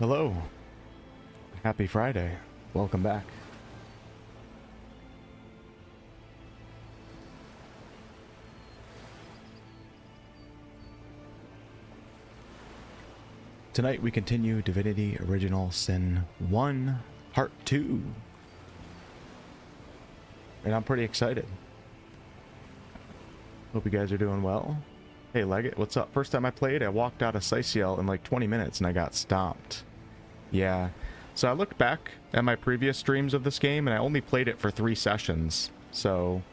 Hello. Happy Friday. Welcome back. Tonight we continue Divinity Original Sin 1, Part 2. And I'm pretty excited. Hope you guys are doing well. Hey Leggett, what's up? First time I played, I walked out of Siciel in like 20 minutes and I got stomped. Yeah. So I looked back at my previous streams of this game and I only played it for 3 sessions. So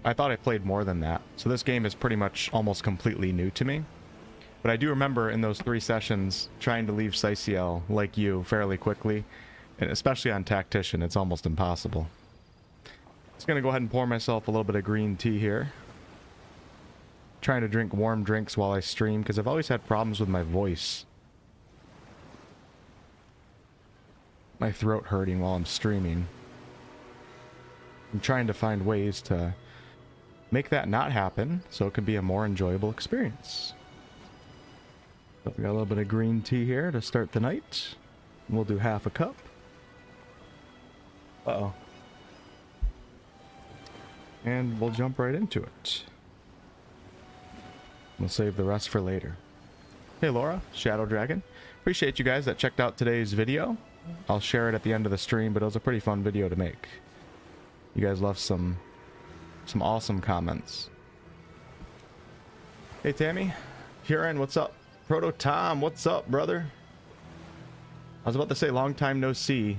I thought I played more than that. So this game is pretty much almost completely new to me. But I do remember in those 3 sessions trying to leave Siciel like you fairly quickly. And especially on Tactician, it's almost impossible. Just gonna go ahead and pour myself a little bit of green tea here. Trying to drink warm drinks while I stream because I've always had problems with my voice. My throat hurting while I'm streaming. I'm trying to find ways to make that not happen so it can be a more enjoyable experience. So we got a little bit of green tea here to start the night. We'll do half a cup. Uh-oh. And we'll jump right into it. We'll save the rest for later. Hey Laura, Shadow Dragon. Appreciate you guys that checked out today's video. I'll share it at the end of the stream, but it was a pretty fun video to make. You guys left some awesome comments. Hey Tammy, Huron, what's up? Proto Tom, what's up, brother? I was about to say long time no see,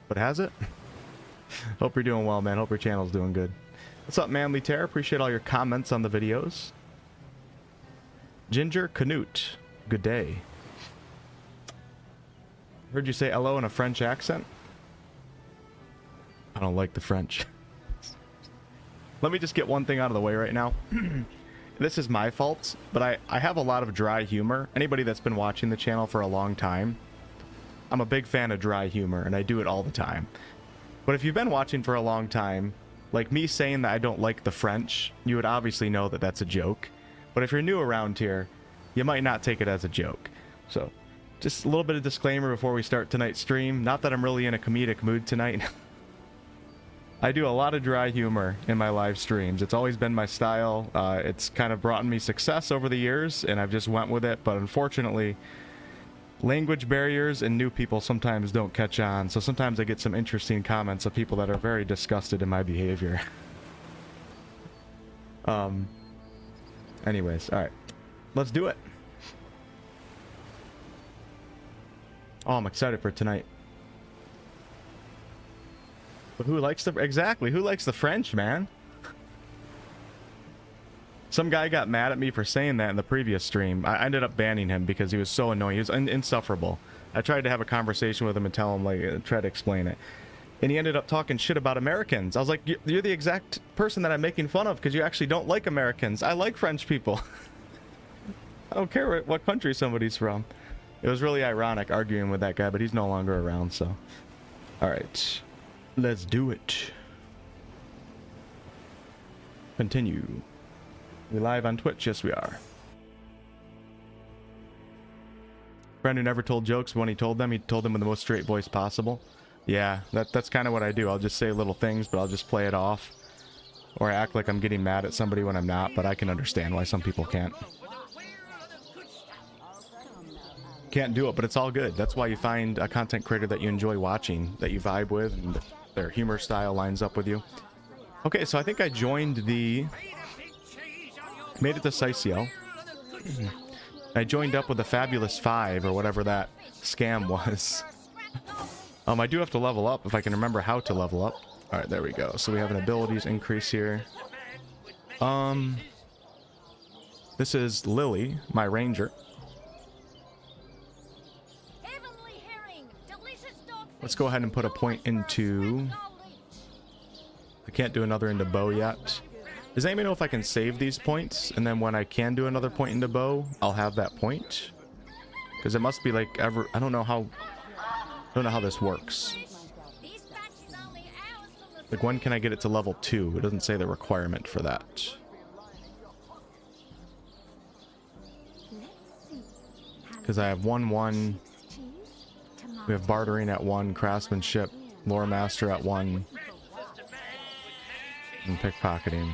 but has it? Hope you're doing well, man. Hope your channel's doing good. What's up, Manly Terror? Appreciate all your comments on the videos. Ginger Canute, good day. Heard you say hello in a French accent. I don't like the French. Let me just get one thing out of the way right now. This is my fault, but I have a lot of dry humor. Anybody that's been watching the channel for a long time, I'm a big fan of dry humor, and I do it all the time. But if you've been watching for a long time, like me saying that I don't like the French, you would obviously know that that's a joke. But if you're new around here, you might not take it as a joke. So, just a little bit of disclaimer before we start tonight's stream. Not that I'm really in a comedic mood tonight. I do a lot of dry humor in my live streams. It's always been my style. It's kind of brought me success over the years, and I've just went with it. But unfortunately, language barriers and new people sometimes don't catch on. So sometimes I get some interesting comments of people that are very disgusted in my behavior. Anyways, all right. Let's do it. Oh, I'm excited for tonight. But who likes the... Exactly, who likes the French, man? Some guy got mad at me for saying that in the previous stream. I ended up banning him because he was so annoying. He was insufferable. I tried to have a conversation with him and tell him, like, try to explain it. And he ended up talking shit about Americans. I was like, you're the exact person that I'm making fun of because you actually don't like Americans. I like French people. I don't care what country somebody's from. It was really ironic arguing with that guy, but he's no longer around, so. Alright. Let's do it. Continue. We live on Twitch? Yes, we are. Friend who never told jokes, but when he told them in the most straight voice possible. Yeah, that's kind of what I do. I'll just say little things, but I'll just play it off. Or I act like I'm getting mad at somebody when I'm not, but I can understand why some people can't. Can't do it, but it's all good. That's why you find a content creator that you enjoy watching, that you vibe with, and their humor style lines up with you. Okay, so I think I joined the... Made it to Siciel. I joined up with the Fabulous 5, or whatever that scam was. I do have to level up, if I can remember how to level up. Alright, there we go. So we have an abilities increase here. This is Lily, my ranger. Let's go ahead and put a point into... I can't do another into bow yet. Does anybody know if I can save these points, and then when I can do another point into bow, I'll have that point? Because it must be like I don't know how this works. Like, when can I get it to level 2? It doesn't say the requirement for that. Because I have 1-1. We have bartering at 1, craftsmanship, lore master at 1, and pickpocketing.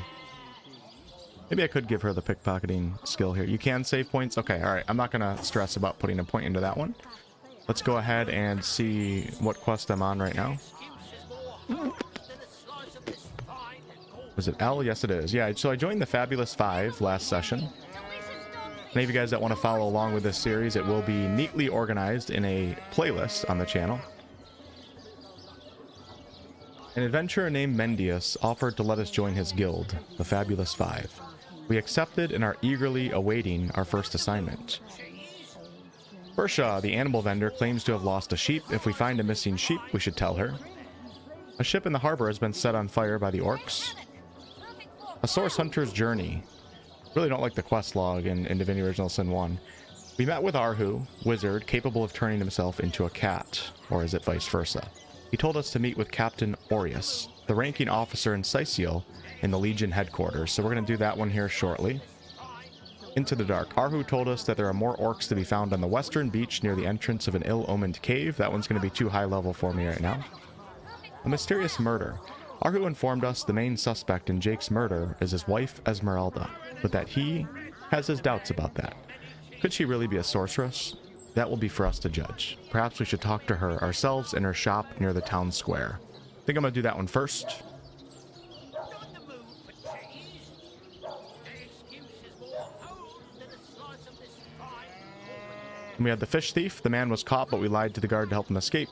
Maybe I could give her the pickpocketing skill here. You can save points? Okay, alright. I'm not going to stress about putting a point into that one. Let's go ahead and see what quest I'm on right now. Was it L? Yes, it is. Yeah, so I joined the Fabulous 5 last session. Any of you guys that want to follow along with this series, it will be neatly organized in a playlist on the channel. An adventurer named Mendius offered to let us join his guild, the Fabulous 5. We accepted and are eagerly awaiting our first assignment. Bersha, the animal vendor, claims to have lost a sheep. If we find a missing sheep, we should tell her. A ship in the harbor has been set on fire by the orcs. A source hunter's journey. Really don't like the quest log in Divinity Original Sin 1. We met with Arhu, wizard, capable of turning himself into a cat, or is it vice versa? He told us to meet with Captain Aureus, the ranking officer in Siciel, in the Legion headquarters, so we're going to do that one here shortly. Into the dark. Arhu told us that there are more orcs to be found on the western beach near the entrance of an ill-omened cave. That one's going to be too high level for me right now. A mysterious murder. Arhu informed us the main suspect in Jake's murder is his wife, Esmeralda, but that he has his doubts about that. Could she really be a sorceress? That will be for us to judge. Perhaps we should talk to her ourselves in her shop near the town square. I think I'm going to do that one first. And we had the fish thief. The man was caught, but we lied to the guard to help him escape.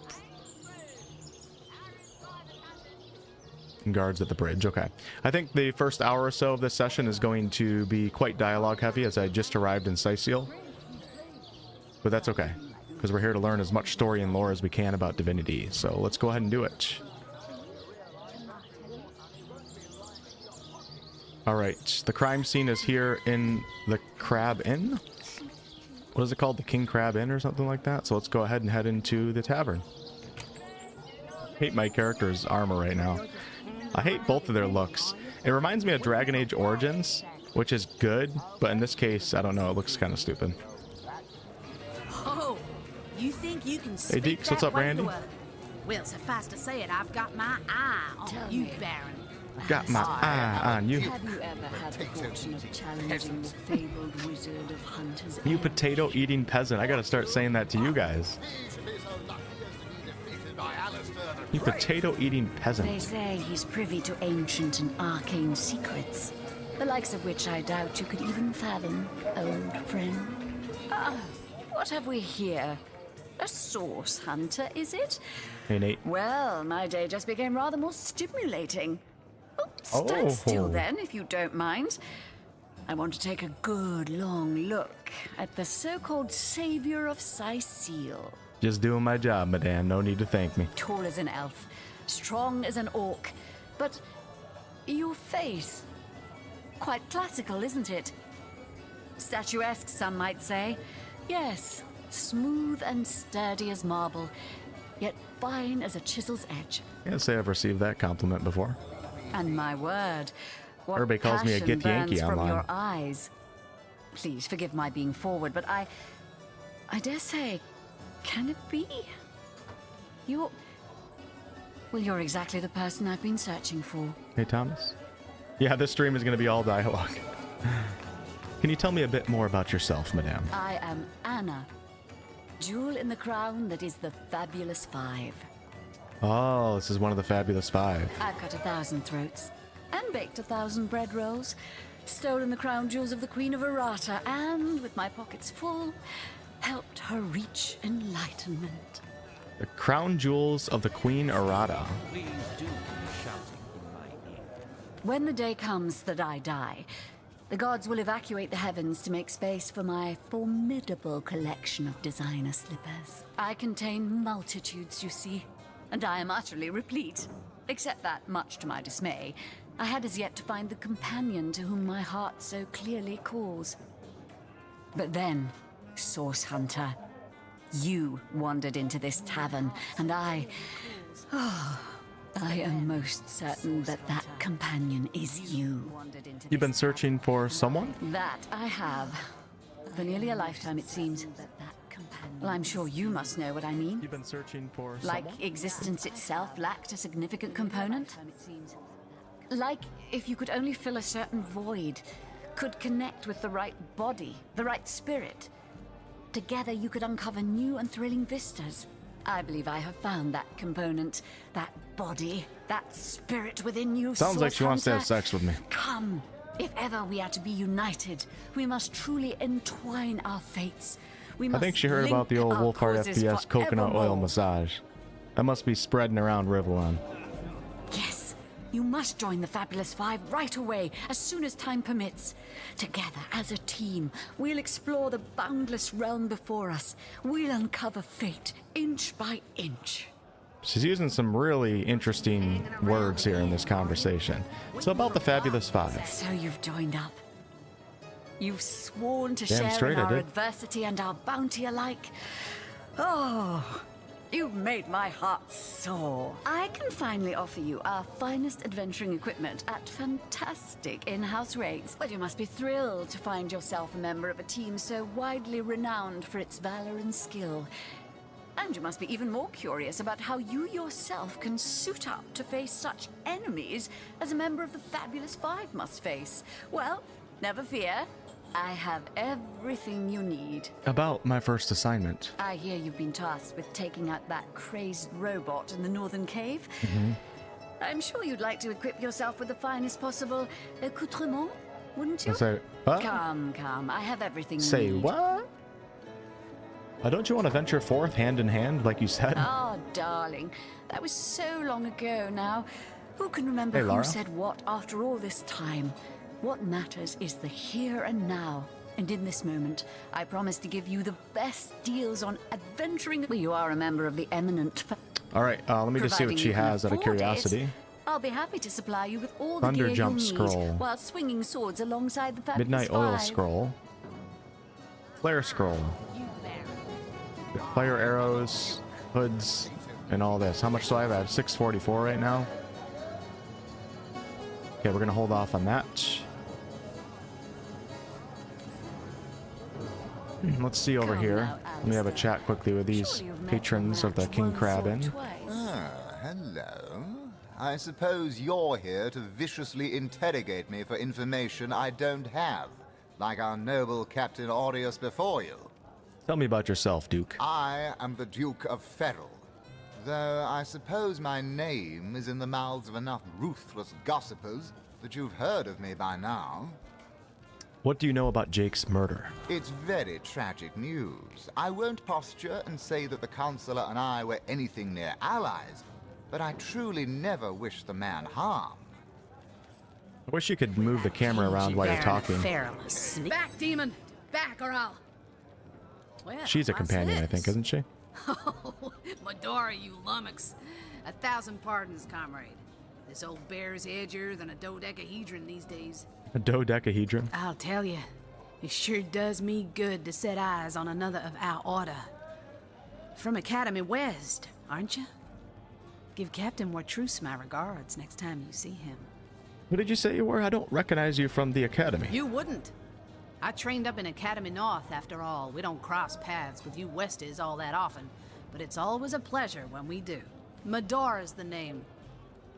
And guards at the bridge. Okay. I think the first hour or so of this session is going to be quite dialogue heavy, as I just arrived in Siciel. But that's okay, because we're here to learn as much story and lore as we can about Divinity. So let's go ahead and do it. Alright, the crime scene is here in the Crab Inn. What is it called? The King Crab Inn or something like that? So let's go ahead and head into the tavern. I hate my character's armor right now. I hate both of their looks. It reminds me of Dragon Age Origins, which is good, but in this case, I don't know, it looks kind of stupid. Oh, you think you can Hey Deeks, what's up, Randy? Well, suffice to say it, I've got my eye on you, Baron. Got my eye on you. Have you ever had the fortune of challenging the fabled wizard of hunters? You potato-eating peasant. I gotta start saying that to you guys. You potato-eating peasant. They say he's privy to ancient and arcane secrets, the likes of which I doubt you could even fathom, old friend. What have we here? A source hunter, is it? Hey, Nate. Well, my day just became rather more stimulating. Stand still then, if you don't mind. I want to take a good long look at the so-called savior of Siciel. Just doing my job, madame. No need to thank me. Tall as an elf, strong as an orc, but your face, quite classical, isn't it? Statuesque, some might say. Yes, smooth and sturdy as marble, yet fine as a chisel's edge. Can't say I've received that compliment before. And my word, what Everybody calls me a passion Gith Yankee burns from online. your eyes. Please forgive my being forward, but I dare say, can it be? Well, you're exactly the person I've been searching for. Hey, Thomas. Yeah, this stream is going to be all dialogue. Can you tell me a bit more about yourself, madame? I am Anna, jewel in the crown that is the Fabulous 5. Oh, this is one of the Fabulous 5. I've cut 1,000 throats, and baked 1,000 bread rolls, stolen the crown jewels of the Queen of Errata, and, with my pockets full, helped her reach enlightenment. The crown jewels of the Queen Errata. When the day comes that I die, the gods will evacuate the heavens to make space for my formidable collection of designer slippers. I contain multitudes, you see, and I am utterly replete. Except that, much to my dismay, I had as yet to find the companion to whom my heart so clearly calls. But then, Source Hunter, you wandered into this tavern, and I am most certain that that companion is you. You've been searching for someone? That I have. For nearly a lifetime, it seems. Well, I'm sure you must know what I mean. You've been searching for Like someone? existence itself lacked a significant component? Like if you could only fill a certain void, could connect with the right body, the right spirit. Together you could uncover new and thrilling vistas. I believe I have found that component, that body, that spirit within you. Sounds like Source she wants to have Hunter. sex with me. Come, if ever we are to be united, we must truly entwine our fates. We I must think she heard about the link old our Wolfheart causes FPS coconut oil forevermore. massage. That must be spreading around Rivellon. Yes, you must join the Fabulous Five right away, as soon as time permits. Together, as a team, we'll explore the boundless realm before us. We'll uncover fate, inch by inch. She's using some really interesting words here in this conversation. So about the Fabulous Five. So you've joined up. You've sworn to Damn share straight in I our did. adversity and our bounty alike. Oh, you've made my heart soar. I can finally offer you our finest adventuring equipment at fantastic in-house rates. But you must be thrilled to find yourself a member of a team so widely renowned for its valor and skill. And you must be even more curious about how you yourself can suit up to face such enemies as a member of the Fabulous Five must face. Well, never fear. I have everything you need. About my first assignment. I hear you've been tasked with taking out that crazed robot in the northern cave. I'm sure you'd like to equip yourself with the finest possible accoutrement, wouldn't you? Say, what? Come, I have everything you Say need. what? Don't you want to venture forth hand in hand, like you said? Oh, darling, that was so long ago now. Who can remember Hey, who Lara. said what after all this time? What matters is the here and now. And in this moment, I promise to give you the best deals on adventuring. Well, you are a member of the eminent. All right, let me just see what Providing she you can has out of afford it, curiosity. I'll be happy to supply you with all Thunder the gear Jump you'll Scroll. need while swinging swords alongside the Fabulous Midnight Oil Five. Scroll. Flare Scroll. Fire arrows, hoods, and all this. How much do I have? I have 644 right now. Okay, we're gonna hold off on that. Let's see over Come here. now, Let me have a chat quickly with these Surely you've met patrons your of the match King once Crab or Inn. twice. Hello. I suppose you're here to viciously interrogate me for information I don't have, like our noble Captain Aureus before you. Tell me about yourself, Duke. I am the Duke of Ferrell, though I suppose my name is in the mouths of enough ruthless gossipers that you've heard of me by now. What do you know about Jake's murder? It's very tragic news. I won't posture and say that the Consular and I were anything near allies, but I truly never wished the man harm. I wish you could move the camera around while you're talking. Back, demon! Back, or I'll... Well, She's a what's companion, I this? think, isn't she? Oh, Medora, you lummox. 1,000 pardons, comrade. This old bear's edgier than a dodecahedron these days. A dodecahedron. I'll tell you, it sure does me good to set eyes on another of our order. From Academy West, aren't you? Give Captain Wartruce my regards next time you see him. Who did you say you were? I don't recognize you from the academy. You wouldn't. I trained up in Academy North, after all. We don't cross paths with you Westies all that often, but it's always a pleasure when we do. Medora's the name.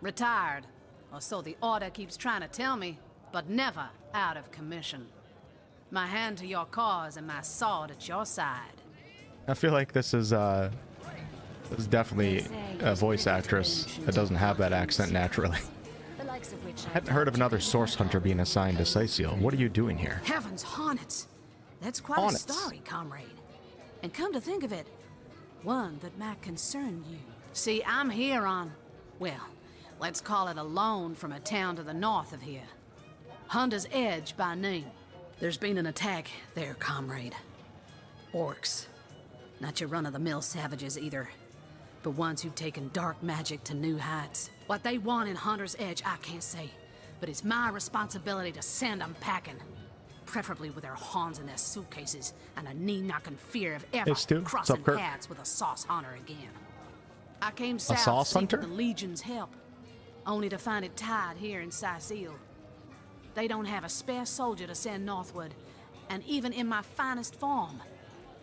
Retired, or so the Order keeps trying to tell me, but never out of commission. My hand to your cause and my sword at your side. I feel like this is definitely a voice actress that doesn't have that accent naturally. The likes of which I hadn't heard of another source hunter being assigned to Sicil. What are you doing here? Heavens, hornets! That's quite Hornets. a story, comrade. And come to think of it, one that might concern you. See, I'm here on, well, let's call it a loan from a town to the north of here. Hunter's Edge by name. There's been an attack there, comrade. Orcs. Not your run-of-the-mill savages either, but ones who've taken dark magic to new heights. What they want in Hunter's Edge, I can't say, but it's my responsibility to send them packing. Preferably with their horns in their suitcases and a knee-knocking fear of ever Hey, Stu. What's crossing up, Kurt? paths with a sauce hunter again. I came south sauce seeking hunter? the Legion's help, only to find it tied here in Sicil. They don't have a spare soldier to send northward, and even in my finest form,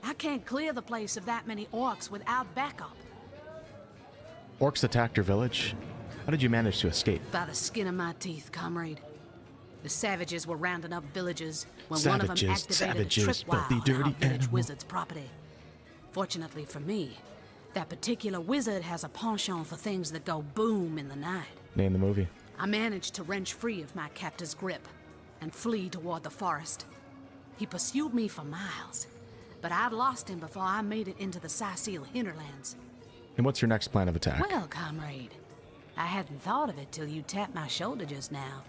I can't clear the place of that many orcs without backup. Orcs attacked your village? How did you manage to escape? By the skin of my teeth, comrade. The savages were rounding up villagers when one of them activated a tripwire on our village wizard's property. Fortunately for me, that particular wizard has a penchant for things that go boom in the night. Name the movie. I managed to wrench free of my captor's grip and flee toward the forest. He pursued me for miles, but I'd lost him before I made it into the Sicil hinterlands. And what's your next plan of attack? Well, comrade, I hadn't thought of it till you tapped my shoulder just now.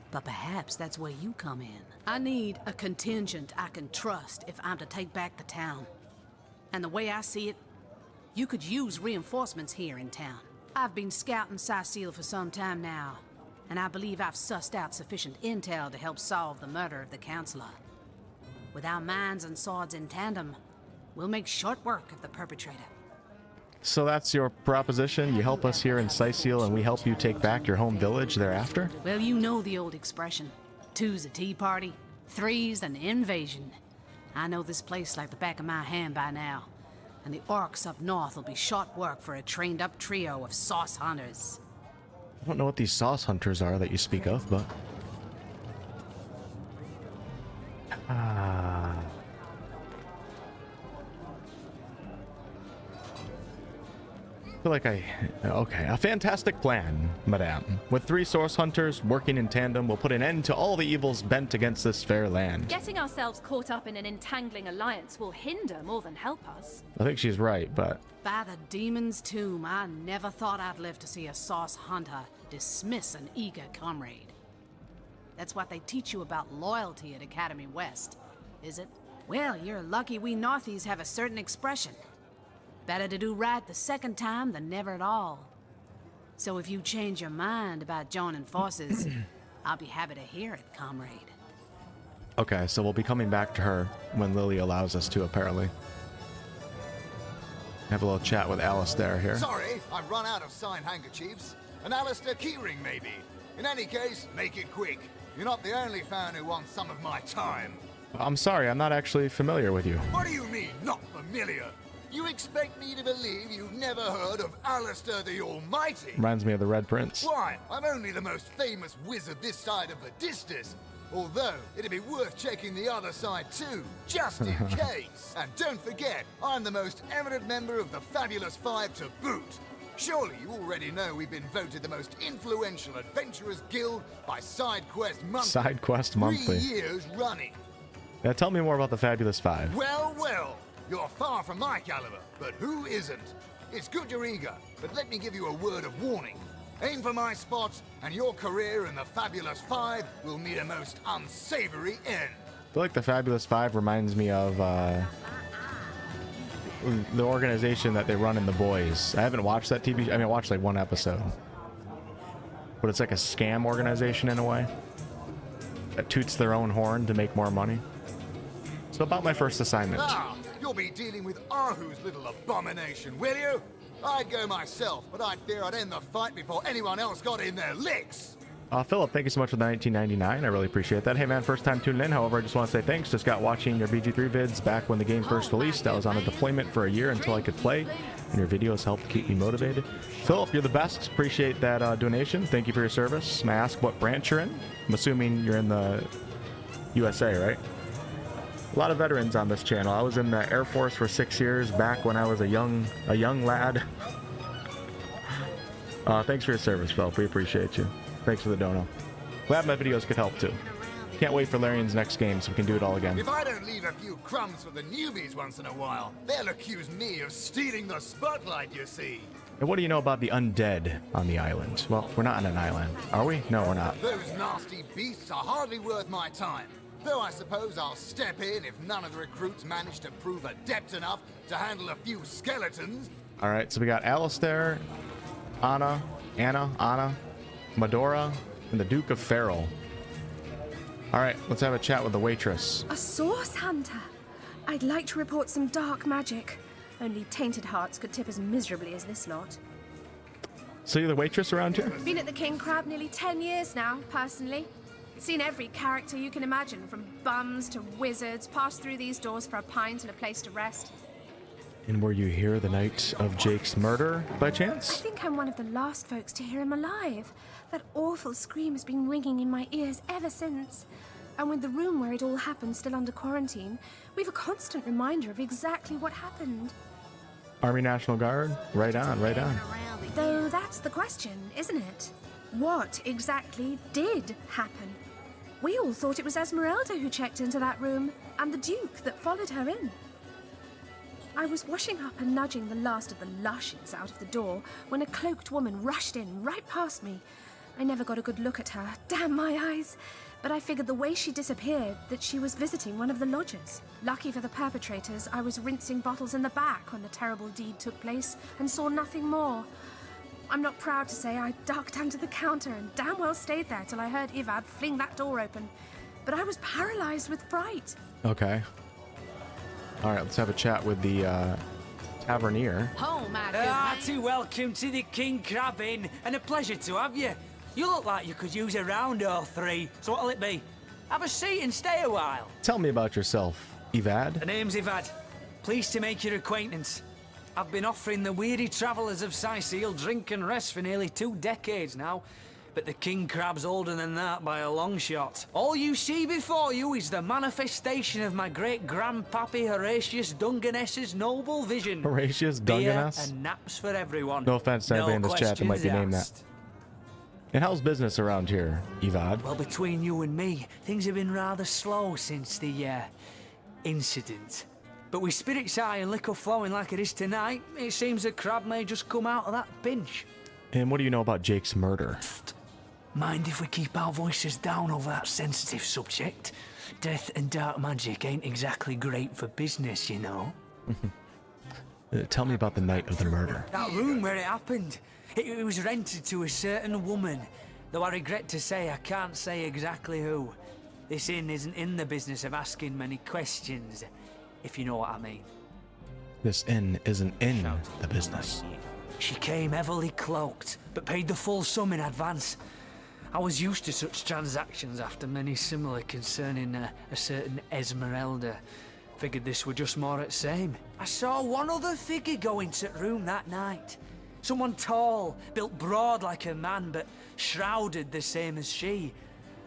But perhaps that's where you come in. I need a contingent I can trust if I'm to take back the town. And the way I see it, you could use reinforcements here in town. I've been scouting Sicil for some time now, and I believe I've sussed out sufficient intel to help solve the murder of the counselor. With our minds and swords in tandem, we'll make short work of the perpetrator. So that's your proposition? You help us here in Sicil and we help you take back your home village thereafter? Well, you know the old expression. 2's a tea party, 3's an invasion. I know this place like the back of my hand by now. And the orcs up north will be short work for a trained-up trio of sauce hunters. I don't know what these sauce hunters are that you speak of, but... I feel like okay, a fantastic plan, madame. With 3 source hunters working in tandem, we'll put an end to all the evils bent against this fair land. Getting ourselves caught up in an entangling alliance will hinder more than help us. I think she's right, but... By the demon's tomb, I never thought I'd live to see a sauce hunter dismiss an eager comrade. That's what they teach you about loyalty at Academy West, is it? Well, you're lucky we Northies have a certain expression. Better to do right the second time than never at all. So if you change your mind about joining forces, I'll be happy to hear it, comrade. Okay, so we'll be coming back to her when Lily allows us to, apparently. Have a little chat with Alistair here. Sorry, I've run out of signed handkerchiefs. An Alistair keyring, maybe. In any case, make it quick. You're not the only fan who wants some of my time. I'm sorry, I'm not actually familiar with you. What do you mean, not familiar? You expect me to believe you've never heard of Alistair the Almighty? Reminds me of the Red Prince. Why, I'm only the most famous wizard this side of the distance. Although, it'd be worth checking the other side too, just in case. And don't forget, I'm the most eminent member of the Fabulous Five to boot. Surely you already know we've been voted the most influential adventurers guild by SideQuest Monthly. SideQuest Monthly. 3 years running. Now tell me more about the Fabulous Five. Well, well. You're far from my caliber, but who isn't? It's good you're eager, but let me give you a word of warning. Aim for my spots, and your career in the Fabulous Five will meet a most unsavory end. I feel like the Fabulous Five reminds me of the organization that they run in The Boys. I haven't watched that TV show. I mean, I watched like 1 episode. But it's like a scam organization in a way that toots their own horn to make more money. So about my first assignment. You'll be dealing with Ahu's little abomination, will you? I'd go myself, but I'd fear I'd end the fight before anyone else got in their licks. Philip, thank you so much for the 1999. I really appreciate that. Hey man, first time tuning in. However, I just want to say thanks. Just got watching your BG3 vids back when the game first released. I was on a deployment for a year until I could play, and your videos helped keep me motivated. Philip, you're the best. Appreciate that donation. Thank you for your service. May I ask what branch you're in? I'm assuming you're in the USA, right? A lot of veterans on this channel. I was in the Air Force for 6 years back when I was a young lad. Thanks for your service, Philip. We appreciate you. Thanks for the dono. Glad my videos could help too. Can't wait for Larian's next game so we can do it all again. If I don't leave a few crumbs for the newbies once in a while, they'll accuse me of stealing the spotlight, you see. And what do you know about the undead on the island? Well, we're not on an island, are we? No, we're not. Those nasty beasts are hardly worth my time. Though I suppose I'll step in if none of the recruits manage to prove adept enough to handle a few skeletons. All right, so we got Alistair, Anna, Medora, and the Duke of Farrell. All right, let's have a chat with the waitress. A source hunter? I'd like to report some dark magic. Only tainted hearts could tip as miserably as this lot. So you're the waitress around here? Been at the King Crab nearly 10 years now, personally. Seen every character you can imagine, from bums to wizards, passed through these doors for a pint and a place to rest. And were you here the night of Jake's murder, by I chance? think I'm one of the last folks to hear him alive. That awful scream has been ringing in my ears ever since. And with the room where it all happened still under quarantine, we've a constant reminder of exactly what happened. Army National Guard? Right on, right on. Though that's the question, isn't it? What exactly did happen? We all thought it was Esmeralda who checked into that room, and the Duke that followed her in. I was washing up and nudging the last of the lushes out of the door when a cloaked woman rushed in right past me. I never got a good look at her, damn my eyes, but I figured the way she disappeared that she was visiting one of the lodgers. Lucky for the perpetrators, I was rinsing bottles in the back when the terrible deed took place and saw nothing more. I'm not proud to say I ducked under the counter and damn well stayed there till I heard Ivad fling that door open, but I was paralyzed with fright. Okay. All right, let's have a chat with the tavernier. Oh, my goodness. Hearty welcome to the King Crab Inn, and a pleasure to have you. You look like you could use a round or three, so what'll it be? Have a seat and stay a while. Tell me about yourself, Evad. The name's Ivad. Pleased to make your acquaintance. I've been offering the weary travellers of Sicil drink and rest for nearly 2 decades now, but the King Crab's older than that by a long shot. All you see before you is the manifestation of my great-grandpappy Horatius Dungeness's noble vision. Horatius Beer Dungeness? and naps for everyone. No offense to anybody in this chat that might be named that. asked. And how's business around here, Evad? Well, between you and me, things have been rather slow since the, incident. But with spirits high and liquor flowing like it is tonight, it seems the crab may just come out of that pinch. And what do you know about Jake's murder? Mind if we keep our voices down over that sensitive subject? Death and dark magic ain't exactly great for business, you know. Tell me about the night of the murder. That room where it happened, it was rented to a certain woman, though I regret to say I can't say exactly who. This inn isn't in the business of asking many questions, if you know what I mean. This inn isn't in the business. She came heavily cloaked, but paid the full sum in advance. I was used to such transactions after many similar concerning a certain Esmeralda. Figured this were just more at same. I saw one other figure go into the room that night. Someone tall, built broad like a man, but shrouded the same as she.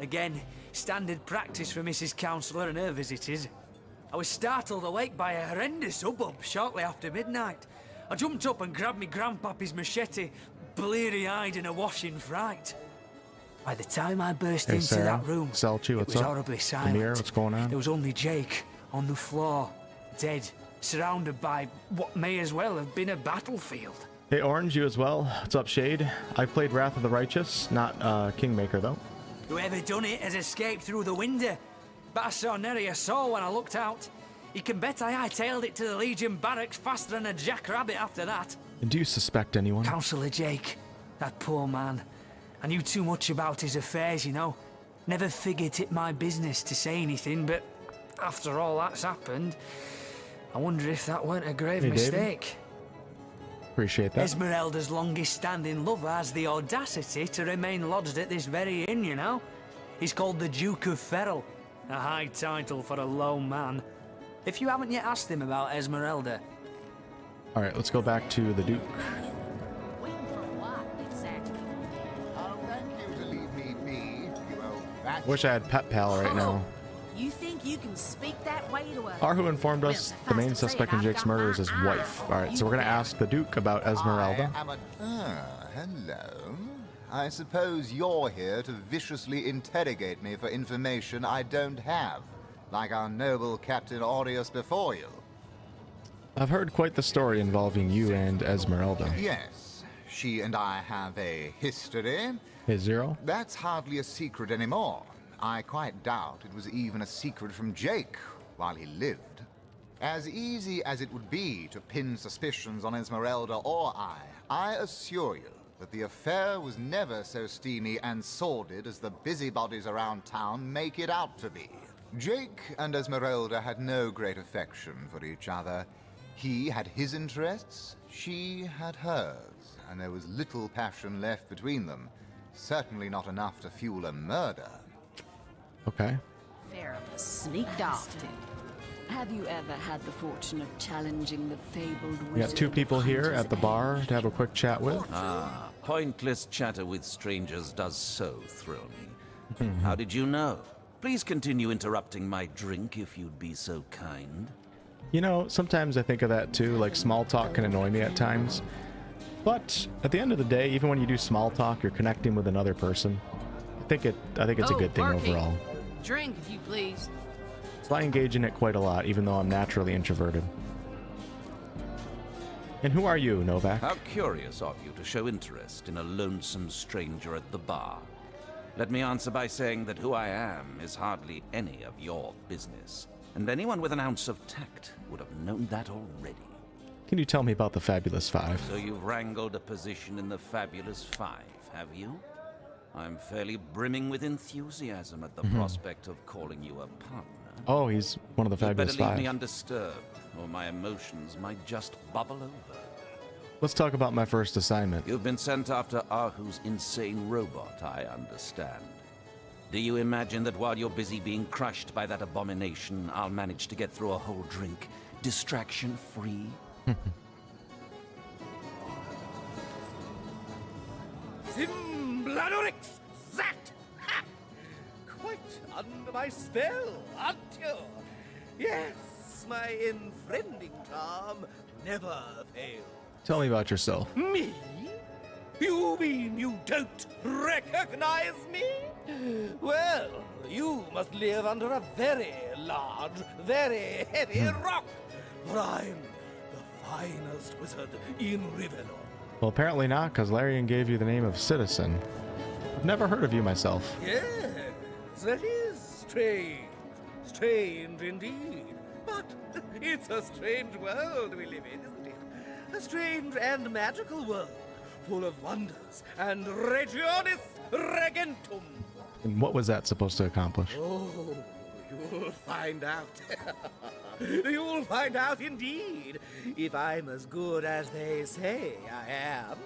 Again, standard practice for Mrs. Counsellor and her visitors. I was startled awake by a horrendous hubbub shortly after midnight. I jumped up and grabbed me grandpappy's machete, bleary-eyed and awash in fright. By the time I burst Hey, into Sarah. that room, Selchi, it what's was up? horribly silent. Amir, what's going on? There was only Jake on the floor, dead, surrounded by what may as well have been a battlefield. Hey, Orange, you as well. What's up, Shade? I played Wrath of the Righteous, not Kingmaker, though. Whoever done it has escaped through the window, but I saw nary a soul when I looked out. You can bet I hightailed it to the Legion barracks faster than a jackrabbit after that. And do you suspect anyone? Councillor Jake, that poor man. I knew too much about his affairs, you know. Never figured it my business to say anything, but after all that's happened, I wonder if that weren't a grave Hey, David. mistake. Appreciate that. Esmeralda's longest-standing lover has the audacity to remain lodged at this very inn, you know. He's called the Duke of Ferrol, a high title for a low man. If you haven't yet asked him about Esmeralda. All right, let's go back to the Duke. Waiting for what, exactly? Oh, thank you to leave me be, you old bat. Wish I had Pet Pal right now. You think you can speak that way to a... Arhu informed us the main suspect in Jake's murder is his wife. All right, so we're going to ask the Duke about Esmeralda. I am a... hello. I suppose you're here to viciously interrogate me for information I don't have, like our noble Captain Aureus before you. I've heard quite the story involving you and Esmeralda. Yes, she and I have a history. Hey, Zero? That's hardly a secret anymore. I quite doubt it was even a secret from Jake while he lived. As easy as it would be to pin suspicions on Esmeralda or I assure you that the affair was never so steamy and sordid as the busybodies around town make it out to be. Jake and Esmeralda had no great affection for each other. He had his interests, she had hers, and there was little passion left between them. Certainly not enough to fuel a murder. Okay. Farrah sneaked off to. Have you ever had the fortune of challenging the fabled wizard? We got 2 people here Hunter's at the bar to have a quick chat with. Ah, pointless chatter with strangers does so thrill me. How did you know? Please continue interrupting my drink if you'd be so kind. You know, sometimes I think of that too, like small talk can annoy me at times. But at the end of the day, even when you do small talk, you're connecting with another person. I think it's a good thing barkeep. overall. Drink, if you please. So I engage in it quite a lot, even though I'm naturally introverted. And who are you, Novak? How curious of you to show interest in a lonesome stranger at the bar. Let me answer by saying that who I am is hardly any of your business. And anyone with an ounce of tact would have known that already. Can you tell me about the Fabulous Five? So you've wrangled a position in the Fabulous Five, have you? I'm fairly brimming with enthusiasm at the prospect of calling you a partner. Oh, he's one of the You'd Fabulous better leave Five. me undisturbed, or my emotions might just bubble over. Let's talk about my first assignment. You've been sent after Ahu's insane robot, I understand. Do you imagine that while you're busy being crushed by that abomination, I'll manage to get through a whole drink, distraction-free? Zimbladorix! That! Ha! Quite under my spell, aren't you? Yes, my enfriending charm never fails. Tell me about yourself. Me? You mean you don't recognize me? Well, you must live under a very large, very heavy rock, for I'm the finest wizard in Rivelon. Well, apparently not, because Larian gave you the name of Citizen. I've never heard of you myself. Yes, that is strange. Strange indeed. But it's a strange world we live in, isn't it? A strange and magical world, full of wonders and regionis regentum. And what was that supposed to accomplish? Oh, you'll find out. You'll find out indeed. If I'm as good as they say I am,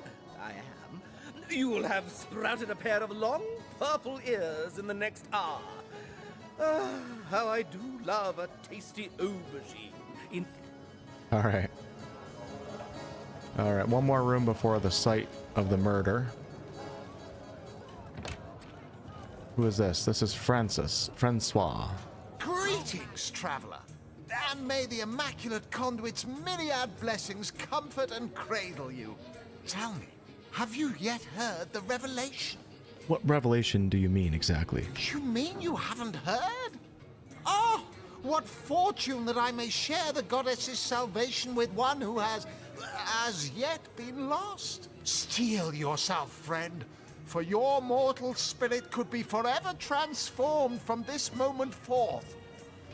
you'll have sprouted a pair of long purple ears in the next hour. Ah, how I do love a tasty aubergine. All right. All right, one more room before the site of the murder. Who is this? This is Francois. Greetings, traveler. And may the Immaculate Conduit's myriad blessings comfort and cradle you. Tell me, have you yet heard the revelation? What revelation do you mean exactly? You mean you haven't heard? Oh, what fortune that I may share the goddess's salvation with one who has, as yet, been lost. Steel yourself, friend, for your mortal spirit could be forever transformed from this moment forth.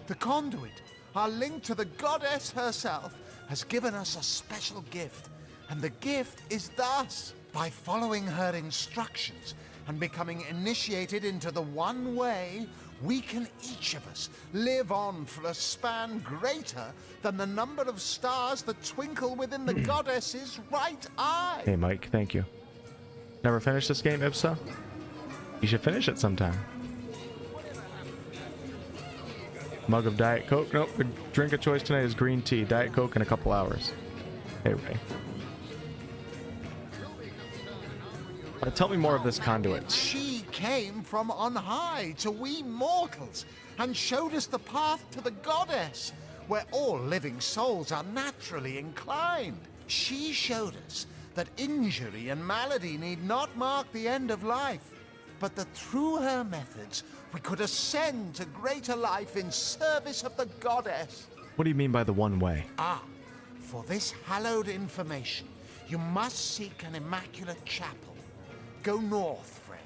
The conduit, our link to the goddess herself, has given us a special gift, and the gift is thus. By following her instructions and becoming initiated into the one way, we can each of us live on for a span greater than the number of stars that twinkle within the goddess's right eye. Hey, Mike, thank you. Never finished this game, Ipsa? You should finish it sometime. Mug of Diet Coke? Nope, the drink of choice tonight is green tea. Diet Coke in a couple hours. Hey, Ray. Tell me more of this conduit. She came from on high to we mortals and showed us the path to the goddess, where all living souls are naturally inclined. She showed us that injury and malady need not mark the end of life, but that through her methods we could ascend to greater life in service of the goddess. What do you mean by the one way? Ah, for this hallowed information, you must seek an immaculate chapel. Go north, friend,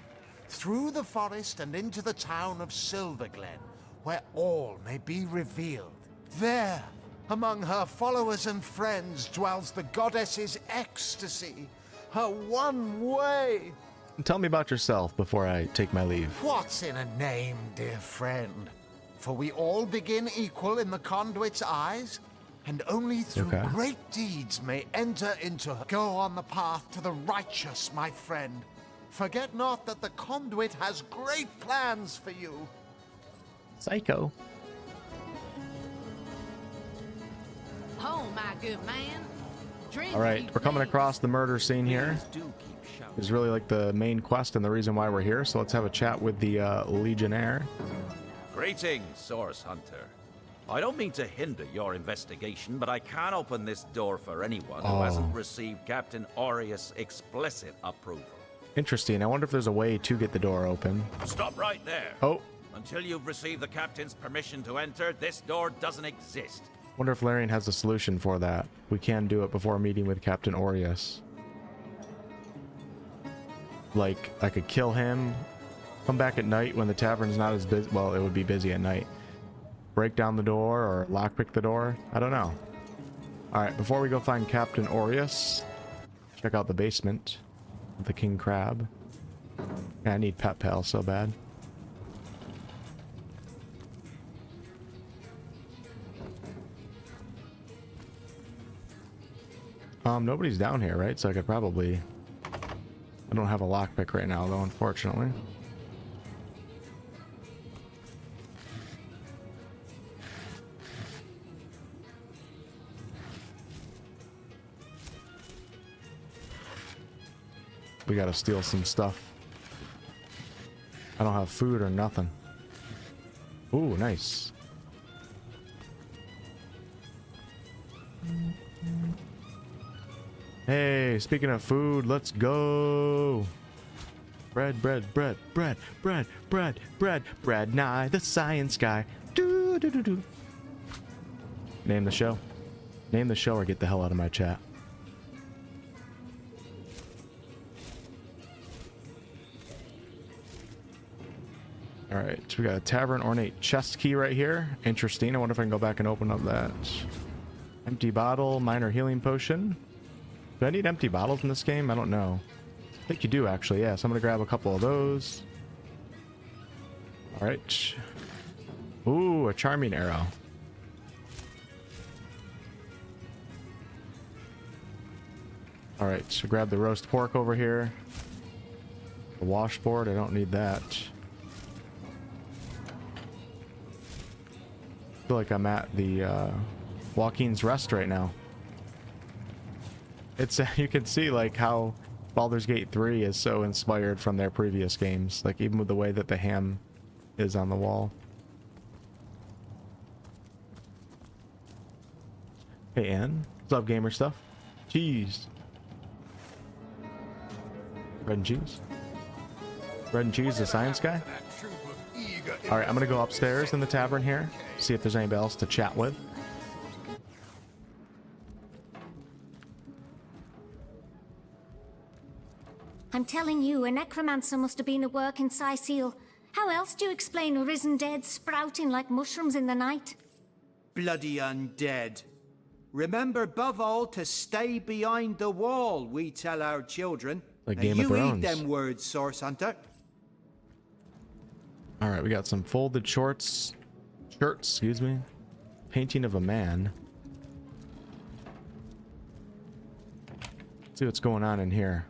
through the forest and into the town of Silverglen, where all may be revealed. There, among her followers and friends, dwells the goddess's ecstasy, her one way. Tell me about yourself before I take my leave. What's in a name, dear friend? For we all begin equal in the conduit's eyes, and only through great deeds may enter into her. Go on the path to the righteous, my friend. Forget not that the conduit has great plans for you. Psycho. Oh, my good man. Drink All right, you we're coming please. across the murder scene here. Please do keep shouting. Is really like the main quest and the reason why we're here. So let's have a chat with the Legionnaire. Greetings, Source Hunter. I don't mean to hinder your investigation, but I can't open this door for anyone who hasn't received Captain Aureus' explicit approval. Interesting. I wonder if there's a way to get the door open. Stop right there. Oh, Until you've received the Captain's permission to enter, this door doesn't exist. wonder if Larian has a solution for that. We can do it before meeting with Captain Aureus. Like, I could kill him, come back at night when the tavern's not as busy. Well, it would be busy at night. Break down the door or lockpick the door. I don't know. Alright, before we go find Captain Aureus, check out the basement with the King Crab. Yeah, I need Pet Pal so bad. Nobody's down here, right? So I could probably... I don't have a lockpick right now, though, unfortunately. We gotta steal some stuff. I don't have food or nothing. Ooh, nice. Hey, speaking of food, let's go. Bread, bread, bread, bread, bread, bread, bread, bread, nigh the science guy. Do, do, do, do. Name the show. Name the show or get the hell out of my chat. Alright, so we got a Tavern ornate chest key right here. Interesting. I wonder if I can go back and open up that. Empty bottle, minor healing potion. Do I need empty bottles in this game? I don't know. I think you do, actually. Yeah, so I'm going to grab a couple of those. Alright. Ooh, a charming arrow. Alright, so grab the roast pork over here. The washboard, I don't need that. I feel like I'm at the Joaquin's Rest right now. It's you can see like how Baldur's Gate 3 is so inspired from their previous games, like even with the way that the ham is on the wall. Hey Ann, what's up gamer stuff? Cheese. Bread and cheese. Bread and cheese, the science guy. Alright, I'm gonna go upstairs in the tavern here, see if there's anybody else to chat with. I'm telling you, a necromancer must have been at work in Sicil. How else do you explain a risen dead sprouting like mushrooms in the night? Bloody undead. Remember above all to stay behind the wall, we tell our children. Like Now Game of you Thrones. eat them words, Source Hunter. Alright, we got some folded shirts, excuse me. Painting of a man. Let's see what's going on in here.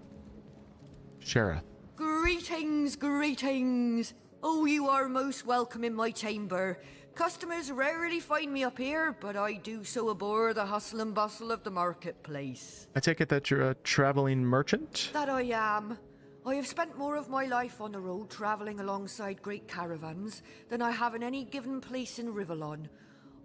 Sheriff. Greetings, greetings. Oh, you are most welcome in my chamber. Customers rarely find me up here, but I do so abhor the hustle and bustle of the marketplace. I take it that you're a traveling merchant? That I am. I have spent more of my life on the road travelling alongside great caravans than I have in any given place in Rivellon.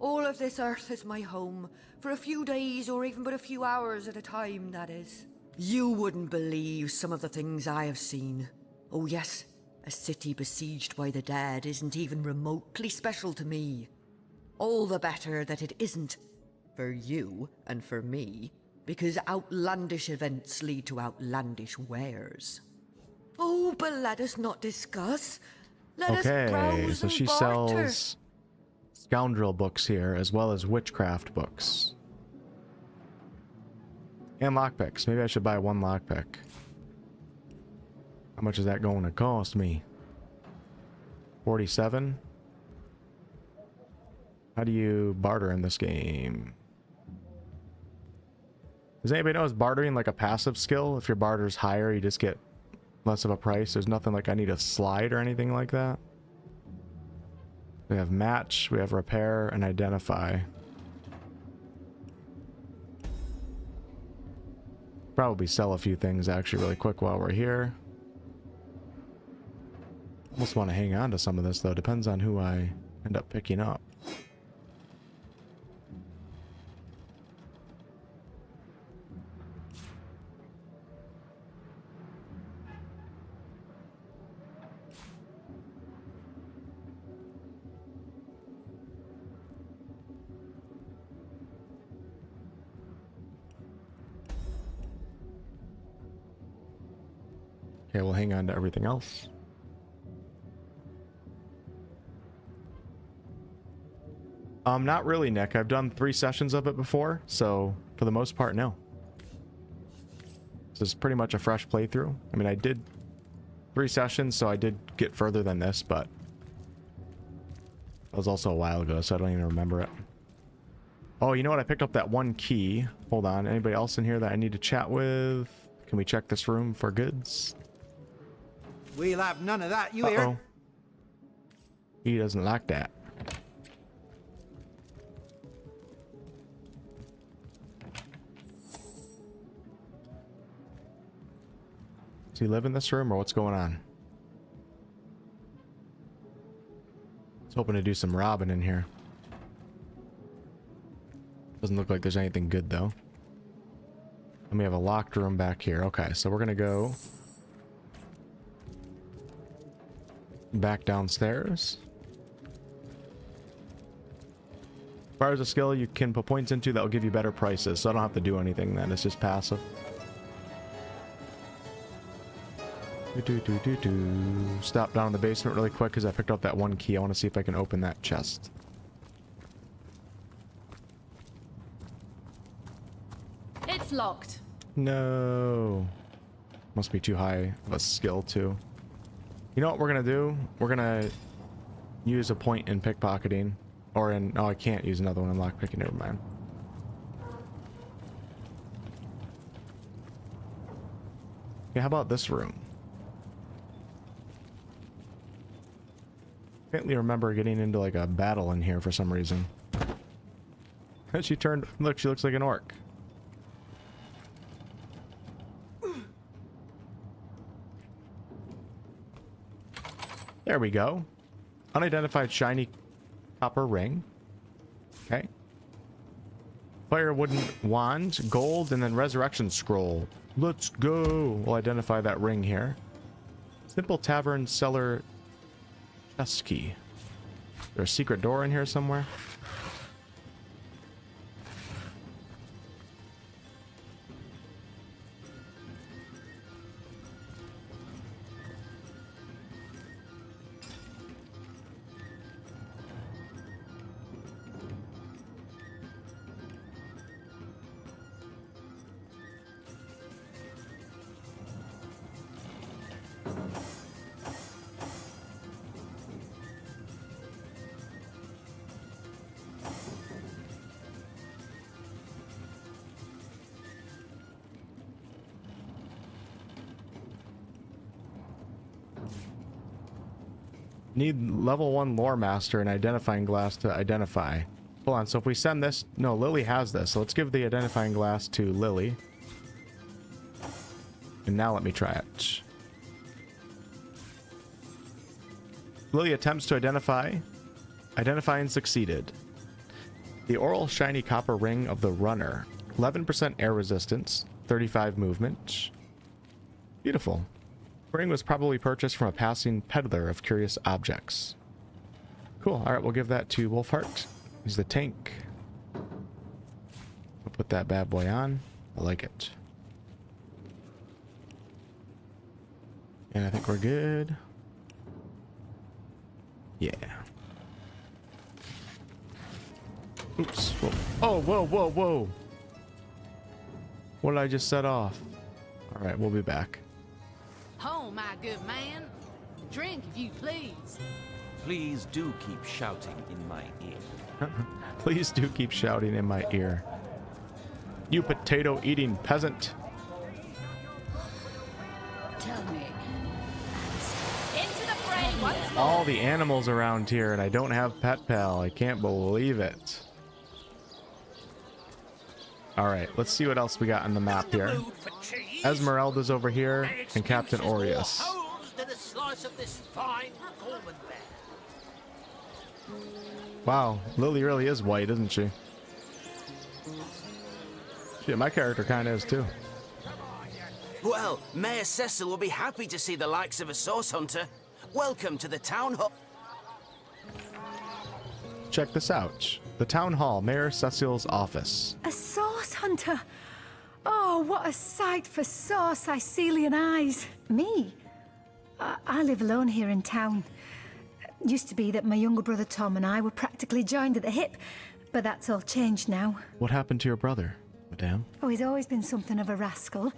All of this earth is my home, for a few days or even but a few hours at a time, that is. You wouldn't believe some of the things I have seen. Oh yes, a city besieged by the dead isn't even remotely special to me. All the better that it isn't. For you and for me, because outlandish events lead to outlandish wares. Oh, but let us not discuss. Let us browse so and she barter. sells scoundrel books here as well as witchcraft books. And lockpicks. Maybe I should buy one lockpick. How much is that going to cost me? 47? How do you barter in this game? Does anybody know is bartering like a passive skill? If your barter's higher, you just get less of a price. There's nothing like I need a slide or anything like that. We have match, we have repair, and identify. Probably sell a few things actually really quick while we're here. Almost want to hang on to some of this though. Depends on who I end up picking up. Okay, we'll hang on to everything else. Not really, Nick. I've done 3 sessions of it before, so for the most part, no. This is pretty much a fresh playthrough. I mean, I did 3 sessions, so I did get further than this, but that was also a while ago, so I don't even remember it. Oh, you know what? I picked up that 1 key. Hold on. Anybody else in here that I need to chat with? Can we check this room for goods? We'll have none of that, you Uh-oh. hear? He doesn't like that. Does he live in this room or what's going on? I was hoping to do some robbing in here. Doesn't look like there's anything good though. And we have a locked room back here. Okay, so we're gonna go back downstairs. Fires a skill you can put points into that will give you better prices, so I don't have to do anything then. It's just passive. Stop down in the basement really quick because I picked up that 1 key. I want to see if I can open that chest. It's locked. No. Must be too high of a skill too. You know what we're gonna do? We're gonna use a point in pickpocketing. Or in... Oh, I can't use another one in lockpicking. Never mind. Yeah, how about this room? Faintly remember getting into like a battle in here for some reason. And she turned... Look, she looks like an orc. There we go. Unidentified shiny copper ring. Okay. Fire wooden wand, gold, and then resurrection scroll. Let's go. We'll identify that ring here. Simple tavern cellar chest key. Is there a secret door in here somewhere? Need level 1 lore master and identifying glass to identify. Hold on, so if we send this... No, Lily has this, so let's give the identifying glass to Lily. And now let me try it. Lily attempts to identify. Identifying succeeded. The oral shiny copper ring of the runner. 11% air resistance, 35 movement. Beautiful. The ring was probably purchased from a passing peddler of curious objects. Cool. All right, we'll give that to Wolfheart. He's the tank. We'll put that bad boy on. I like it. And I think we're good. Yeah. Oops. Whoa. Oh, whoa, whoa, whoa. What did I just set off? All right, we'll be back. Oh, my good man. Drink if you please. Please do keep shouting in my ear. Please do keep shouting in my ear. You potato-eating peasant. Tell me. Into the fray once all the animals around here, and I don't have Pet Pal. I can't believe it. Alright, let's see what else we got on the map here. Esmeralda's over here, and Captain Aureus. Wow, Lily really is white, isn't she? Shit, my character kind of is too. Well, Mayor Cecil will be happy to see the likes of a source hunter. Welcome to the town hall. Check this out. The town hall, Mayor Cecil's office. A source hunter? Oh, what a sight for sore Sicilian eyes. Me? I live alone here in town. Used to be that my younger brother Tom and I were practically joined at the hip, but that's all changed now. What happened to your brother, madame? Oh, he's always been something of a rascal,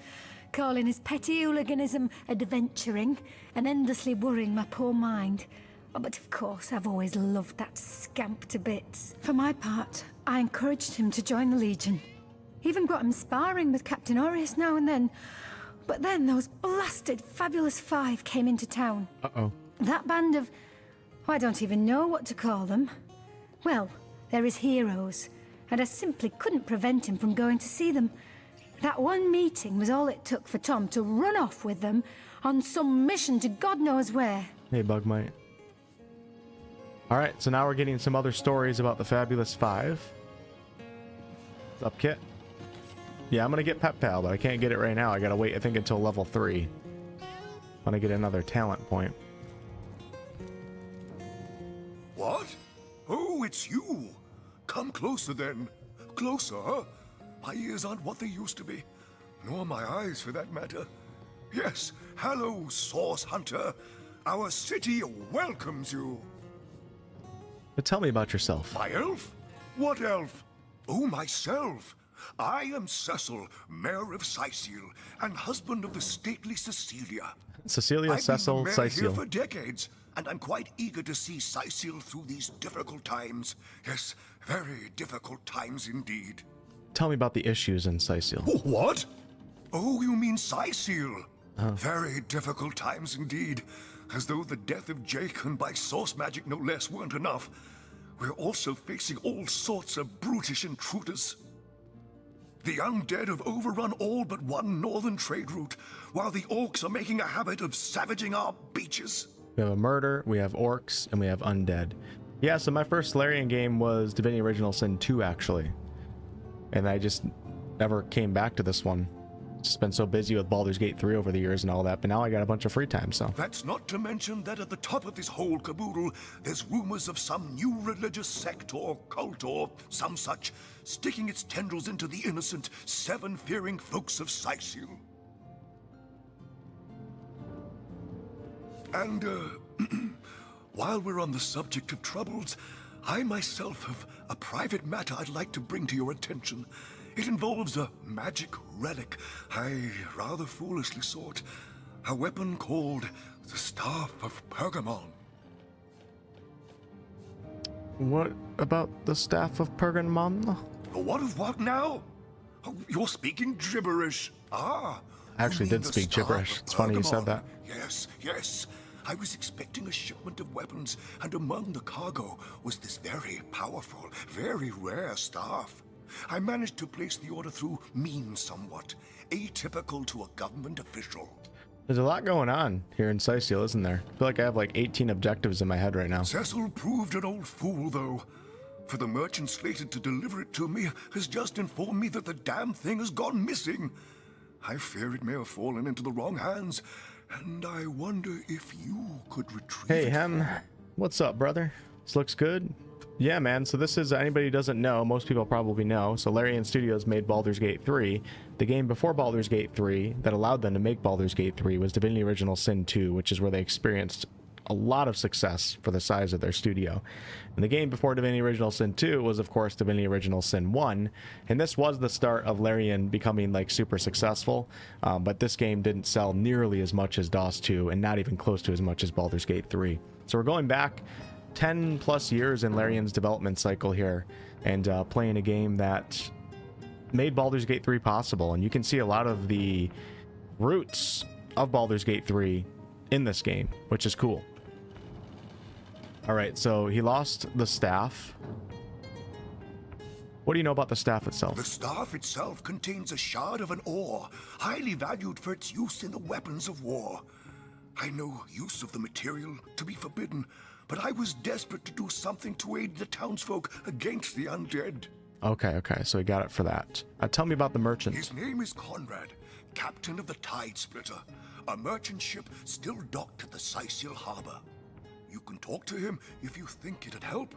calling his petty hooliganism adventuring and endlessly worrying my poor mind. Oh, but of course, I've always loved that scamp to bits. For my part, I encouraged him to join the Legion. Even got him sparring with Captain Aureus now and then. But then those blasted Fabulous Five came into town. Uh-oh. That band of... I don't even know what to call them. Well, they're his heroes, and I simply couldn't prevent him from going to see them. That one meeting was all it took for Tom to run off with them on some mission to God knows where. Hey, Bugmite. Alright, so now we're getting some other stories about the Fabulous Five. What's up, Kit? Yeah, I'm gonna get Pet Pal, but I can't get it right now. I gotta wait, I think, until level 3. When I get another talent point. What? Oh, it's you. Come closer then. Closer, huh? My ears aren't what they used to be. Nor my eyes, for that matter. Yes, hello, Source Hunter. Our city welcomes you. But tell me about yourself. My elf? What elf? Oh, myself. I am Cecil, Mayor of Sicil, and husband of the stately Cecilia. Cecilia, Cecil, I've been the mayor Sicil. here for decades, and I'm quite eager to see Sicil through these difficult times. Yes, very difficult times indeed. Tell me about the issues in Sicil. Oh, what? Oh, you mean Sicil? Very difficult times indeed. As though the death of Jake, and by source magic no less, weren't enough. We're also facing all sorts of brutish intruders. The undead have overrun all but one northern trade route, while the orcs are making a habit of savaging our beaches. We have a murder, we have orcs, and we have undead. Yeah, so my first Larian game was Divinity Original Sin 2, actually. And I just never came back to this one. Just been so busy with Baldur's Gate 3 over the years and all that, but now I got a bunch of free time, so. That's not to mention that at the top of this whole caboodle, there's rumors of some new religious sect or cult or some such, sticking its tendrils into the innocent, seven-fearing folks of Sicil. And, while we're on the subject of troubles, I myself have a private matter I'd like to bring to your attention. It involves a magic relic I rather foolishly sought. A weapon called the Staff of Pergamon. What about the Staff of Pergamon? What of what now? Oh, you're speaking gibberish. Ah. I actually did speak gibberish. It's funny you said that. Yes, yes. I was expecting a shipment of weapons, and among the cargo was this very powerful, very rare staff. I managed to place the order through means somewhat, atypical to a government official. There's a lot going on here in Sicil, isn't there? I feel like I have like 18 objectives in my head right now. Cecil proved an old fool, though. For the merchant slated to deliver it to me has just informed me that the damn thing has gone missing. I fear it may have fallen into the wrong hands, and I wonder if you could retrieve it. Hey, Hem. What's up, brother? This looks good. Yeah, man, so this is, anybody who doesn't know, most people probably know, so Larian Studios made Baldur's Gate 3. The game before Baldur's Gate 3 that allowed them to make Baldur's Gate 3 was Divinity Original Sin 2, which is where they experienced a lot of success for the size of their studio. And the game before Divinity Original Sin 2 was, of course, Divinity Original Sin 1, and this was the start of Larian becoming, like, super successful, but this game didn't sell nearly as much as DOS 2, and not even close to as much as Baldur's Gate 3. So we're going back 10 plus years in Larian's development cycle here, and playing a game that made Baldur's Gate 3 possible, and you can see a lot of the roots of Baldur's Gate 3 in this game, which is cool. All right, so he lost the staff. What do you know about the staff itself? The staff itself contains a shard of an ore, highly valued for its use in the weapons of war. I know use of the material to be forbidden, but I was desperate to do something to aid the townsfolk against the undead. Okay, so he got it for that. Tell me about the merchant. His name is Conrad, captain of the Tide Splitter, a merchant ship still docked at the Sicil harbor. You can talk to him if you think it'd help,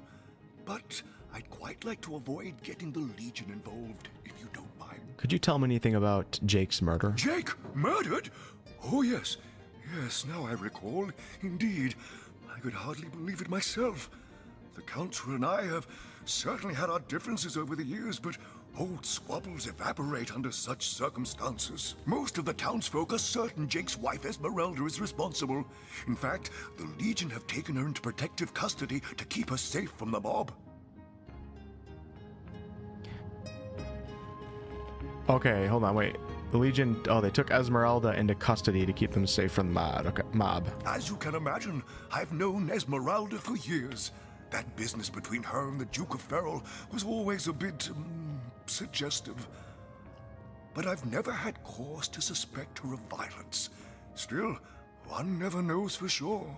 but I'd quite like to avoid getting the Legion involved, if you don't mind. Could you tell me anything about Jake's murder? Jake? Murdered? Oh, yes. Yes, now I recall. Indeed. I could hardly believe it myself. The Council and I have certainly had our differences over the years, but old squabbles evaporate under such circumstances. Most of the townsfolk are certain Jake's wife Esmeralda is responsible. In fact, the Legion have taken her into protective custody to keep her safe from the mob. Okay, hold on, wait. The Legion, oh, they took Esmeralda into custody to keep them safe from the mob. As you can imagine, I've known Esmeralda for years. That business between her and the Duke of Ferrol was always a bit suggestive. But I've never had cause to suspect her of violence. Still, one never knows for sure.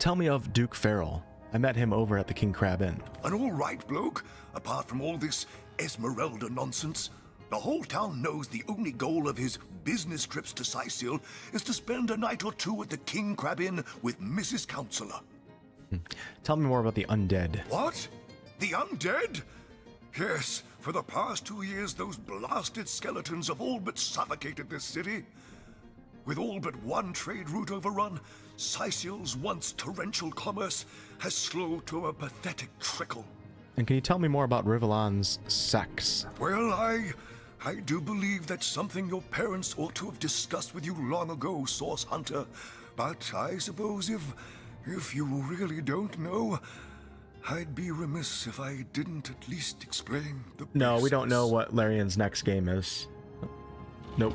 Tell me of Duke Ferrol. I met him over at the King Crab Inn. An all right bloke, apart from all this Esmeralda nonsense. The whole town knows the only goal of his business trips to Sicil is to spend a night or two at the King Crab Inn with Mrs. Counselor. Tell me more about the undead. What? The undead? Yes, for the past 2 years, those blasted skeletons have all but suffocated this city. With all but one trade route overrun, Sicil's once torrential commerce has slowed to a pathetic trickle. And can you tell me more about Rivellon's sex? Well, I do believe that's something your parents ought to have discussed with you long ago, Source Hunter. But I suppose if you really don't know, I'd be remiss if I didn't at least explain the basics. No, we don't know what Larian's next game is. Nope.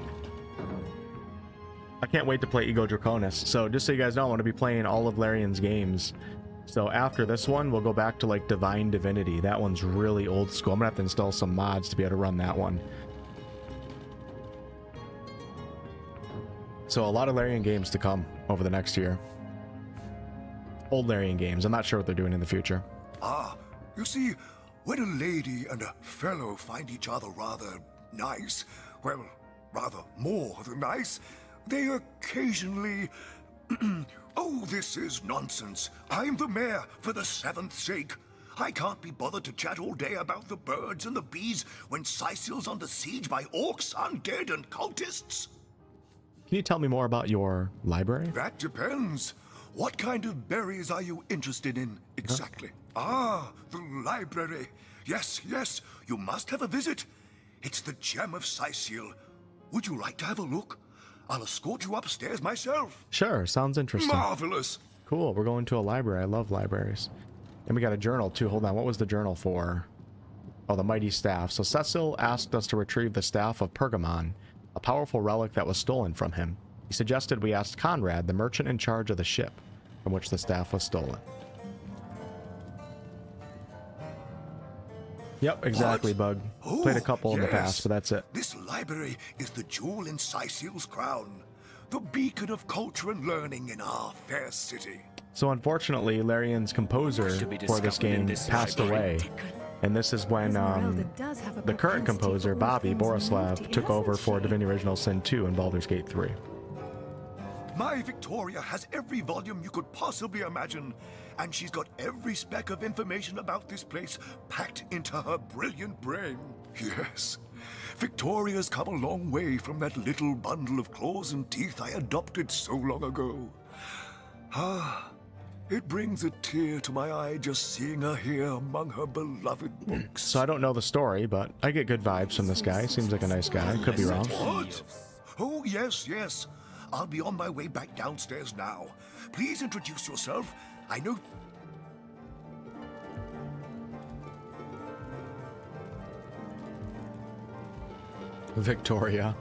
I can't wait to play Ego Draconis. So just so you guys know, I want to be playing all of Larian's games. So after this one, we'll go back to like Divine Divinity. That one's really old school. I'm gonna have to install some mods to be able to run that one. So a lot of Larian games to come over the next year. Old Larian games. I'm not sure what they're doing in the future. Ah, you see, when a lady and a fellow find each other rather nice, well, rather more than nice, they occasionally... Oh, this is nonsense. I'm the mayor for the 7th sake. I can't be bothered to chat all day about the birds and the bees when Sicil's under siege by orcs, undead, and cultists. Can you tell me more about your library? That depends. What kind of berries are you interested in exactly? Ah, the library. Yes, you must have a visit. It's the gem of Sicil. Would you like to have a look? I'll escort you upstairs myself. Sure, sounds interesting. Marvelous. Cool, we're going to a library. I love libraries. And we got a journal too. Hold on, what was the journal for? Oh, the mighty staff. So Cecil asked us to retrieve the staff of Pergamon, a powerful relic that was stolen from him. He suggested we ask Conrad, the merchant in charge of the ship from which the staff was stolen. Yep, exactly, Bug. Played a couple in the past, but that's it. This library is the jewel in Sicil's crown, the beacon of culture and learning in our fair city. So unfortunately, Larian's composer for this game passed away. And this is when the current composer, Bobby Borislav, took over for Divinity Original Sin 2 and Baldur's Gate 3. My Victoria has every volume you could possibly imagine, and she's got every speck of information about this place packed into her brilliant brain. Yes, Victoria's come a long way from that little bundle of claws and teeth I adopted so long ago. Ah, it brings a tear to my eye just seeing her here among her beloved books. So I don't know the story, but I get good vibes from this guy. Seems like a nice guy. Could be wrong. What? Oh, yes. I'll be on my way back downstairs now. Please introduce yourself. I know... Victoria.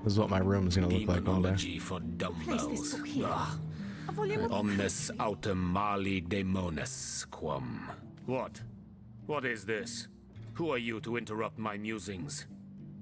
This is what my room is going to look like one day. For dumbbells. Omnes autem mali demonis quam. What? What is this? Who are you to interrupt my musings?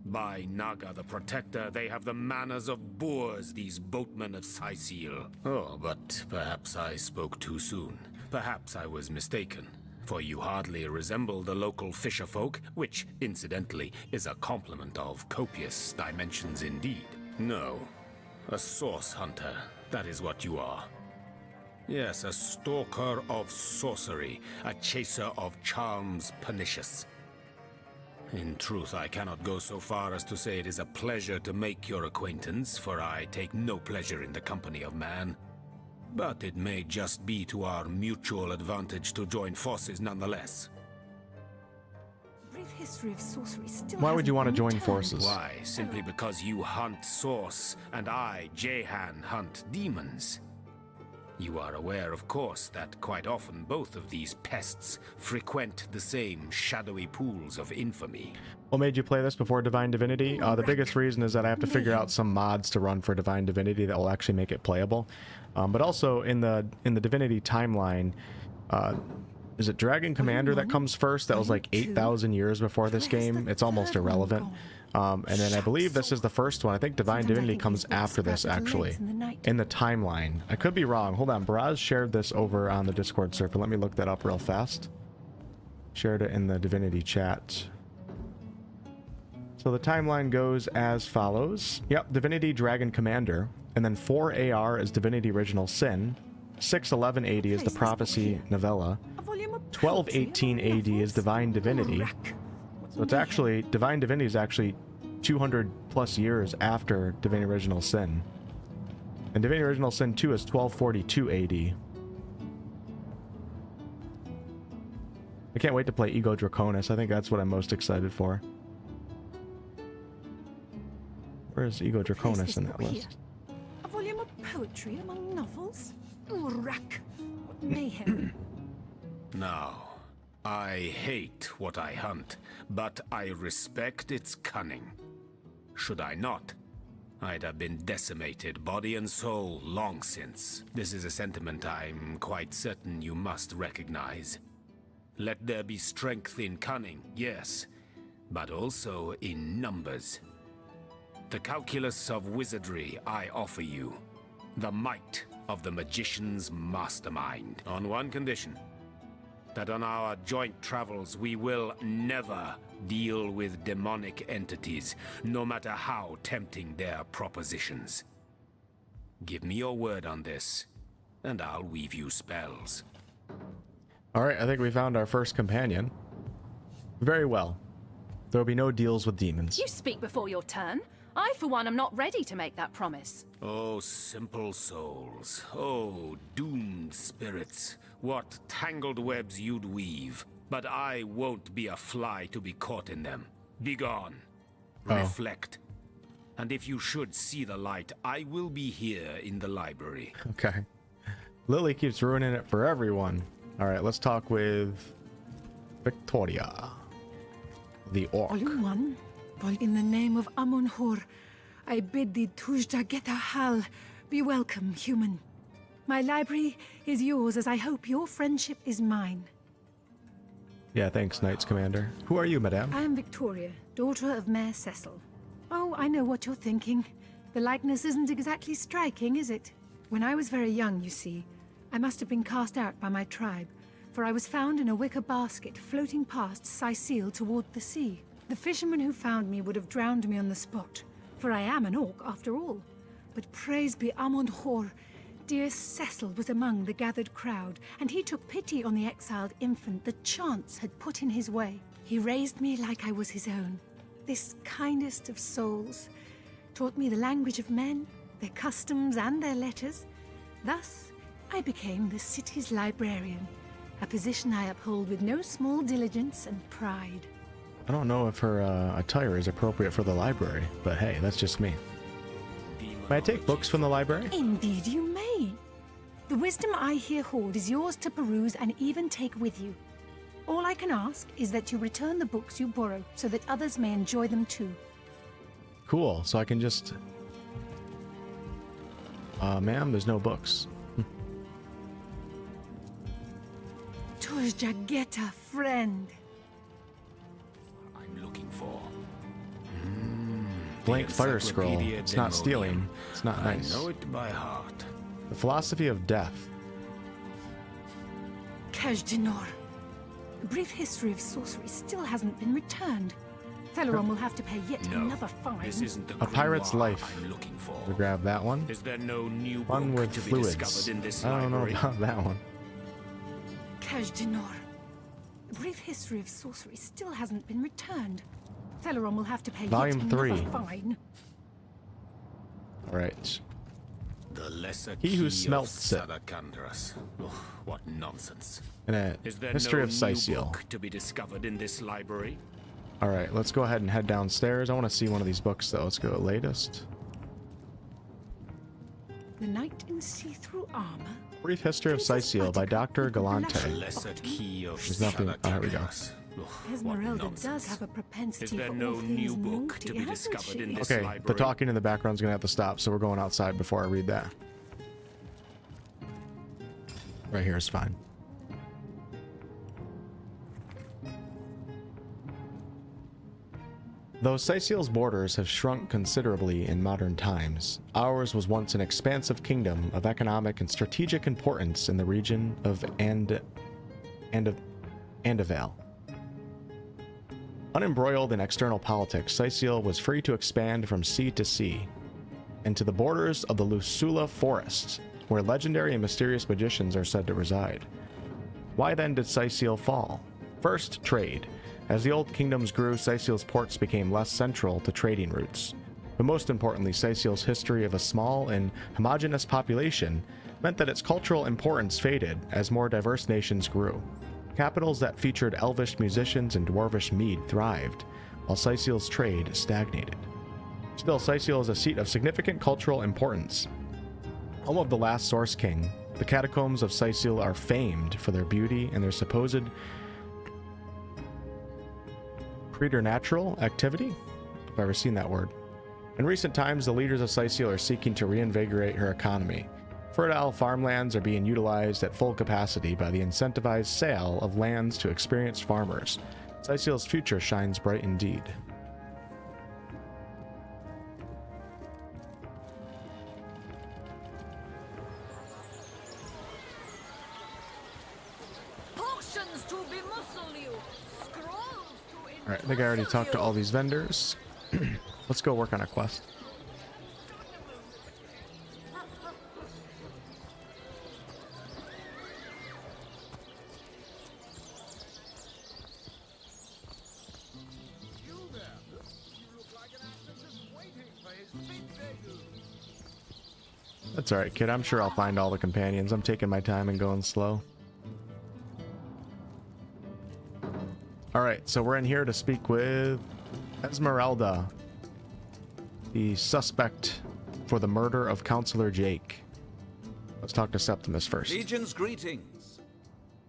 By Naga the Protector, they have the manners of boors, these boatmen of Sicil. Oh, but perhaps I spoke too soon. Perhaps I was mistaken, for you hardly resemble the local fisherfolk, which, incidentally, is a compliment of copious dimensions indeed. No, a source hunter, that is what you are. Yes, a stalker of sorcery, a chaser of charms pernicious. In truth, I cannot go so far as to say it is a pleasure to make your acquaintance, for I take no pleasure in the company of man. But it may just be to our mutual advantage to join forces nonetheless. Brief history of sorcery still Why would you want to join turned. forces? Why? Simply because you hunt source, and I, Jehan, hunt demons. You are aware, of course, that quite often both of these pests frequent the same shadowy pools of infamy. What made you play this before Divine Divinity? The biggest reason is that I have to figure out some mods to run for Divine Divinity that will actually make it playable. But also in the Divinity timeline, is it Dragon Commander that comes first? That was like 8,000 years before this game. It's almost irrelevant. And then I believe this is the first one. I think Divine Divinity comes after this, actually, in the timeline. I could be wrong. Hold on. Baraz shared this over on the Discord server. Let me look that up real fast. Shared it in the Divinity chat. So the timeline goes as follows. Yep, Divinity Dragon Commander. And then 4AR is Divinity Original Sin. 611 AD is the Prophecy Novella. 1218 AD is Divine Divinity. So it's actually, Divine Divinity is actually 200 plus years after Divine Original Sin. And Divine Original Sin 2 is 1242 AD. I can't wait to play Ego Draconis. I think that's what I'm most excited for. Where's Ego Draconis in that list? A volume of poetry among novels? Rack. Mayhem. Now, I hate what I hunt, but I respect its cunning. Should I not, I'd have been decimated, body and soul, long since. This is a sentiment I'm quite certain you must recognize. Let there be strength in cunning, yes, but also in numbers. The calculus of wizardry I offer you, the might of the magician's mastermind, on one condition. That on our joint travels we will never deal with demonic entities, no matter how tempting their propositions. Give me your word on this, and I'll weave you spells. Alright, I think we found our first companion. Very well. There will be no deals with demons. You speak before your turn. I, for one, am not ready to make that promise. Oh, simple souls. Oh, doomed spirits. What tangled webs you'd weave. But I won't be a fly to be caught in them. Begone. Reflect. And if you should see the light, I will be here in the library. Okay. Lily keeps ruining it for everyone. Alright, let's talk with Victoria, the orc. Volume 1. In the name of Amun-Hor, I bid thee Tujda Geta Hal, be welcome, human. My library is yours, as I hope your friendship is mine. Yeah, thanks, Knights Commander. Who are you, madame? I am Victoria, daughter of Mayor Cecil. Oh, I know what you're thinking. The likeness isn't exactly striking, is it? When I was very young, you see, I must have been cast out by my tribe, for I was found in a wicker basket floating past Sicil toward the sea. The fisherman who found me would have drowned me on the spot, for I am an orc after all. But praise be Amun-Hor, dear Cecil was among the gathered crowd, and he took pity on the exiled infant that chance had put in his way. He raised me like I was his own, this kindest of souls, taught me the language of men, their customs and their letters. Thus, I became the city's librarian, a position I uphold with no small diligence and pride. I don't know if her attire is appropriate for the library, but hey, that's just me. May I take books from the library? Indeed you may. The wisdom I here hold is yours to peruse and even take with you. All I can ask is that you return the books you borrow so that others may enjoy them too. Cool, so I can just... ma'am, there's no books. Does ya get a friend? I'm looking for. Blank The fire scroll. Encyclopedia It's not stealing. It's not I nice. know it by heart. The philosophy of death. Kajdanor. A brief history of sorcery still hasn't been returned. Theleron will have to pay yet another fine. This isn't the A pirate's grimoire life. I'm looking for. We'll grab that one. Is there no new One book with to be fluids. discovered in this I don't know library? about that one. Kajdanor. A brief history of sorcery still hasn't been returned. Theleron will have to pay Volume yet 3. another fine. All right. The lesser He who key smelts of it. Sadakandras. Oh, what nonsense. And a Is there history no of new Syceal. book to be discovered in this library? All right, let's go ahead and head downstairs. I want to see one of these books, though. Let's go latest. The knight in see-through armor. Brief History of Syceal by Dr. Galante. The lesser key of There's nothing. Oh, here we go. Sadakandras. Oh, what Esmeralda does nonsense. have a propensity Is there for no all new things book naughty, to be hasn't discovered she? in this Okay, library? the talking in the background is going to have to stop, so we're going outside before I read that. Right here is fine. Though Syceal's borders have shrunk considerably in modern times, ours was once an expansive kingdom of economic and strategic importance in the region of Andevale. Unembroiled in external politics, Syceal was free to expand from sea to sea, and to the borders of the Lusula Forest, where legendary and mysterious magicians are said to reside. Why then did Syceal fall? First, trade. As the old kingdoms grew, Syceal's ports became less central to trading routes. But most importantly, Syceal's history of a small and homogeneous population meant that its cultural importance faded as more diverse nations grew. Capitals that featured elvish musicians and dwarvish mead thrived, while Syceal's trade stagnated. Still, Syceal is a seat of significant cultural importance. Home of the last Source King, the catacombs of Syceal are famed for their beauty and their supposed preternatural activity, if I've ever seen that word. In recent times, the leaders of Syceal are seeking to reinvigorate her economy. Fertile farmlands are being utilized at full capacity by the incentivized sale of lands to experienced farmers. Syceal's future shines bright indeed. Potions to bemuscle you. Scrolls to Alright, I think I already talked to all these vendors. Let's go work on a quest. That's alright, kid. I'm sure I'll find all the companions. I'm taking my time and going slow. Alright, so we're in here to speak with Esmeralda, the suspect for the murder of Counselor Jake. Let's talk to Septimus first. Legion's greetings.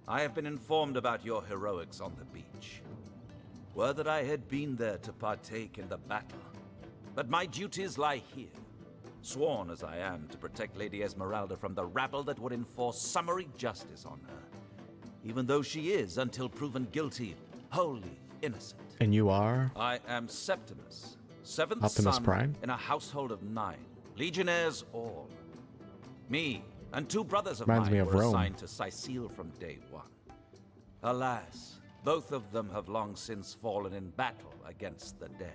I have been informed about your heroics on the beach. Were that I had been there to partake in the battle. But my duties lie here, sworn as I am to protect Lady Esmeralda from the rabble that would enforce summary justice on her, even though she is, until proven guilty, wholly innocent. And you are? I am Septimus, seventh Optimus son Prime? in a household of 9, legionnaires all. Me and 2 brothers of Reminds mine me of were Rome. assigned to Syceal from day 1. Alas, both of them have long since fallen in battle against the dead.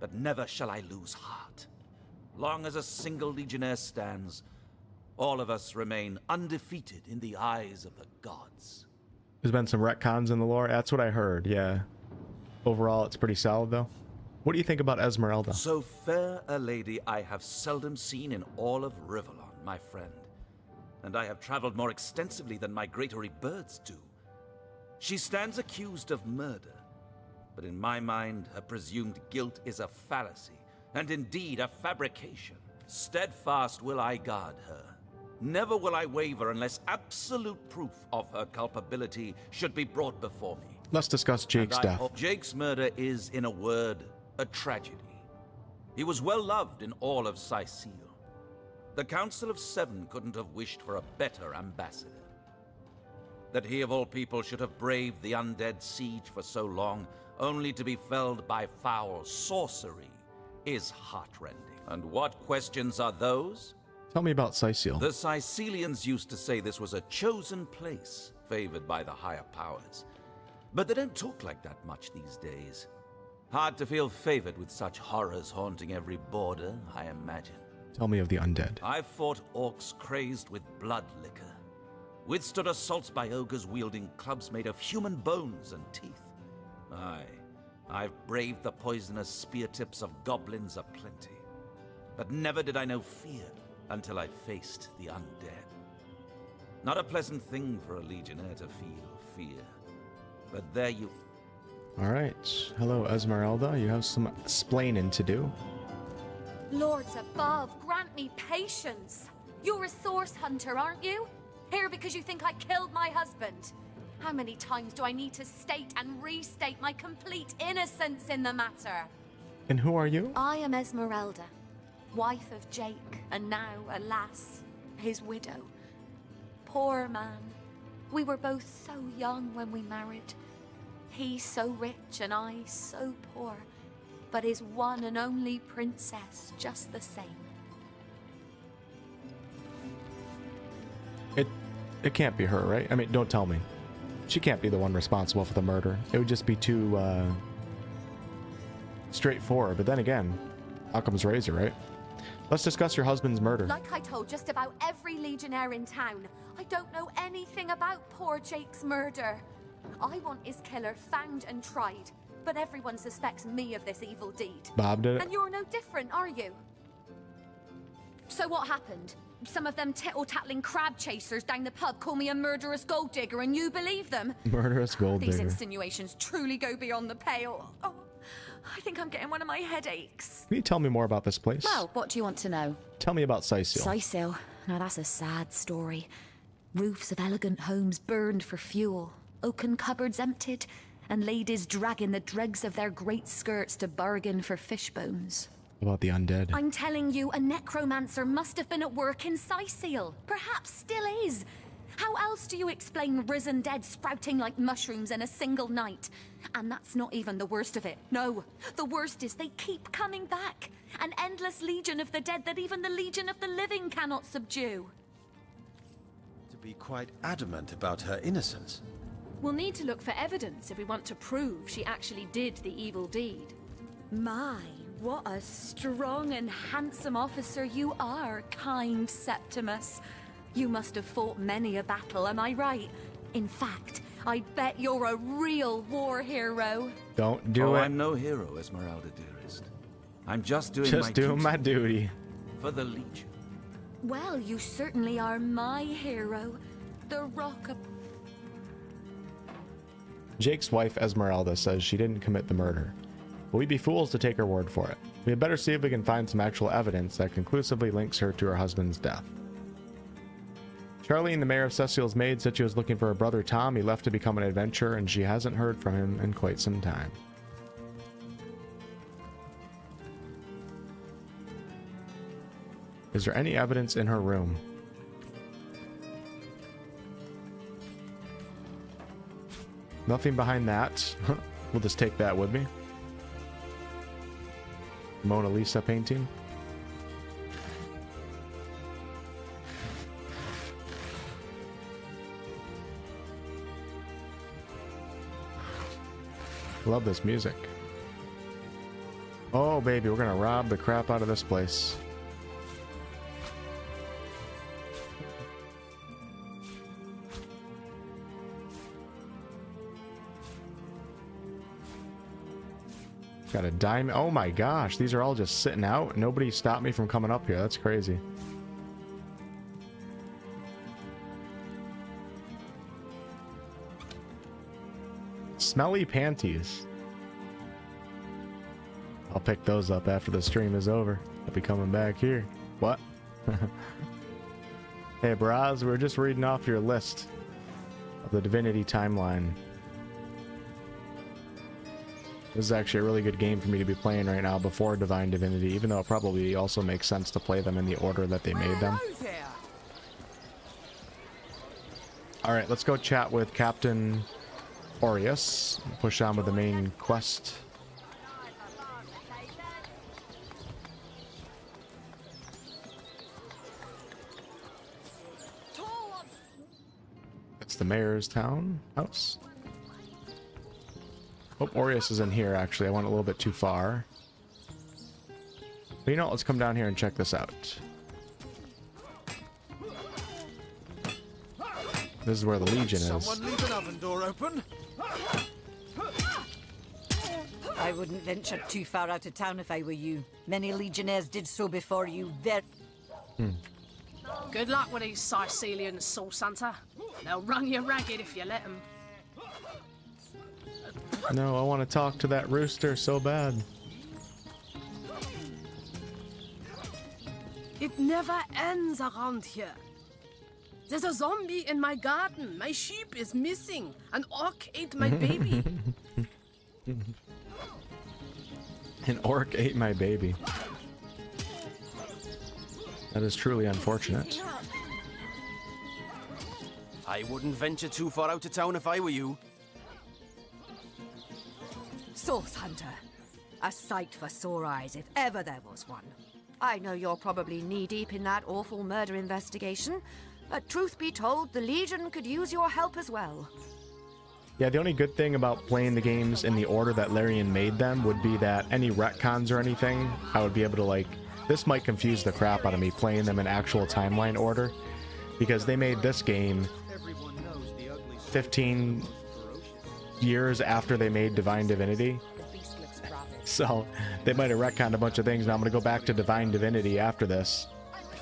But never shall I lose heart. Long as a single legionnaire stands, all of us remain undefeated in the eyes of the gods. There's been some retcons in the lore. That's what I heard, yeah. Overall, it's pretty solid, though. What do you think about Esmeralda? So fair a lady I have seldom seen in all of Rivellon, my friend. And I have traveled more extensively than migratory birds do. She stands accused of murder, but in my mind, her presumed guilt is a fallacy, and indeed a fabrication. Steadfast will I guard her. Never will I waver unless absolute proof of her culpability should be brought before me. Let's discuss Jake's And I death. hope Jake's murder is, in a word, a tragedy. He was well loved in all of Syceal. The Council of 7 couldn't have wished for a better ambassador. That he of all people should have braved the undead siege for so long, only to be felled by foul sorcery, is heartrending. And what questions are those? Tell me about Sicil. The Sicilians used to say this was a chosen place, favored by the higher powers. But they don't talk like that much these days. Hard to feel favored with such horrors haunting every border, I imagine. Tell me of the undead. I've fought orcs crazed with blood liquor, withstood assaults by ogres wielding clubs made of human bones and teeth. Aye, I've braved the poisonous spear tips of goblins aplenty. But never did I know fear until I faced the undead. Not a pleasant thing for a legionnaire to feel fear. But there you... Alright. Hello, Esmeralda. You have some explaining to do. Lords above, grant me patience. You're a source hunter, aren't you? Here because you think I killed my husband. How many times do I need to state and restate my complete innocence in the matter? And who are you? I am Esmeralda, wife of Jake, and now, alas, his widow. Poor man. We were both so young when we married. He so rich and I so poor, but his one and only princess just the same. It can't be her, right? I mean, don't tell me. She can't be the one responsible for the murder. It would just be too straightforward. But then again, Occam's razor, right? Let's discuss your husband's murder. Like I told just about every legionnaire in town, I don't know anything about poor Jake's murder. I want his killer found and tried, but everyone suspects me of this evil deed. Bob did it. And you're no different, are you? So what happened? Some of them tittle-tattling crab chasers down the pub call me a murderous gold digger, and you believe them? Murderous gold These digger. insinuations truly go beyond the pale. Oh, I think I'm getting one of my headaches. Can you tell me more about this place? Well, what do you want to know? Tell me about Sicil. Sicil. Now that's a sad story. Roofs of elegant homes burned for fuel, oaken cupboards emptied, and ladies dragging the dregs of their great skirts to bargain for fish bones. About the undead. I'm telling you, a necromancer must have been at work in Sicil. Perhaps still is. How else do you explain risen dead sprouting like mushrooms in a single night? And that's not even the worst of it. No, the worst is they keep coming back. An endless legion of the dead that even the legion of the living cannot subdue. To be quite adamant about her innocence. We'll need to look for evidence if we want to prove she actually did the evil deed. My, what a strong and handsome officer you are, kind Septimus. You must have fought many a battle, am I right? In fact, I bet you're a real war hero. Don't do it. I'm no hero, Esmeralda, dearest. I'm just doing my duty. For the Legion. Well, you certainly are my hero. The rock of... Jake's wife, Esmeralda, says she didn't commit the murder. But we'd be fools to take her word for it. We had better see if we can find some actual evidence that conclusively links her to her husband's death. Charlene, the mayor of Cecil's maid, said she was looking for her brother Tom. He left to become an adventurer, and she hasn't heard from him in quite some time. Is there any evidence in her room? Nothing behind that. We'll just take that with me. Mona Lisa painting. Love this music. Oh baby, we're gonna rob the crap out of this place. Got a diamond. Oh my gosh, these are all just sitting out. Nobody stopped me from coming up here. That's crazy. Smelly panties. I'll pick those up after the stream is over. I'll be coming back here. What? Hey Braz, we're just reading off your list of the Divinity timeline. This is actually a really good game for me to be playing right now before Divine Divinity, even though it probably also makes sense to play them in the order that they made them. All right, let's go chat with Captain Aureus. Push on with the main quest. It's the mayor's town house. Oh, Aureus is in here, actually. I went a little bit too far. But you know what? Let's come down here and check this out. This is where the Legion is. Someone leave an oven door open. I wouldn't venture too far out of town if I were you. Many legionnaires did so before you. Good luck with these Sicilian Source Hunter. They'll run you ragged if you let them. No, I want to talk to that rooster so bad. It never ends around here. There's a zombie in my garden. My sheep is missing. An orc ate my baby. An orc ate my baby. That is truly unfortunate. I wouldn't venture too far out of town if I were you. Source Hunter. A sight for sore eyes if ever there was one. I know you're probably knee-deep in that awful murder investigation, but truth be told, the Legion could use your help as well. Yeah, the only good thing about playing the games in the order that Larian made them would be that any retcons or anything, I would be able to, like... This might confuse the crap out of me playing them in actual timeline order, because they made this game 15 years after they made Divine Divinity. So they might have retconned a bunch of things. Now I'm going to go back to Divine Divinity after this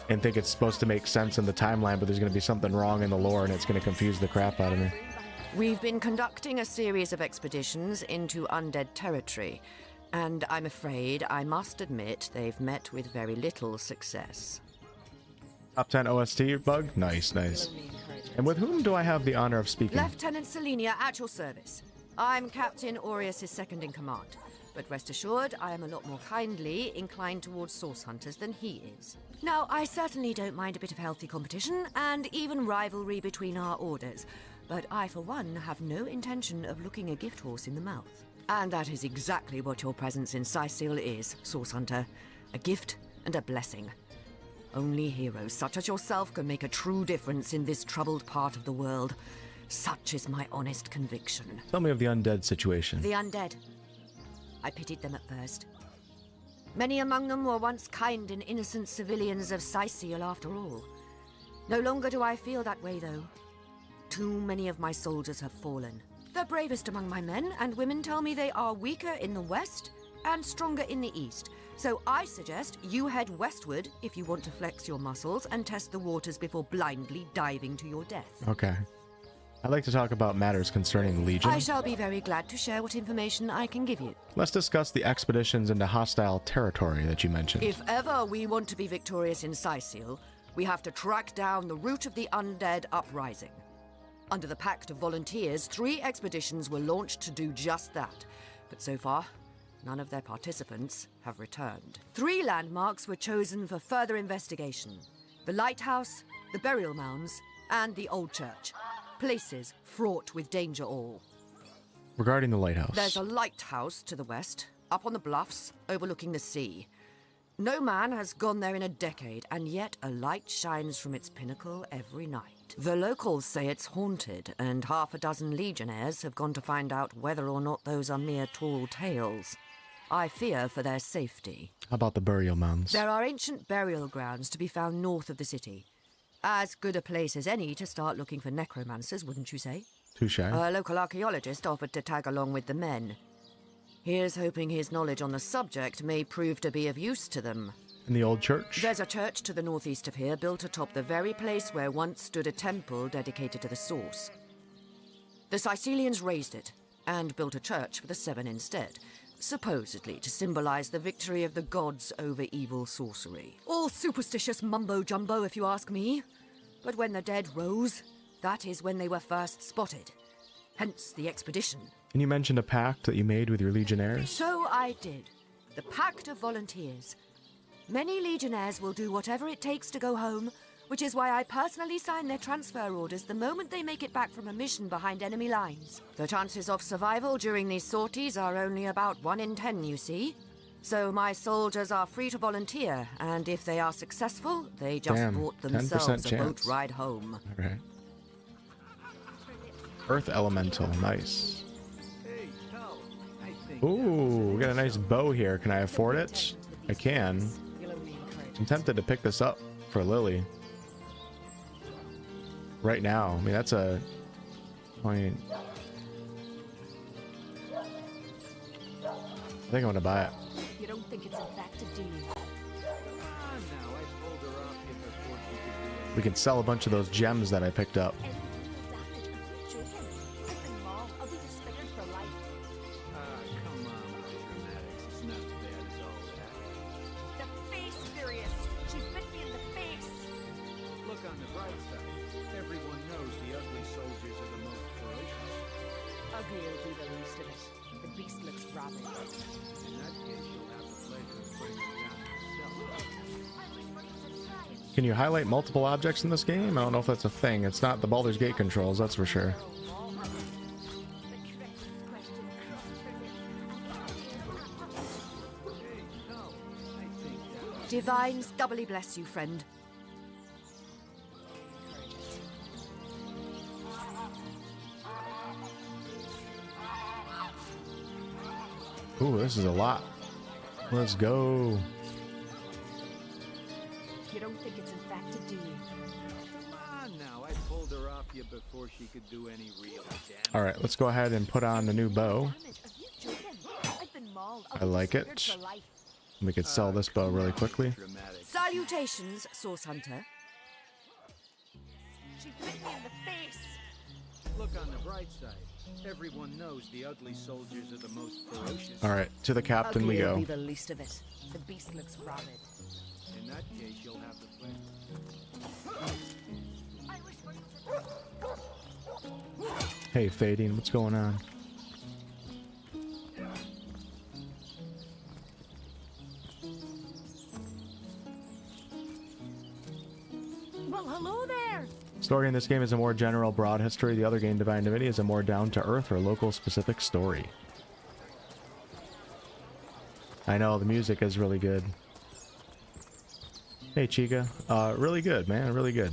and think it's supposed to make sense in the timeline, but there's going to be something wrong in the lore and it's going to confuse the crap out of me. We've been conducting a series of expeditions into undead territory, and I'm afraid I must admit they've met with very little success. Top 10 OST bug? Nice, nice. And with whom do I have the honor of speaking? Lieutenant Selenia, at your service. I'm Captain Aureus' second in command, but rest assured I am a lot more kindly inclined towards source hunters than he is. Now, I certainly don't mind a bit of healthy competition and even rivalry between our orders, but I, for one, have no intention of looking a gift horse in the mouth. And that is exactly what your presence in Sicil is, Source Hunter. A gift and a blessing. Only heroes such as yourself can make a true difference in this troubled part of the world. Such is my honest conviction. Tell me of the undead situation. The undead. I pitied them at first. Many among them were once kind and innocent civilians of Sicil after all. No longer do I feel that way, though. Too many of my soldiers have fallen. The bravest among my men and women tell me they are weaker in the west and stronger in the east. So I suggest you head westward if you want to flex your muscles and test the waters before blindly diving to your death. Okay. I'd like to talk about matters concerning the Legion. I shall be very glad to share what information I can give you. Let's discuss the expeditions into hostile territory that you mentioned. If ever we want to be victorious in Sicil, we have to track down the root of the undead uprising. Under the Pact of Volunteers, 3 expeditions were launched to do just that. But so far, none of their participants have returned. 3 landmarks were chosen for further investigation. The lighthouse, the burial mounds, and the old church. Places fraught with danger all. Regarding the lighthouse. There's a lighthouse to the west, up on the bluffs, overlooking the sea. No man has gone there in a decade, and yet a light shines from its pinnacle every night. The locals say it's haunted, and half a dozen legionnaires have gone to find out whether or not those are mere tall tales. I fear for their safety. How about the burial mounds? There are ancient burial grounds to be found north of the city. As good a place as any to start looking for necromancers, wouldn't you say? Touche. A local archaeologist offered to tag along with the men. Here's hoping his knowledge on the subject may prove to be of use to them. In the old church? There's a church to the northeast of here, built atop the very place where once stood a temple dedicated to the source. The Sicilians razed it, and built a church for the 7 instead, supposedly to symbolize the victory of the gods over evil sorcery. All superstitious mumbo-jumbo, if you ask me. But when the dead rose, that is when they were first spotted. Hence the expedition. And you mentioned a pact that you made with your legionnaires? So I did. The Pact of Volunteers. Many legionnaires will do whatever it takes to go home, which is why I personally sign their transfer orders the moment they make it back from a mission behind enemy lines. The chances of survival during these sorties are only about 1 in 10, you see. So my soldiers are free to volunteer, and if they are successful, they just bought themselves a boat ride home. All right. Earth Elemental, nice. Ooh, we got a nice bow here. Can I afford it? I can. I'm tempted to pick this up for Lily. Right now. I mean, that's a point. I think I'm gonna buy it. You don't think it's infected, do you? We can sell a bunch of those gems that I picked up. Can you highlight multiple objects in this game? I don't know if that's a thing. It's not the Baldur's Gate controls, that's for sure. Divines doubly bless you, friend. Ooh, this is a lot. Let's go. You don't think it's infected, do you? Come on now, I pulled her off you before she could do any real damage. All right, let's go ahead and put on the new bow. I like it. We could sell this bow really quickly. Salutations, Source Hunter. She bit me in the face. Look on the bright side. Everyone knows the ugly soldiers are the most ferocious. All right, to the captain we go. Ugly will be the least of it. The beast looks rabid. In that case, you'll have to play. Hey, Fading, what's going on? Well, hello there. Story in this game is a more general, broad history. The other game, Divine Divinity, is a more down-to-earth or local-specific story. I know, the music is really good. Hey, Chica. Really good, man. Really good.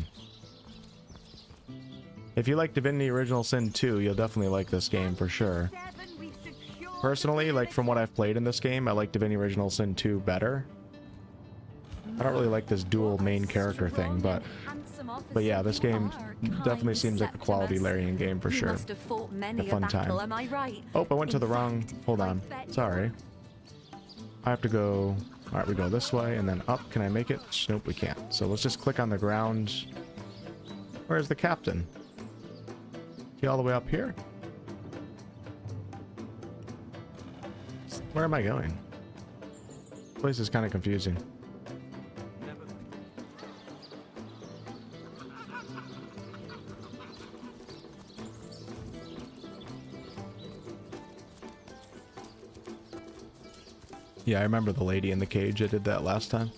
If you like Divinity Original Sin 2, you'll definitely like this game for sure. Personally, like from what I've played in this game, I like Divinity Original Sin 2 better. I don't really like this dual main character thing, but yeah, this game definitely seems like a quality Larian game for sure. A fun time. Oh, I went to the wrong... Hold on. Sorry. I have to go... Alright, we go this way and then up. Can I make it? Nope, we can't. So let's just click on the ground. Where's the captain? He all the way up here? Where am I going? This place is kind of confusing. Yeah, I remember the lady in the cage. I did that last time.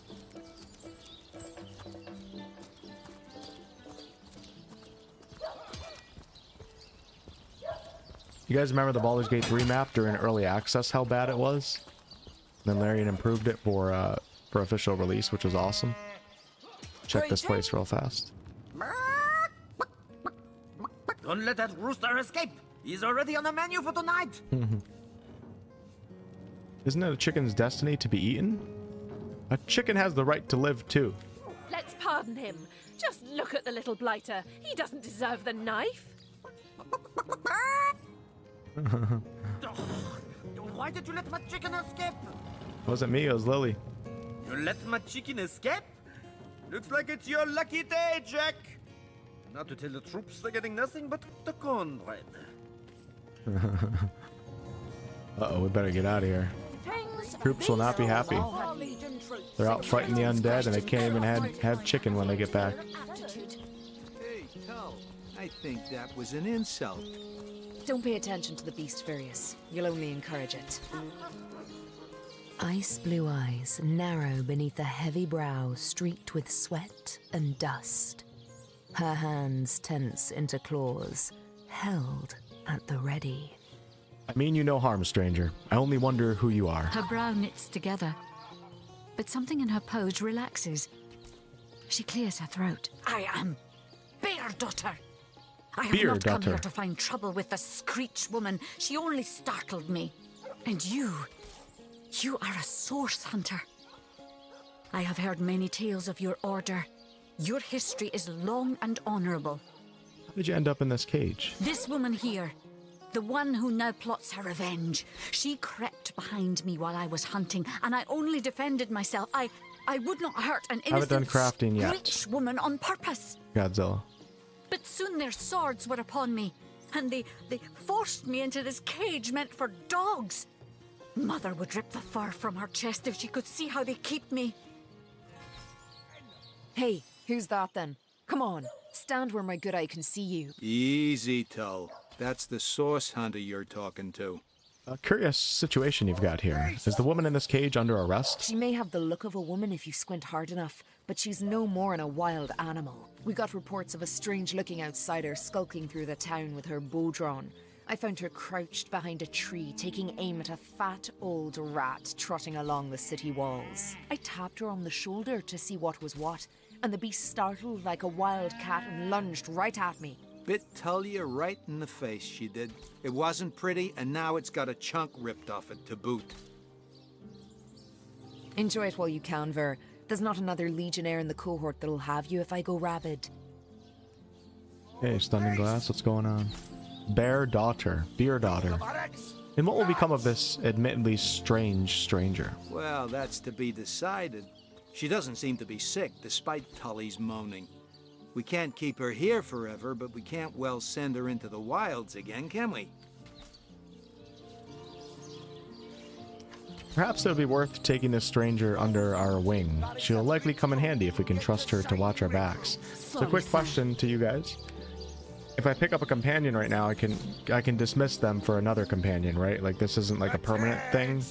You guys remember the Baldur's Gate 3 map during early access, how bad it was? Then Larian improved it for official release, which was awesome. Check this place real fast. Don't let that rooster escape. He's already on the menu for tonight. Isn't it a chicken's destiny to be eaten? A chicken has the right to live too. Let's pardon him. Just look at the little blighter. He doesn't deserve the knife. Why did you let my chicken escape? It wasn't me, it was Lily. You let my chicken escape? Looks like it's your lucky day, Jack. Now to tell the troops they're getting nothing but the cornbread. Uh-oh, we better get out of here. Troops will not be happy. They're out fighting the undead and they can't even have chicken when they get back. Hey, Cal, I think that was an insult. Don't pay attention to the beast, Furious. You'll only encourage it. Ice blue eyes narrow beneath a heavy brow streaked with sweat and dust. Her hands tense into claws, held at the ready. I mean you no harm, stranger. I only wonder who you are. Her brow knits together, but something in her pose relaxes. She clears her throat. I am Bear Daughter. I have Beer not come Daughter. here to find trouble with the Screech woman. She only startled me. And you are a source hunter. I have heard many tales of your order. Your history is long and honorable. How did you end up in this cage? This woman here, the one who now plots her revenge, she crept behind me while I was hunting, and I only defended myself. I would not hurt an Haven't done innocent crafting yet. Screech woman on purpose. Godzilla. But soon their swords were upon me, and they forced me into this cage meant for dogs. Mother would rip the fur from her chest if she could see how they keep me. Hey, who's that then? Come on, stand where my good eye can see you. Easy, Tull. That's the source hunter you're talking to. A curious situation you've got here. Is the woman in this cage under arrest? She may have the look of a woman if you squint hard enough, but she's no more than a wild animal. We got reports of a strange-looking outsider skulking through the town with her bow drawn. I found her crouched behind a tree, taking aim at a fat old rat trotting along the city walls. I tapped her on the shoulder to see what was what, and the beast startled like a wild cat and lunged right at me. Bit Tullia right in the face, she did. It wasn't pretty, and now it's got a chunk ripped off it to boot. Enjoy it while you can, Ver. There's not another legionnaire in the cohort that'll have you if I go rabid. Hey, Stunning Glass, what's going on? Bear Daughter. Beer Daughter. And what will become of this admittedly strange stranger? Well, that's to be decided. She doesn't seem to be sick, despite Tully's moaning. We can't keep her here forever, but we can't well send her into the wilds again, can we? Perhaps it would be worth taking this stranger under our wing. She'll likely come in handy if we can trust her to watch our backs. So a quick question to you guys. If I pick up a companion right now, I can dismiss them for another companion, right? Like this isn't like a permanent thing.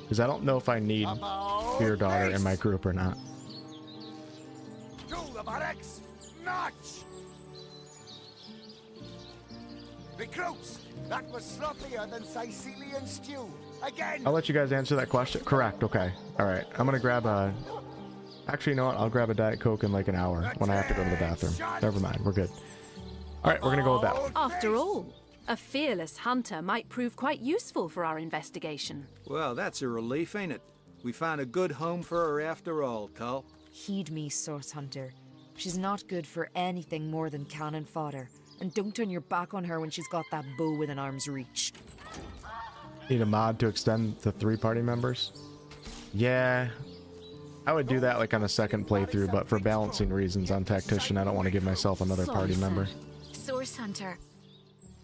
Because I don't know if I need Beer Daughter in my group or not. To the barracks! March! Recruits, that was sloppier than Sicilian stew. Again! I'll let you guys answer that question. Correct, okay. Alright, I'm gonna grab a... Actually, you know what? I'll grab a Diet Coke in like an hour when I have to go to the bathroom. Never mind, we're good. Alright, we're gonna go with that. After all, a fearless hunter might prove quite useful for our investigation. Well, that's a relief, ain't it? We found a good home for her after all, Tull. Heed me, Source Hunter. She's not good for anything more than cannon fodder. And don't turn your back on her when she's got that bow within arm's reach. Need a mod to extend the 3 party members? Yeah. I would do that like on a second playthrough, but for balancing reasons on Tactician, I don't want to give myself another party member. Source Hunter.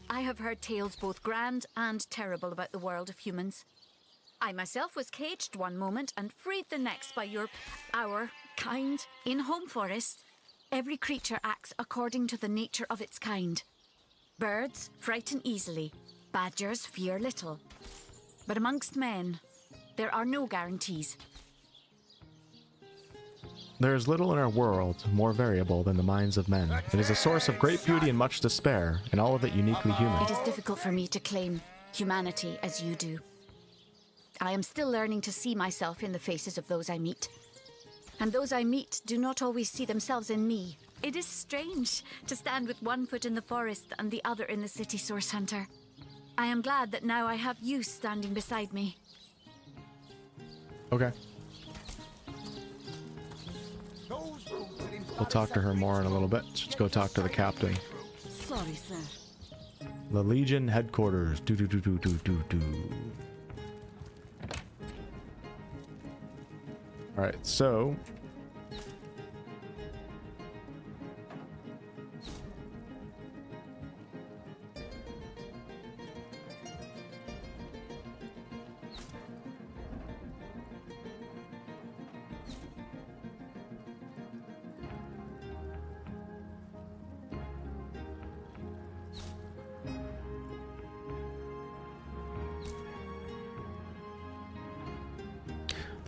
I have heard tales both grand and terrible about the world of humans. I myself was caged one moment and freed the next by our kind. In Home Forest, every creature acts according to the nature of its kind. Birds frighten easily, badgers fear little. But amongst men, there are no guarantees. There is little in our world more variable than the minds of men. It is a source of great beauty and much despair, and all of it uniquely human. It is difficult for me to claim humanity as you do. I am still learning to see myself in the faces of those I meet. And those I meet do not always see themselves in me. It is strange to stand with one foot in the forest and the other in the city, Source Hunter. I am glad that now I have you standing beside me. Okay. We'll talk to her more in a little bit. Let's go talk to the captain. Sorry, sir. The Legion headquarters. Do. Alright, so...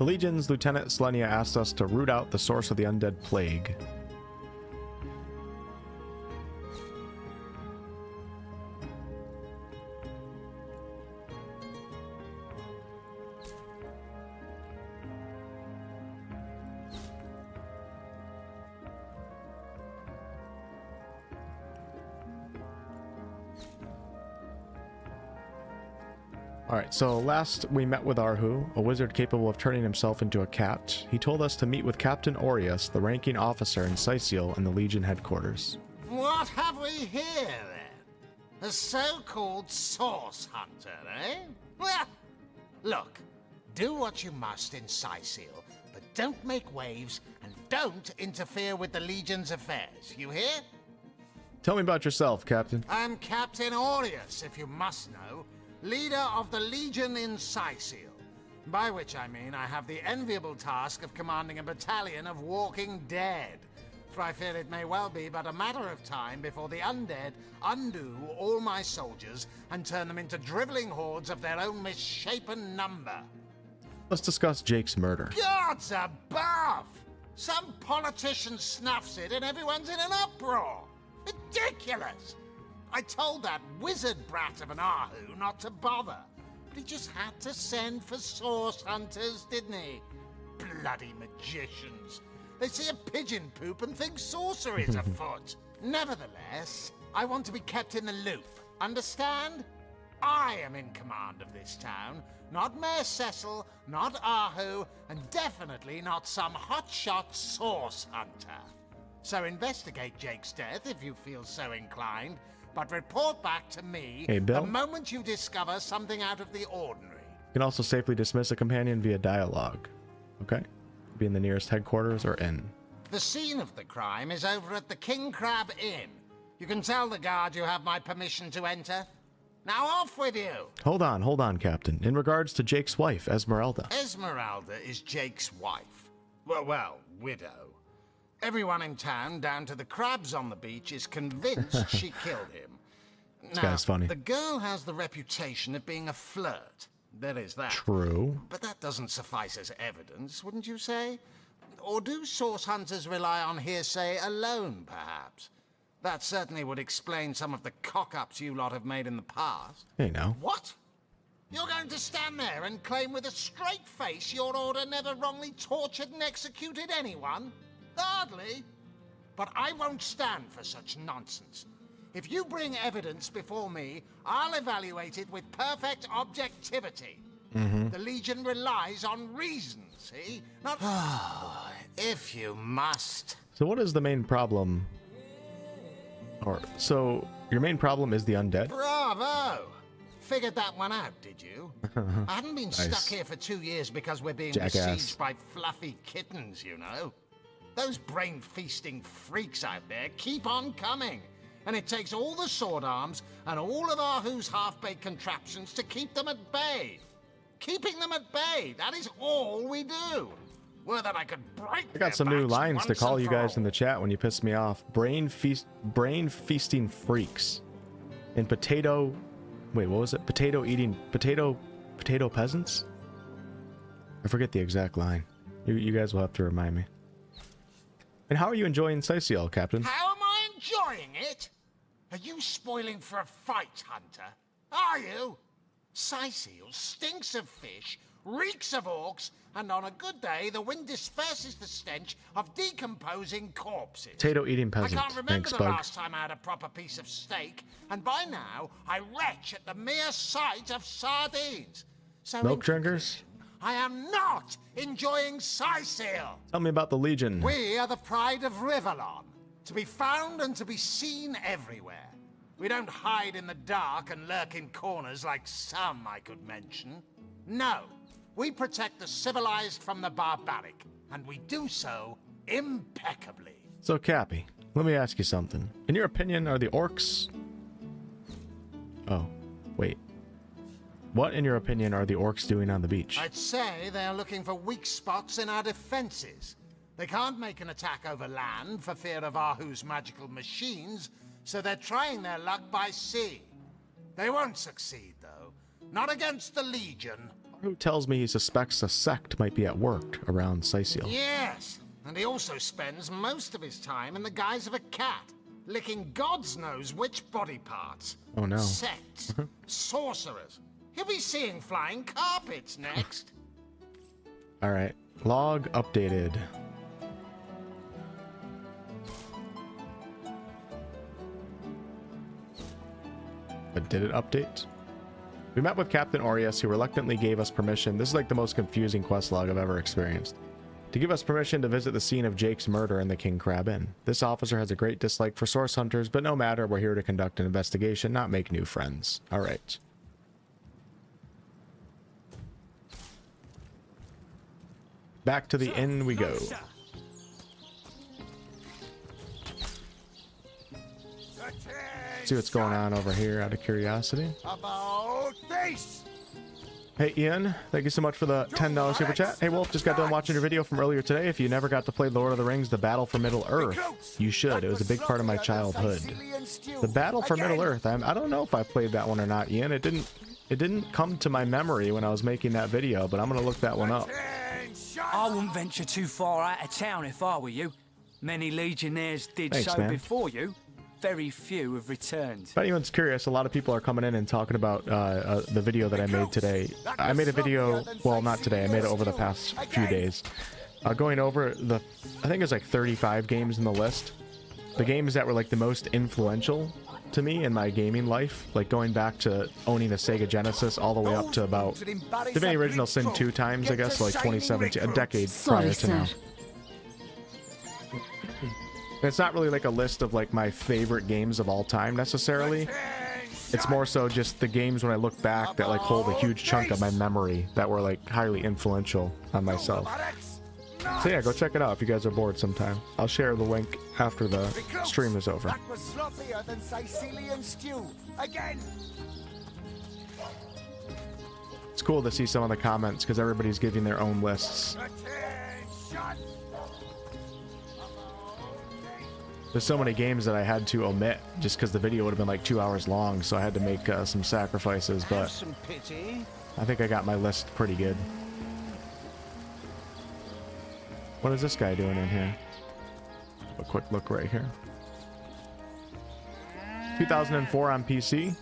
The Legion's Lieutenant Selenia asked us to root out the source of the undead plague. Alright, so last we met with Arhu, a wizard capable of turning himself into a cat. He told us to meet with Captain Aureus, the ranking officer in Syciel in the Legion headquarters. What have we here, then? A so-called source hunter, eh? Well, look, do what you must in Syciel, but don't make waves and don't interfere with the Legion's affairs, you hear? Tell me about yourself, Captain. I'm Captain Aureus, if you must know. Leader of the Legion in Syciel, by which I mean I have the enviable task of commanding a battalion of walking dead, for I fear it may well be but a matter of time before the undead undo all my soldiers and turn them into driveling hordes of their own misshapen number. Let's discuss Jake's murder. Gods above! Some politician snuffs it and everyone's in an uproar. Ridiculous! I told that wizard brat of an Ahu not to bother, but he just had to send for source hunters, didn't he? Bloody magicians. They see a pigeon poop and think sorcery's afoot. Nevertheless, I want to be kept in the loop, understand? I am in command of this town, not Mayor Cecil, not Ahu, and definitely not some hotshot source hunter. So investigate Jake's death if you feel so inclined, but report back to me the moment you discover something out of the ordinary. You can also safely dismiss a companion via dialogue. Okay? Be in the nearest headquarters or inn. The scene of the crime is over at the King Crab Inn. You can tell the guard you have my permission to enter. Now off with you! Hold on, Captain. In regards to Jake's wife, Esmeralda. Esmeralda is Jake's wife. Well, widow. Everyone in town, down to the crabs on the beach, is convinced she killed him. This guy's funny. The girl has the reputation of being a flirt. There is that. True. But that doesn't suffice as evidence, wouldn't you say? Or do source hunters rely on hearsay alone, perhaps? That certainly would explain some of the cock-ups you lot have made in the past. Hey, now. What? You're going to stand there and claim with a straight face your order never wrongly tortured and executed anyone? Hardly. But I won't stand for such nonsense. If you bring evidence before me, I'll evaluate it with perfect objectivity. The Legion relies on reason, see? Not... if you must. So what is the main problem? So your main problem is the undead? Bravo! Figured that one out, did you? I haven't been stuck here for 2 years because we're being besieged by fluffy kittens, you know. Those brain-feasting freaks out there keep on coming. And it takes all the sword arms and all of Ahu's half-baked contraptions to keep them at bay. Keeping them at bay, that is all we do. Were that I could break I got some new lines to call you guys in the chat when you piss me off. Brain-feasting freaks. And potato... Wait, what was it? Potato peasants? I forget the exact line. You guys will have to remind me. And how are you enjoying Syciel, Captain? How am I enjoying it? Are you spoiling for a fight, Hunter? Are you? Syciel stinks of fish, reeks of orcs, and on a good day, the wind disperses the stench of decomposing corpses. Potato-eating peasant. I can't remember Thanks, the Bug. last time I had a proper piece of steak, and by now, I retch at the mere sight of sardines. So Milk drinkers? I am not enjoying Syciel. Tell me about the Legion. We are the pride of Rivellon, to be found and to be seen everywhere. We don't hide in the dark and lurk in corners like some I could mention. No, we protect the civilized from the barbaric, and we do so impeccably. So, Cappy, let me ask you something. In your opinion, are the orcs... Oh, wait. What, in your opinion, are the orcs doing on the beach? I'd say they're looking for weak spots in our defenses. They can't make an attack over land for fear of Ahu's magical machines, so they're trying their luck by sea. They won't succeed, though. Not against the Legion Who tells me he suspects a sect might be at work around Sicil? Yes, and he also spends most of his time in the guise of a cat, licking God's knows which body parts. Oh no. Sects, sorcerers. He'll be seeing flying carpets next. All right, log updated. But did it update? We met with Captain Orius, who reluctantly gave us permission. This is like the most confusing quest log I've ever experienced. To give us permission to visit the scene of Jake's murder in the King Crab Inn. This officer has a great dislike for source hunters, but no matter, we're here to conduct an investigation, not make new friends. All right. Back to the inn we go. See what's going on over here out of curiosity. About face. Hey Ian, thank you so much for the $10 super chat. Hey Wolf, just got done watching your video from earlier today. If you never got to play Lord of the Rings, The Battle for Middle-earth, you should. It was a big part of my childhood. The Battle for Middle-earth. I don't know if I played that one or not, Ian. It didn't come to my memory when I was making that video, but I'm gonna look that one up. I wouldn't venture too far out of town if I were you. Many legionnaires did Thanks, so man. Before you. Very few have returned. If anyone's curious, a lot of people are coming in and talking about the video that I made today. I made a video, well, not today, I made it over the past few days. Going over the, I think it's like 35 games in the list. The games that were like the most influential to me in my gaming life, like going back to owning a Sega Genesis all the way up to about Divinity Original Sin 2 times, I guess, like 2017, a decade prior to now. It's not really like a list of like my favorite games of all time necessarily. It's more so just the games when I look back that like hold a huge chunk of my memory that were like highly influential on myself. So yeah, go check it out if you guys are bored sometime. I'll share the link after the stream is over. That was sloppier than Sicilian stew. Again. It's cool to see some of the comments because everybody's giving their own lists. There's so many games that I had to omit just because the video would have been like 2 hours long, so I had to make some sacrifices, but I think I got my list pretty good. What is this guy doing in here? A quick look right here. 2004 on PC.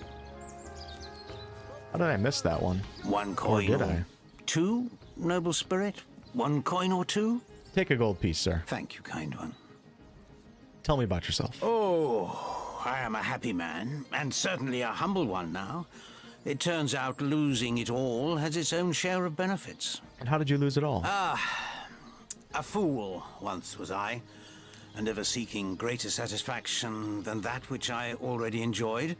How did I miss that one? One Or coin. did I? Two, noble spirit? One coin or two? Take a gold piece, sir. Thank you, kind one. Tell me about yourself. Oh, I am a happy man, and certainly a humble one now. It turns out losing it all has its own share of benefits. And how did you lose it all? A fool once was I, and ever seeking greater satisfaction than that which I already enjoyed.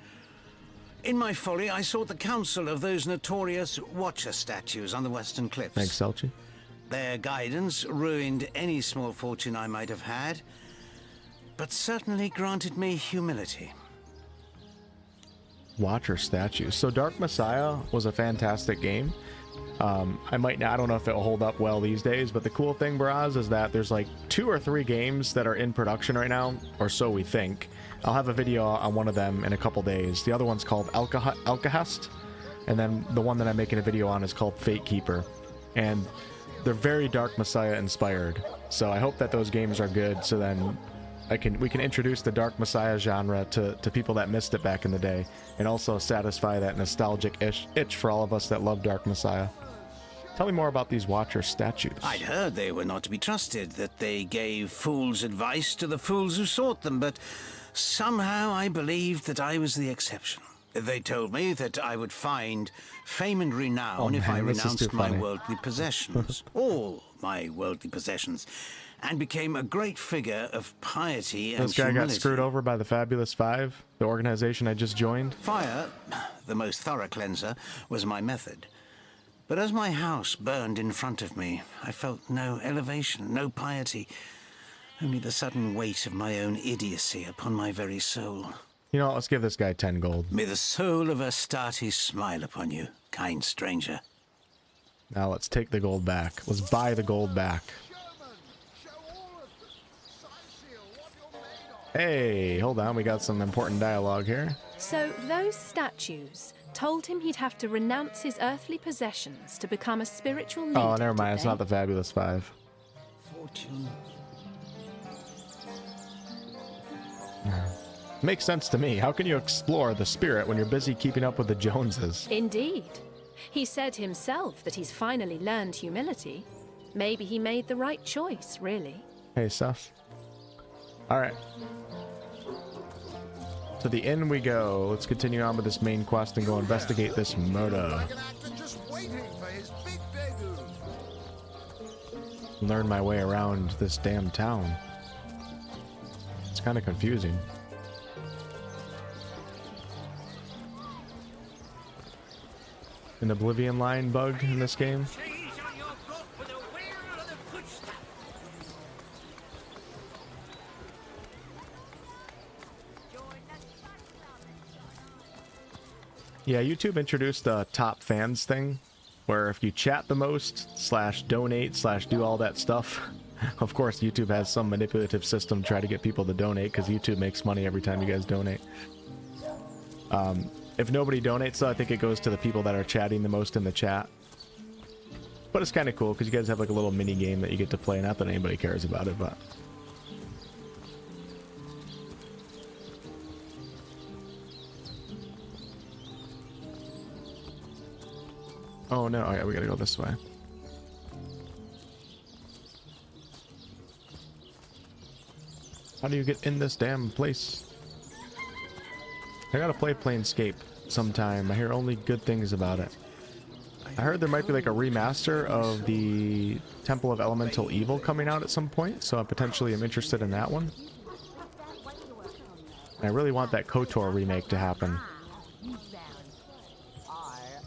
In my folly, I sought the counsel of those notorious Watcher statues on the Western Cliffs. Thanks, Selchi. Their guidance ruined any small fortune I might have had, but certainly granted me humility. Watcher statues. So Dark Messiah was a fantastic game. I don't know if it'll hold up well these days, but the cool thing, Braz, is that there's like 2 or 3 games that are in production right now, or so we think. I'll have a video on one of them in a couple days. The other one's called Alcahest, and then the one that I'm making a video on is called Fate Keeper. And they're very Dark Messiah inspired. So I hope that those games are good, so then we can introduce the Dark Messiah genre to people that missed it back in the day, and also satisfy that nostalgic itch for all of us that love Dark Messiah. Tell me more about these Watcher statues. I'd heard they were not to be trusted, that they gave fools advice to the fools who sought them, but somehow I believed that I was the exception. They told me that I would find fame and renown if I renounced my worldly possessions, all my worldly possessions, and became a great figure of piety and This guy humility. got screwed over by the Fabulous Five, the organization I just joined. Fire, the most thorough cleanser, was my method. But as my house burned in front of me, I felt no elevation, no piety, only the sudden weight of my own idiocy upon my very soul. You know, let's give this guy 10 gold. May the soul of Astarte smile upon you, kind stranger. Now let's take the gold back. Let's buy the gold back. Hey, hold on. We got some important dialogue here. So those statues, told him he'd have to renounce his earthly possessions to become a spiritual leader. Oh, never mind. It's today. not the Fabulous Five. Fortune. Makes sense to me. How can you explore the spirit when you're busy keeping up with the Joneses? Indeed. He said himself that he's finally learned humility. Maybe he made the right choice, really. Hey, Seth. All right. To the inn we go. Let's continue on with this main quest and go investigate this murder. Learn my way around this damn town. It's kind of confusing. An Oblivion line bug in this game. Yeah, YouTube introduced the top fans thing, where if you chat the most, /donate, /do all that stuff, of course YouTube has some manipulative system to try to get people to donate, because YouTube makes money every time you guys donate. If nobody donates, though, I think it goes to the people that are chatting the most in the chat. But it's kind of cool, because you guys have like a little mini game that you get to play, not that anybody cares about it, but... Oh no, oh yeah, we gotta go this way. How do you get in this damn place? I gotta play Planescape sometime. I hear only good things about it. I heard there might be like a remaster of the Temple of Elemental Evil coming out at some point, so I potentially am interested in that one. I really want that KOTOR remake to happen.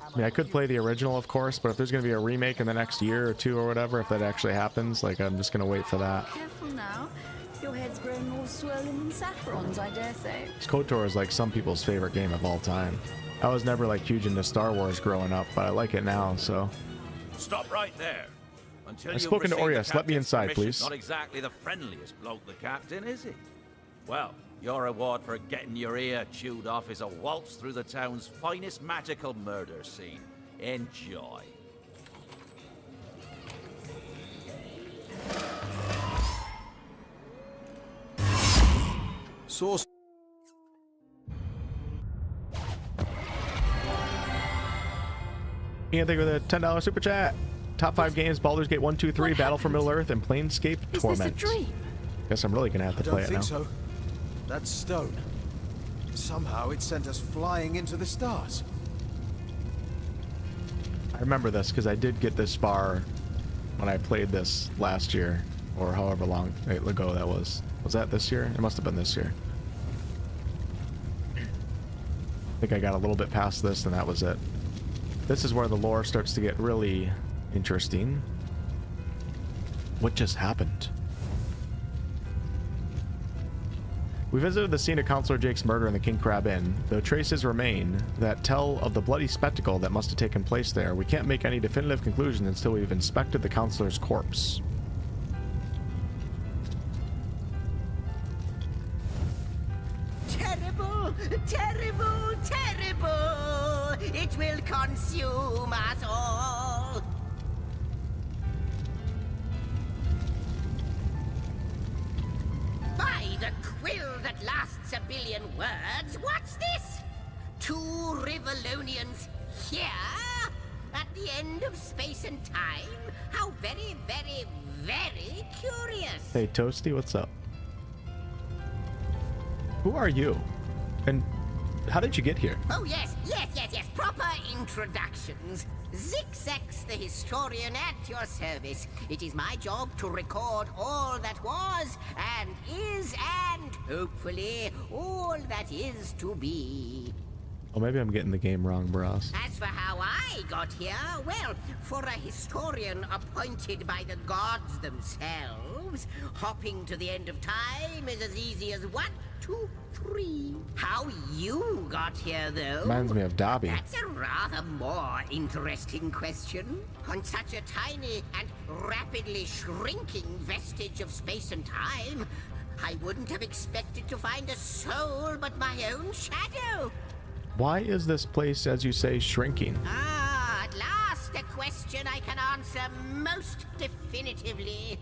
I mean, I could play the original, of course, but if there's going to be a remake in the next year or two or whatever, if that actually happens, like, I'm just going to wait for that. Careful now. Your head's growing more swollen than saffrons, I dare say. KOTOR is like some people's favorite game of all time. I was never like huge into Star Wars growing up, but I like it now, so... Stop right there. Until I've spoken to Orius. Let me inside, please. Not exactly the friendliest bloke, the captain, is he? Well, your reward for getting your ear chewed off is a waltz through the town's finest magical murder scene. Enjoy. Source. Ian, thank you for the $10 super chat. Top 5 games: Baldur's Gate 1, 2, 3, Battle for Middle-earth, and Planescape Torment. Is this a dream? Guess I'm really gonna have to play I it don't now. think so. That stone. Somehow it sent us flying into the stars. I remember this because I did get this far when I played this last year, or however long ago that was. Was that this year? It must have been this year. I think I got a little bit past this and that was it. This is where the lore starts to get really interesting. What just happened? We visited the scene of Counselor Jake's murder in the King Crab Inn. Though traces remain that tell of the bloody spectacle that must have taken place there, we can't make any definitive conclusions until we've inspected the Counselor's corpse. Terrible, terrible, terrible! It will consume us all! By the quill that lasts a billion words, what's this? 2 Rivalonians here? At the end of space and time? How very, very, very curious! Hey Toasty, what's up? Who are you? And how did you get here? Oh yes, yes, yes, yes, proper introductions. Zixex the historian at your service. It is my job to record all that was, and is, and hopefully all that is to be. Oh, maybe I'm getting the game wrong, bros. As for how I got here, well, for a historian appointed by the gods themselves, hopping to the end of time is as easy as 1, 2, 3. How you got here, though? Reminds me of Dobby. That's a rather more interesting question. On such a tiny and rapidly shrinking vestige of space and time, I wouldn't have expected to find a soul but my own shadow. Why is this place, as you say, shrinking? Ah, at last a question I can answer most definitively.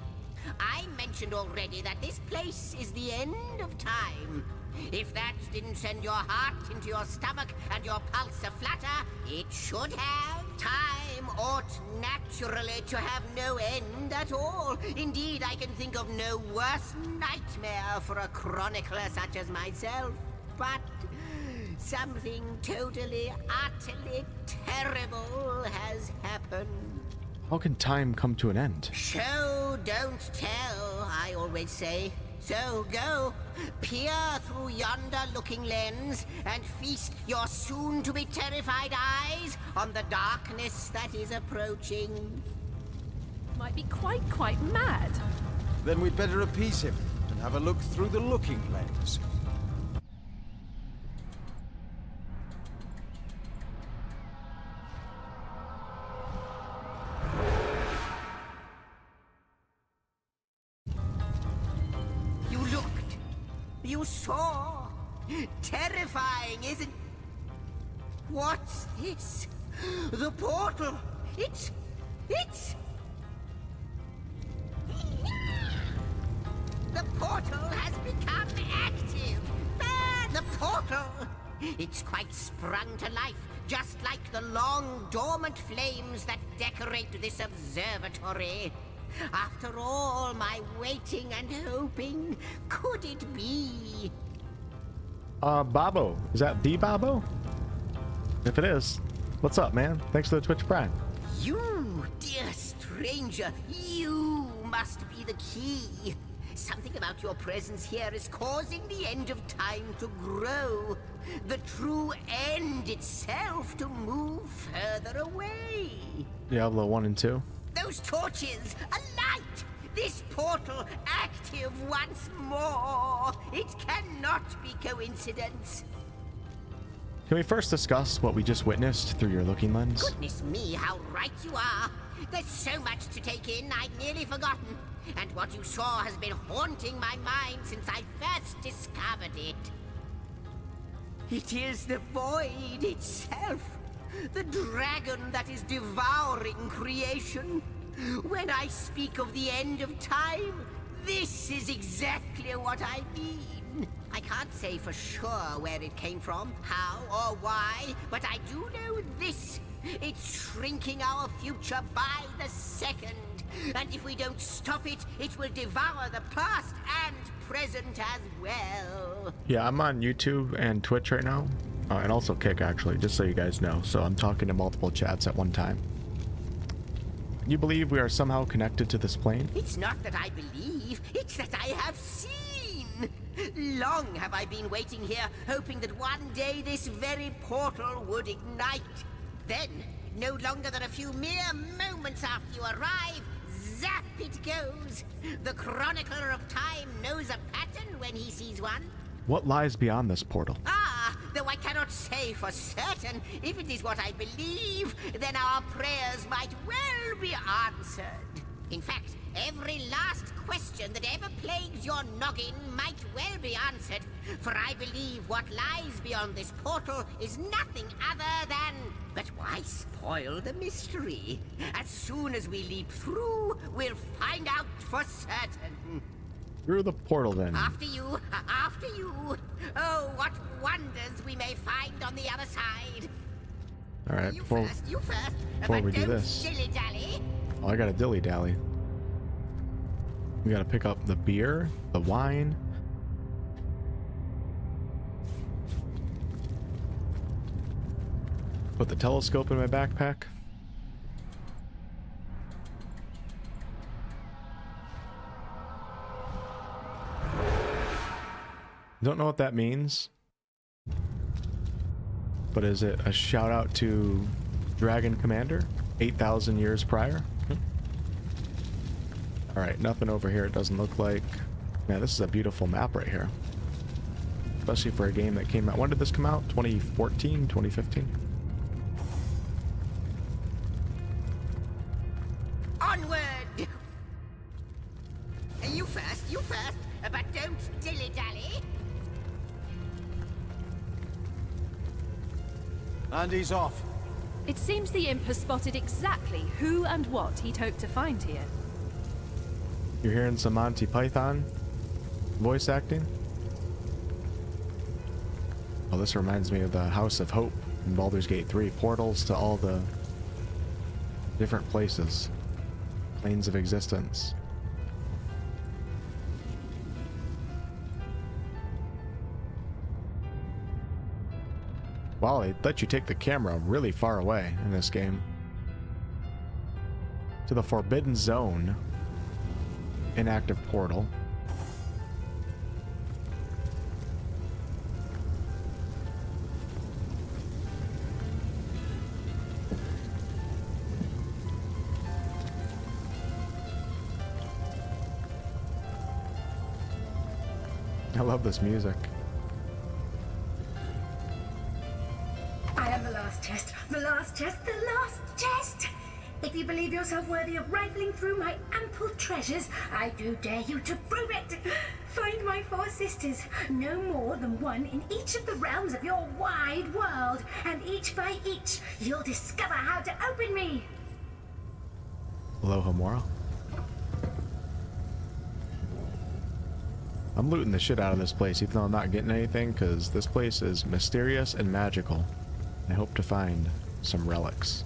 I mentioned already that this place is the end of time. If that didn't send your heart into your stomach and your pulse a-flutter, it should have. Time ought naturally to have no end at all. Indeed, I can think of no worse nightmare for a chronicler such as myself. But something totally, utterly terrible has happened. How can time come to an end? Show, don't tell, I always say. So go, peer through yonder looking lens, and feast your soon-to-be terrified eyes on the darkness that is approaching. Might be quite mad. Then we'd better appease him and have a look through the looking lens. You saw. Terrifying, isn't... What's this? The portal. It's... The portal has become active. The portal. It's quite sprung to life, just like the long dormant flames that decorate this observatory. After all my waiting and hoping, could it be? Babo. Is that the Babo? If it is, what's up, man? Thanks for the Twitch Prime. You, dear stranger, you must be the key. Something about your presence here is causing the end of time to grow. The true end itself to move further away. Diablo 1 and 2. Those torches, a light! This portal active once more! It cannot be coincidence. Can we first discuss what we just witnessed through your looking lens? Goodness me, how right you are! There's so much to take in, I'd nearly forgotten. And what you saw has been haunting my mind since I first discovered it. It is the void itself. The dragon that is devouring creation. When I speak of the end of time, this is exactly what I mean. I can't say for sure where it came from, how or why, but I do know this. It's shrinking our future by the second. And if we don't stop it, it will devour the past and present as well. Yeah, I'm on YouTube and Twitch right now. And also Kick, actually, just so you guys know. So I'm talking to multiple chats at one time. You believe we are somehow connected to this plane? It's not that I believe, it's that I have seen. Long have I been waiting here, hoping that one day this very portal would ignite. Then, no longer than a few mere moments after you arrive, zap it goes. The chronicler of time knows a pattern when he sees one. What lies beyond this portal? Though I cannot say for certain, if it is what I believe, then our prayers might well be answered. In fact, every last question that ever plagued your noggin might well be answered, for I believe what lies beyond this portal is nothing other than... But why spoil the mystery? As soon as we leap through, we'll find out for certain. Through the portal, then. After you, after you. Oh, what wonders we may find on the other side. All right, you first, before we do don't this. dilly-dally. Oh, I got a dilly-dally. We gotta pick up the beer, the wine. Put the telescope in my backpack. Don't know what that means, but is it a shout out to Dragon Commander 8,000 years prior? All right, nothing over here. It doesn't look like. Man, this is a beautiful map right here, especially for a game that came out. When did this come out? 2014, 2015? Onward! You first, but don't dilly-dally. And he's off. It seems the imp has spotted exactly who and what he'd hoped to find here. You're hearing some Monty Python voice acting? Oh, this reminds me of the House of Hope in Baldur's Gate 3. Portals to all the different places. Planes of existence. Wow, they let you take the camera really far away in this game. To the Forbidden Zone. Inactive portal. I love this music. I am the last chest, the last chest, the last chest! If you believe yourself worthy of rifling through my ample treasures, I do dare you to prove it! Find my 4 sisters, no more than one in each of the realms of your wide world, and each by each, you'll discover how to open me! Aloha Mora. I'm looting the shit out of this place, even though I'm not getting anything, because this place is mysterious and magical. I hope to find some relics.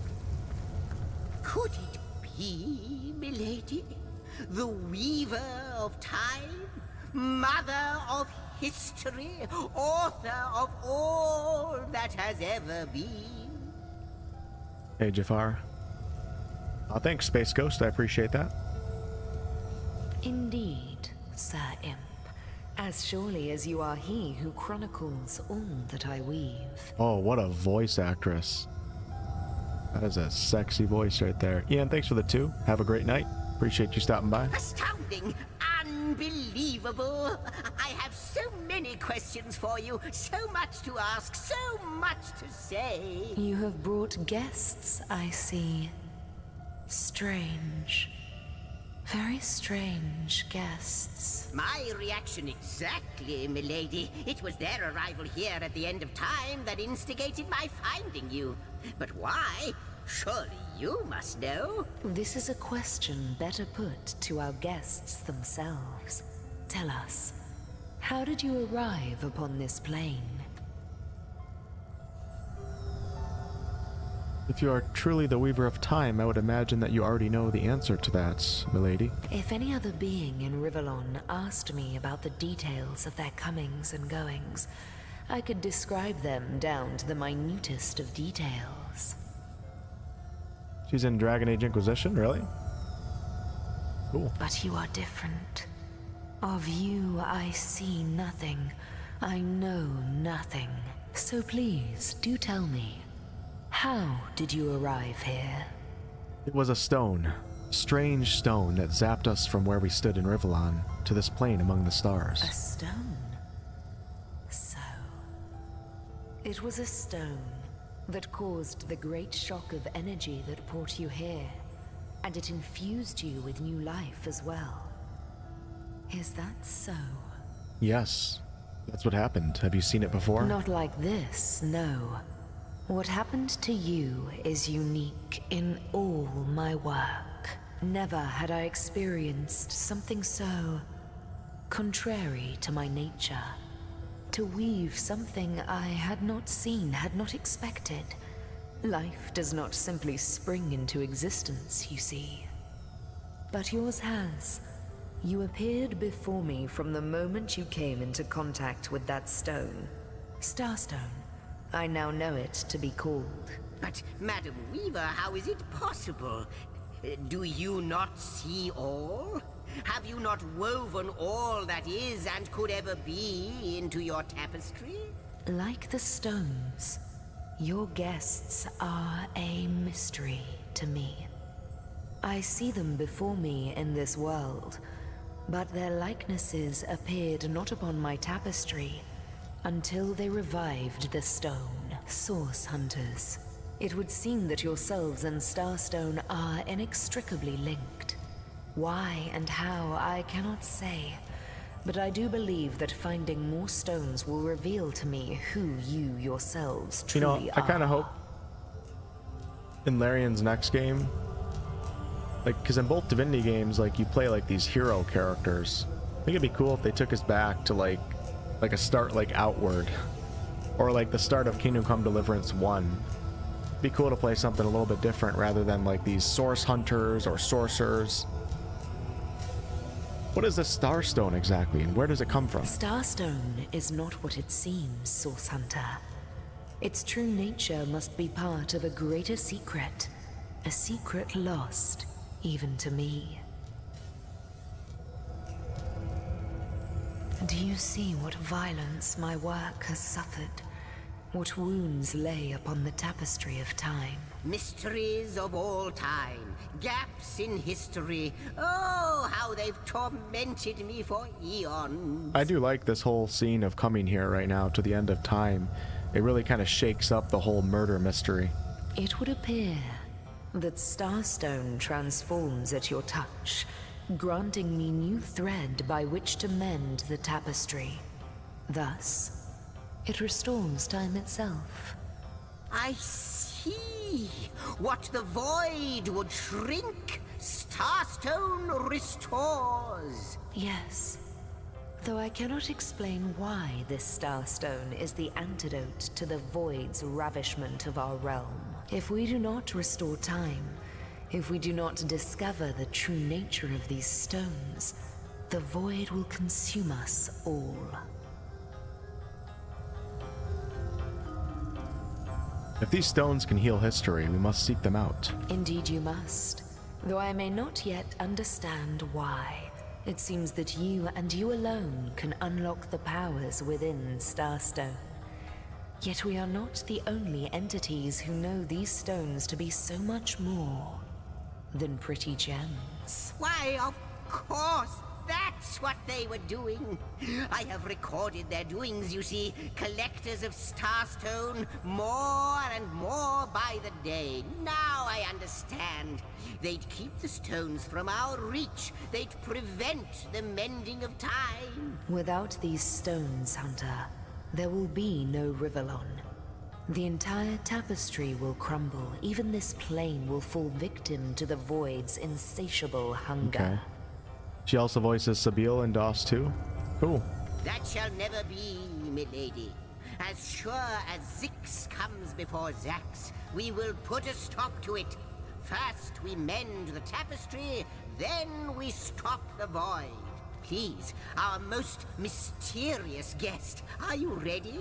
Could it be, milady? The weaver of time? Mother of history? Author of all that has ever been? Hey, Jafar. Thanks, Space Ghost. I appreciate that. Indeed, Sir Imp. As surely as you are he who chronicles all that I weave. Oh, what a voice actress. That is a sexy voice right there. Ian, thanks for the 2. Have a great night. Appreciate you stopping by. Astounding! Unbelievable! I have so many questions for you, so much to ask, so much to say. You have brought guests, I see. Strange. Very strange guests. My reaction exactly, milady. It was their arrival here at the end of time that instigated my finding you. But why? Surely you must know. This is a question better put to our guests themselves. Tell us, how did you arrive upon this plane? If you are truly the Weaver of Time, I would imagine that you already know the answer to that, milady. If any other being in Rivellon asked me about the details of their comings and goings, I could describe them down to the minutest of details. She's in Dragon Age Inquisition, really? Cool. But you are different. Of you, I see nothing. I know nothing. So please, do tell me. How did you arrive here? It was a stone. Strange stone that zapped us from where we stood in Rivellon to this plane among the stars. A stone? So... it was a stone that caused the great shock of energy that brought you here, and it infused you with new life as well. Is that so? Yes. That's what happened. Have you seen it before? Not like this, no. What happened to you is unique in all my work. Never had I experienced something so contrary to my nature. To weave something I had not seen, had not expected. Life does not simply spring into existence, you see. But yours has. You appeared before me from the moment you came into contact with that stone. Starstone. I now know it to be called. But, Madam Weaver, how is it possible? Do you not see all? Have you not woven all that is and could ever be into your tapestry? Like the stones, your guests are a mystery to me. I see them before me in this world, but their likenesses appeared not upon my tapestry until they revived the stone. Source hunters. It would seem that yourselves and Starstone are inextricably linked. Why and how, I cannot say, But I do believe that finding more stones will reveal to me who you yourselves truly are. I kind of hope in Larian's next game, like, because in both Divinity games, like, you play like these hero characters. I think it'd be cool if they took us back to like a start like Outward, or like the start of Kingdom Come Deliverance 1. It'd be cool to play something a little bit different rather than like these source hunters or sorcerers. What is the Starstone exactly, and where does it come from? Starstone is not what it seems, Source Hunter. Its true nature must be part of a greater secret, a secret lost even to me. Do you see what violence my work has suffered? What wounds lay upon the tapestry of time? Mysteries of all time, gaps in history. Oh, how they've tormented me for eons. I do like this whole scene of coming here right now to the end of time. It really kind of shakes up the whole murder mystery. It would appear that Starstone transforms at your touch, granting me new thread by which to mend the tapestry. Thus, it restores time itself. I see. What the void would shrink, Starstone restores. Yes. Though I cannot explain why this Starstone is the antidote to the void's ravishment of our realm. If we do not restore time, if we do not discover the true nature of these stones, the void will consume us all. If these stones can heal history, we must seek them out. Indeed you must. Though I may not yet understand why. It seems that you and you alone can unlock the powers within Starstone. Yet we are not the only entities who know these stones to be so much more than pretty gems. Why, of course, that's what they were doing. I have recorded their doings, you see. Collectors of Starstone, more and more by the day. Now I understand. They'd keep the stones from our reach. They'd prevent the mending of time. Without these stones, Hunter, there will be no Rivellon. The entire tapestry will crumble. Even this plane will fall victim to the void's insatiable hunger. Okay. She also voices Sabine in DOS 2. Cool. That shall never be, milady. As sure as Zix comes before Zax, we will put a stop to it. First we mend the tapestry, then we stop the void. Please, our most mysterious guest, are you ready?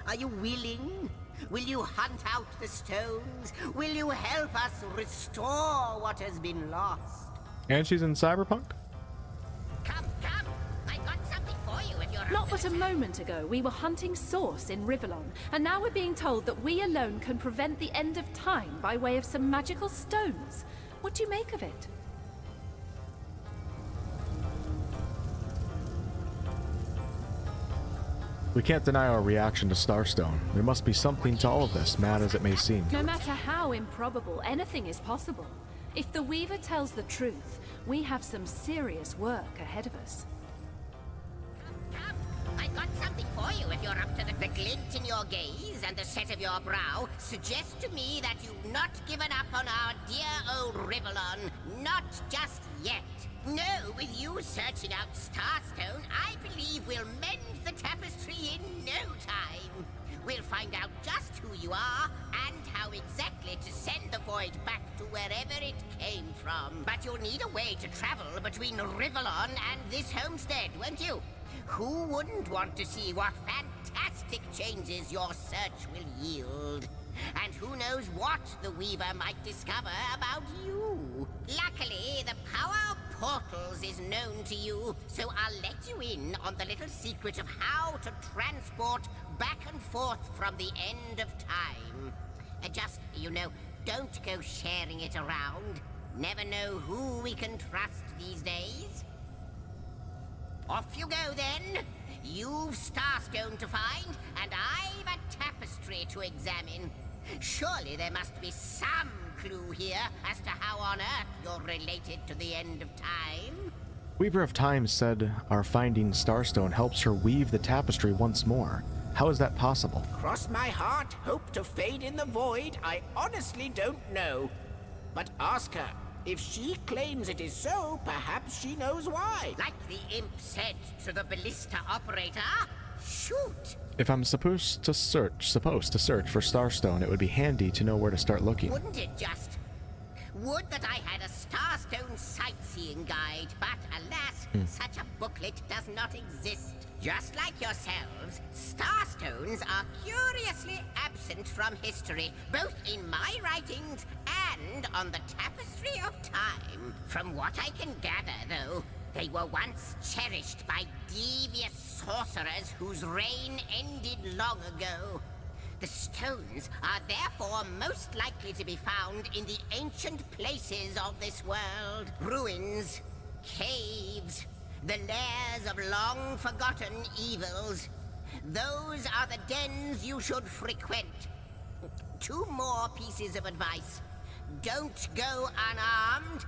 Are you willing? Will you hunt out the stones? Will you help us restore what has been lost? And she's in Cyberpunk? Come, I got something for you if you're Not but a moment ago, we were hunting Source in Rivellon, and now we're being told that we alone can prevent the end of time by way of some magical stones. What do you make of it? We can't deny our reaction to Starstone. There must be something to all of this, mad as it may seem. No matter how improbable, anything is possible. If the Weaver tells the truth, we have some serious work ahead of us. I got something for you if you're up to the glint in your gaze and the set of your brow suggests to me that you've not given up on our dear old Rivellon. Not just yet. No, with you searching out Starstone, I believe we'll mend the tapestry in no time. We'll find out just who you are and how exactly to send the void back to wherever it came from. But you'll need a way to travel between Rivellon and this homestead, won't you? Who wouldn't want to see what fantastic changes your search will yield? And who knows what the Weaver might discover about you? Luckily, the power of portals is known to you, so I'll let you in on the little secret of how to transport back and forth from the end of time. Just, don't go sharing it around. Never know who we can trust these days. Off you go, then. You've Starstone to find, and I've a tapestry to examine. Surely there must be some clue here as to how on earth you're related to the end of time. Weaver of Time said our finding Starstone helps her weave the tapestry once more. How is that possible? Cross my heart, hope to fade in the void, I honestly don't know. But ask her. If she claims it is so, perhaps she knows why. Like the imp said to the ballista operator, shoot! If I'm supposed to search for Starstone, it would be handy to know where to start looking. Wouldn't it just? Would that I had a Starstone sightseeing guide, but alas, such a booklet does not exist. Just like yourselves, Starstones are curiously absent from history, both in my writings and on the Tapestry of Time. From what I can gather, though, they were once cherished by devious sorcerers whose reign ended long ago. The stones are therefore most likely to be found in the ancient places of this world. Ruins, caves, the lairs of long-forgotten evils. Those are the dens you should frequent. 2 more pieces of advice. Don't go unarmed,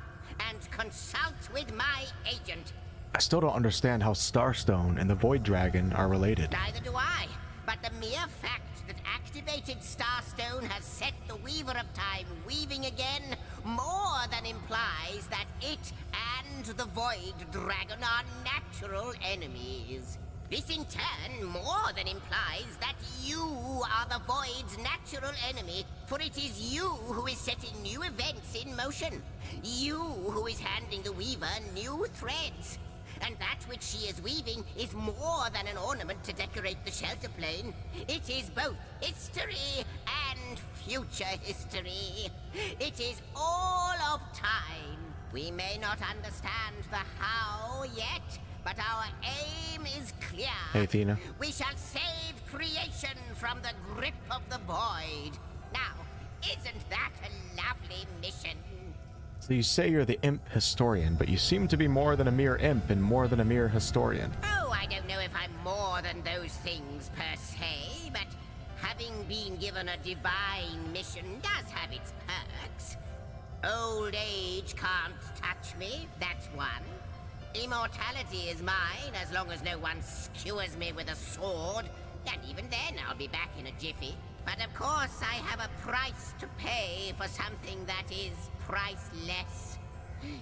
and consult with my agent. I still don't understand how Starstone and the Void Dragon are related. Neither do I, but the mere fact that activated Starstone has set the Weaver of Time weaving again more than implies that it and the Void Dragon are natural enemies. This in turn more than implies that you are the Void's natural enemy, for it is you who is setting new events in motion. You who is handing the Weaver new threads. And that which she is weaving is more than an ornament to decorate the shelter plane. It is both history and future history. It is all of time. We may not understand the how yet, but our aim is clear. Hey, Athena. We shall save creation from the grip of the void. Now, isn't that a lovely mission? So you say you're the imp historian, but you seem to be more than a mere imp and more than a mere historian. Oh, I don't know if I'm more than those things per se, but having been given a divine mission does have its perks. Old age can't touch me, that's one. Immortality is mine as long as no one skewers me with a sword, and even then I'll be back in a jiffy. But of course I have a price to pay for something that is priceless.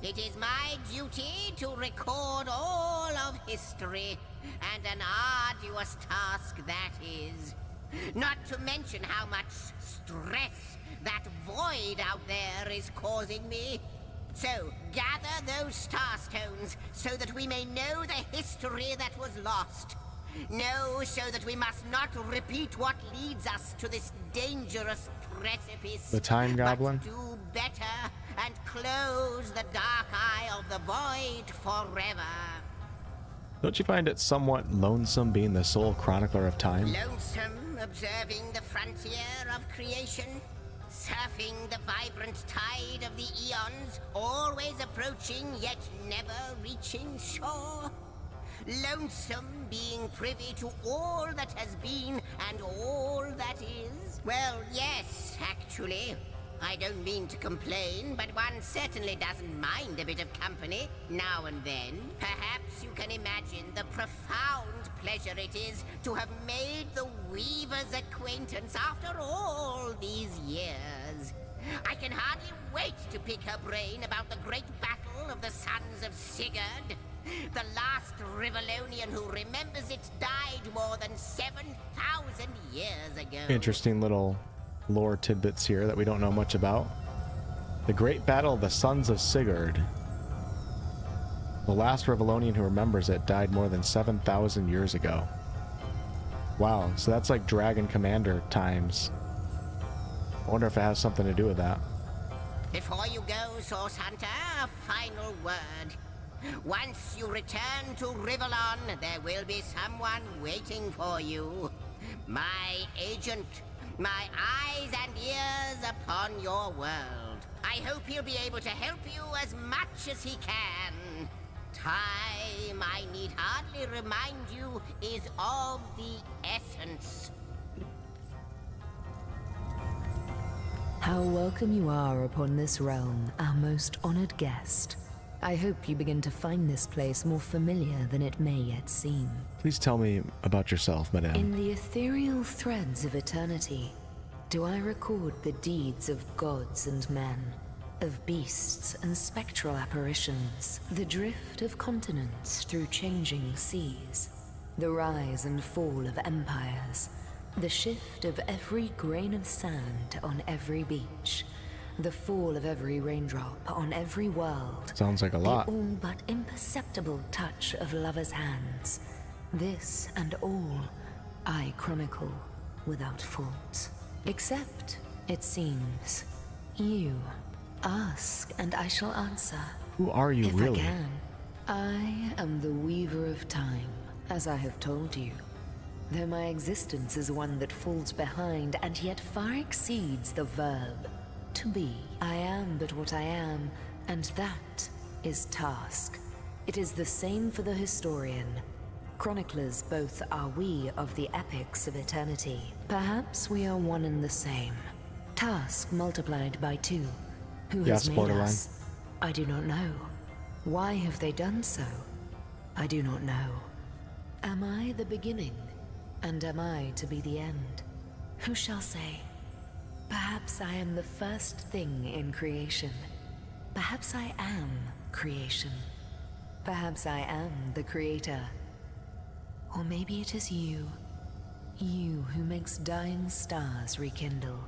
It is my duty to record all of history, and an arduous task that is. Not to mention how much stress that void out there is causing me. So, gather those Starstones so that we may know the history that was lost. Know so that we must not repeat what leads us to this dangerous precipice. The Time Goblin? But do better and close the dark eye of the void forever. Don't you find it somewhat lonesome being the sole chronicler of time? Lonesome observing the frontier of creation? Surfing the vibrant tide of the eons, always approaching yet never reaching shore? Lonesome being privy to all that has been and all that is? Well, yes, actually. I don't mean to complain, but one certainly doesn't mind a bit of company now and then. Perhaps you can imagine the profound pleasure it is to have made the Weaver's acquaintance after all these years. I can hardly wait to pick her brain about the great battle of the Sons of Sigurd. The last Rivellonian who remembers it died more than 7,000 years ago. Interesting little lore tidbits here that we don't know much about. The Great Battle of the Sons of Sigurd. The last Rivellonian who remembers it died more than 7,000 years ago. Wow, so that's like Dragon Commander times. I wonder if it has something to do with that. Before you go, Source Hunter, a final word. Once you return to Rivellon, there will be someone waiting for you. My agent. My eyes and ears upon your world. I hope he'll be able to help you as much as he can. Time, I need hardly remind you, is of the essence. How welcome you are upon this realm, our most honored guest. I hope you begin to find this place more familiar than it may yet seem. Please tell me about yourself, madame. In the ethereal threads of eternity, do I record the deeds of gods and men, of beasts and spectral apparitions, the drift of continents through changing seas, the rise and fall of empires, the shift of every grain of sand on every beach, the fall of every raindrop on every world. Sounds like a lot. The all but imperceptible touch of lovers' hands. This and all I chronicle without fault. Except, it seems, you ask and I shall answer. Who are you if really? I can. I am the Weaver of Time, as I have told you. Though my existence is one that falls behind and yet far exceeds the verb. To be. I am but what I am, and that is task. It is the same for the historian. Chroniclers both are we of the epics of eternity. Perhaps we are one and the same. Task multiplied by 2. Who has made us? I do not know. Why have they done so? I do not know. Am I the beginning? And am I to be the end? Who shall say? Perhaps I am the first thing in creation. Perhaps I am creation. Perhaps I am the creator. Or maybe it is you. You who makes dying stars rekindle.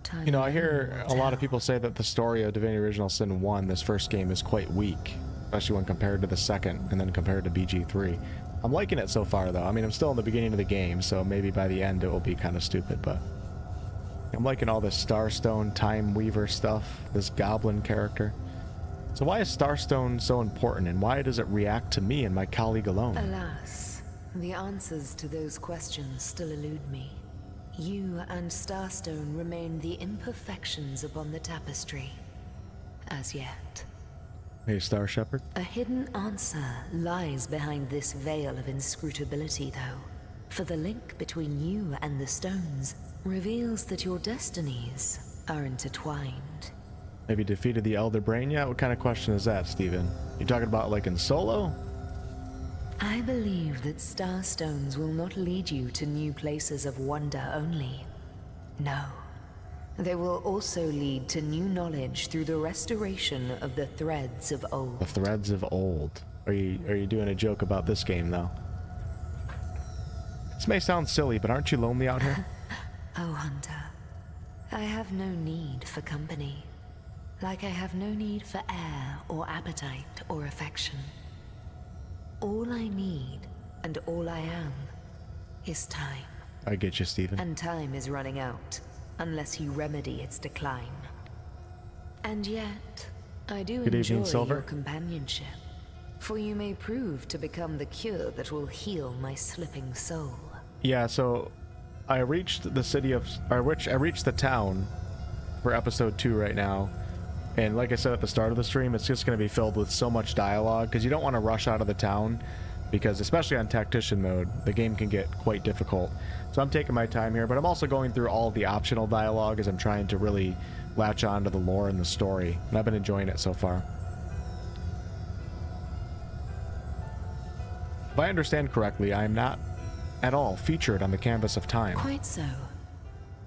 Time You know, I alone hear will a lot of tell. people say that the story of Divinity Original Sin 1, this first game, is quite weak, especially when compared to the second and then compared to BG3. I'm liking it so far, though. I mean, I'm still in the beginning of the game, so maybe by the end it will be kind of stupid, but I'm liking all this Starstone Time Weaver stuff, this goblin character. So why is Starstone so important, and why does it react to me and my colleague alone? Alas, the answers to those questions still elude me. You and Starstone remain the imperfections upon the tapestry. As yet. Hey, Star Shepherd. A hidden answer lies behind this veil of inscrutability, though. For the link between you and the stones reveals that your destinies are intertwined. Maybe defeated the Elder Brain yet? What kind of question is that, Steven? You talking about like in Solo? I believe that starstones will not lead you to new places of wonder only. No. They will also lead to new knowledge through the restoration of the threads of old. The threads of old. Are you doing a joke about this game, though? This may sound silly, but aren't you lonely out here? Oh, Hunter. I have no need for company. Like I have no need for air or appetite or affection. All I need, and all I am, is time. I get you, Steven. And time is running out, unless you remedy its decline. And yet, I do Good enjoy evening, Silver. your companionship, for you may prove to become the cure that will heal my slipping soul. Yeah, so I reached the city of... I reached the town for episode 2 right now. And like I said at the start of the stream, it's just going to be filled with so much dialogue, because you don't want to rush out of the town, because especially on Tactician mode, the game can get quite difficult. So I'm taking my time here, but I'm also going through all of the optional dialogue as I'm trying to really latch on to the lore and the story, and I've been enjoying it so far. If I understand correctly, I am not at all featured on the canvas of time. Quite so.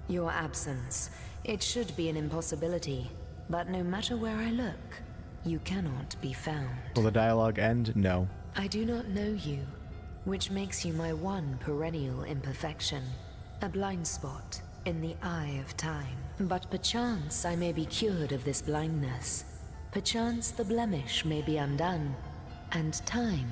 Your absence, it should be an impossibility, but no matter where I look, you cannot be found. Will the dialogue end? No. I do not know you, which makes you my one perennial imperfection, a blind spot in the eye of time. But perchance I may be cured of this blindness. Perchance the blemish may be undone, and time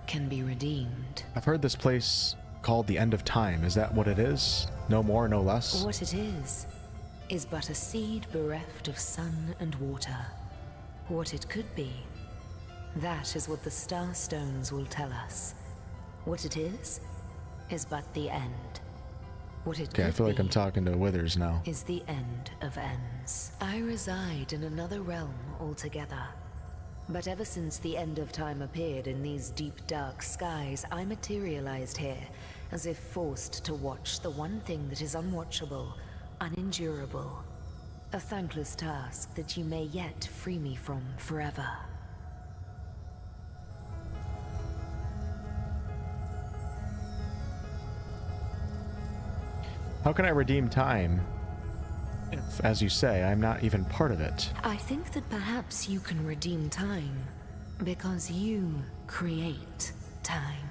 can be redeemed. I've heard this place called the End of Time. Is that what it is? No more, no less? What it is but a seed bereft of sun and water. What it could be, that is what the starstones will tell us. What it is but the end. What it Okay, I could feel like be I'm talking to Withers now. is the end of ends. I reside in another realm altogether. But ever since the end of time appeared in these deep dark skies, I materialized here, as if forced to watch the one thing that is unwatchable, unendurable. A thankless task that you may yet free me from forever. How can I redeem time if, as you say, I'm not even part of it? I think that perhaps you can redeem time because you create time.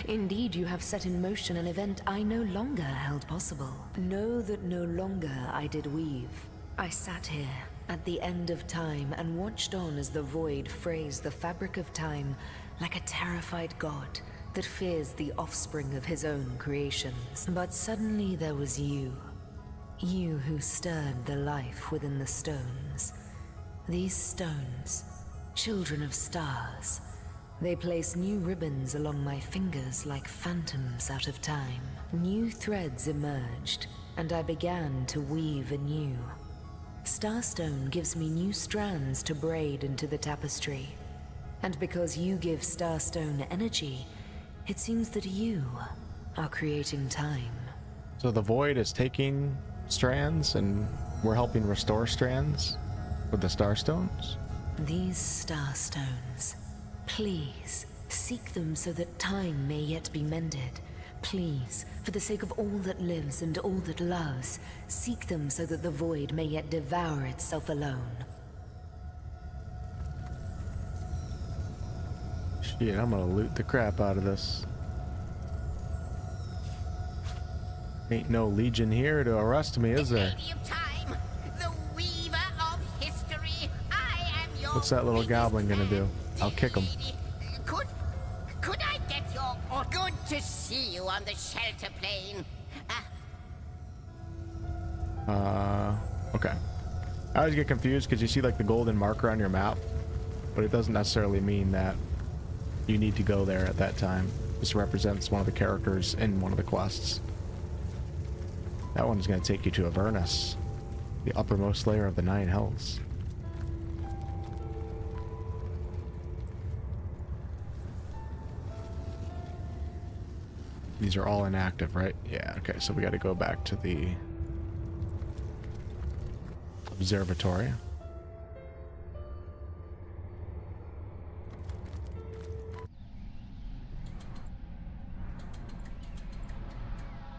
Indeed, you have set in motion an event I no longer held possible. Know that no longer I did weave. I sat here at the end of time and watched on as the void frays the fabric of time like a terrified god that fears the offspring of his own creations. But suddenly there was you. You who stirred the life within the stones. These stones, children of stars. They place new ribbons along my fingers like phantoms out of time. New threads emerged, and I began to weave anew. Starstone gives me new strands to braid into the tapestry. And because you give Starstone energy, it seems that you are creating time. So the void is taking strands, and we're helping restore strands with the Starstones? These Starstones, please, seek them so that time may yet be mended. Please, for the sake of all that lives and all that loves, seek them so that the void may yet devour itself alone. Shit, I'm gonna loot the crap out of this. Ain't no legion here to arrest me, is there? What's that little goblin gonna do? I'll kick him. Could I get your... Oh, good to see you on the shelter plane. Okay. I always get confused because you see like the golden marker on your map, but it doesn't necessarily mean that you need to go there at that time. This represents one of the characters in one of the quests. That one's going to take you to Avernus, the uppermost layer of the 9 hells. These are all inactive, right? Yeah, okay, so we got to go back to the observatory.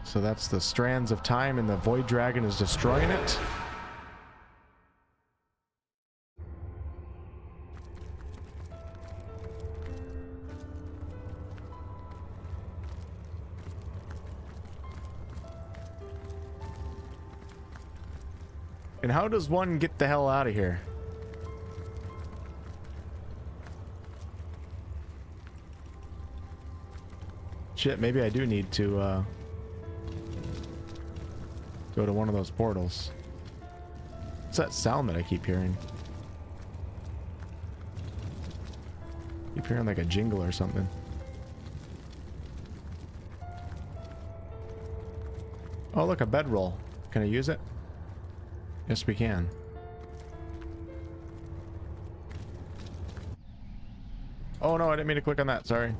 So that's the strands of time, and the void dragon is destroying it. And how does one get the hell out of here? Shit, maybe I do need to go to one of those portals. What's that sound that I keep hearing? Keep hearing like a jingle or something. Oh, look, a bedroll. Can I use it? Yes, we can. Oh no, I didn't mean to click on that, sorry.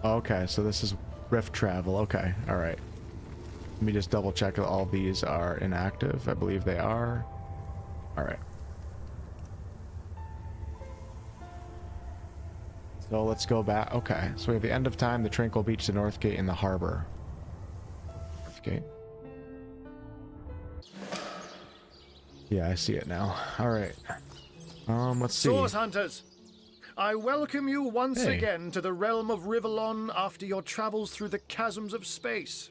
Okay, so this is rift travel. Okay, all right. Let me just double check that all these are inactive. I believe they are. All right. So let's go back. Okay, so we have the end of time, the Tranquil Beach, the North Gate, and the harbor. North Gate. Yeah, I see it now. All right. Let's see. Source Hunters, I welcome you once again to the realm of Rivellon after your travels through the chasms of space.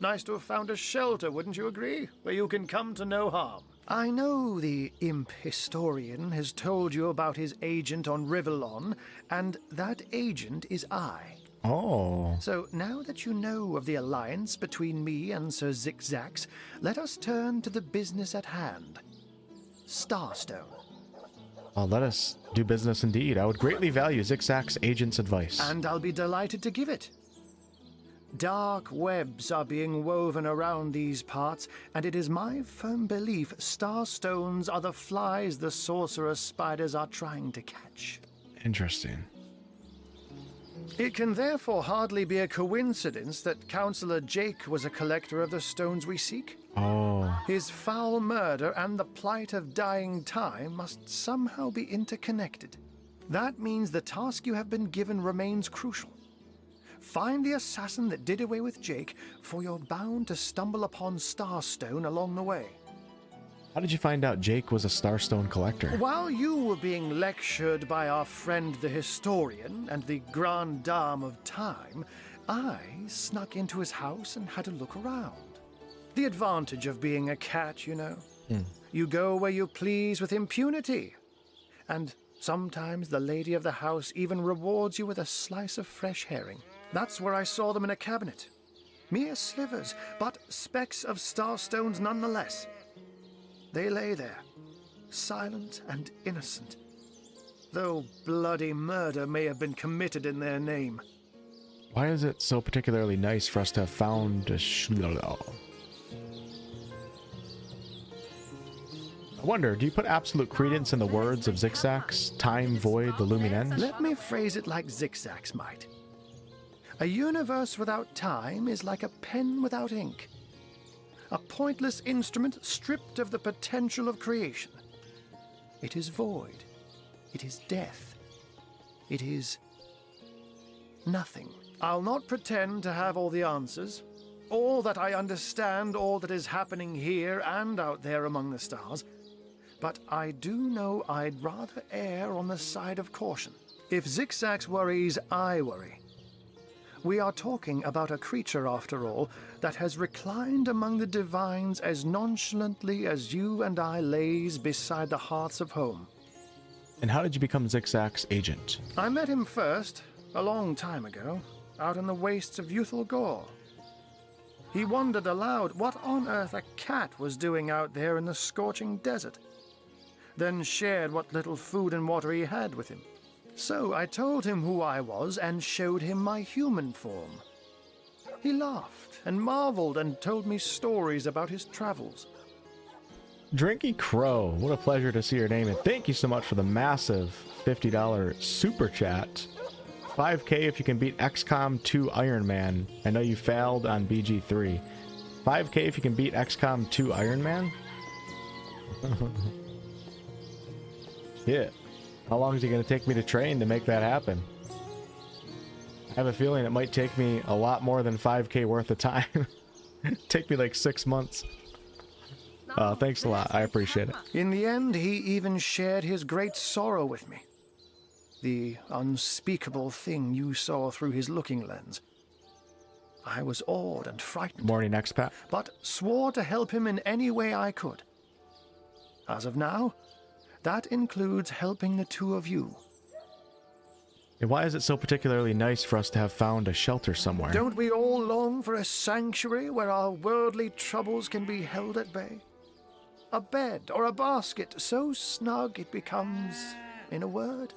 Nice to have found a shelter, wouldn't you agree? Where you can come to no harm. I know the imp historian has told you about his agent on Rivellon, and that agent is I. Oh. So now that you know of the alliance between me and Sir Zigzax, let us turn to the business at hand. Starstone. Well, let us do business indeed. I would greatly value Zigzag's agent's advice. And I'll be delighted to give it. Dark webs are being woven around these parts, and it is my firm belief starstones are the flies the sorcerer spiders are trying to catch. Interesting. It can therefore hardly be a coincidence that Councillor Jake was a collector of the stones we seek. Oh. His foul murder and the plight of dying time must somehow be interconnected. That means the task you have been given remains crucial. Find the assassin that did away with Jake, for you're bound to stumble upon Starstone along the way. How did you find out Jake was a Starstone collector? While you were being lectured by our friend the historian and the grande dame of time, I snuck into his house and had a look around. The advantage of being a cat, you know. You go where you please with impunity. And sometimes the lady of the house even rewards you with a slice of fresh herring. That's where I saw them in a cabinet. Mere slivers, but specks of starstones nonetheless. They lay there, silent and innocent, though bloody murder may have been committed in their name. Why is it so particularly nice for us to have found a I wonder, do you put absolute credence in the words of Zigzag's time, void, the looming end? Let me phrase it like Zigzag's might. A universe without time is like a pen without ink. A pointless instrument stripped of the potential of creation. It is void. It is death. It is nothing. I'll not pretend to have all the answers, or that I understand all that is happening here and out there among the stars, but I do know I'd rather err on the side of caution. If Zigzag's worries, I worry. We are talking about a creature, after all, that has reclined among the divines as nonchalantly as you and I laze beside the hearths of home. And how did you become Zigzag's agent? I met him first, a long time ago, out in the wastes of Youthful Gore. He wondered aloud what on earth a cat was doing out there in the scorching desert, then shared what little food and water he had with him. So I told him who I was and showed him my human form. He laughed and marveled and told me stories about his travels. Drinky Crow, what a pleasure to see your name, and thank you so much for the massive $50 super chat. 5K if you can beat XCOM 2 Iron Man. I know you failed on BG3. 5K if you can beat XCOM 2 Iron Man? Yeah. How long is it going to take me to train to make that happen? I have a feeling it might take me a lot more than 5K worth of time. Take me like 6 months. Thanks a lot. I appreciate it. In the end, he even shared his great sorrow with me. The unspeakable thing you saw through his looking lens. I was awed and frightened. Morning expat. But swore to help him in any way I could. As of now, that includes helping the two of you. And why is it so particularly nice for us to have found a shelter somewhere? Don't we all long for a sanctuary where our worldly troubles can be held at bay? A bed or a basket so snug it becomes, in a word,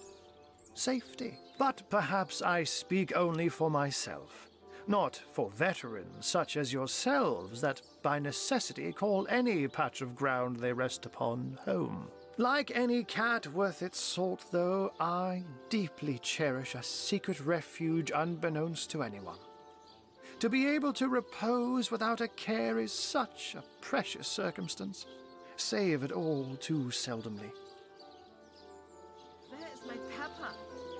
safety. But perhaps I speak only for myself, not for veterans such as yourselves that by necessity call any patch of ground they rest upon home. Like any cat worth its salt, though, I deeply cherish a secret refuge unbeknownst to anyone. To be able to repose without a care is such a precious circumstance, savored all too seldomly. Where is my pepper?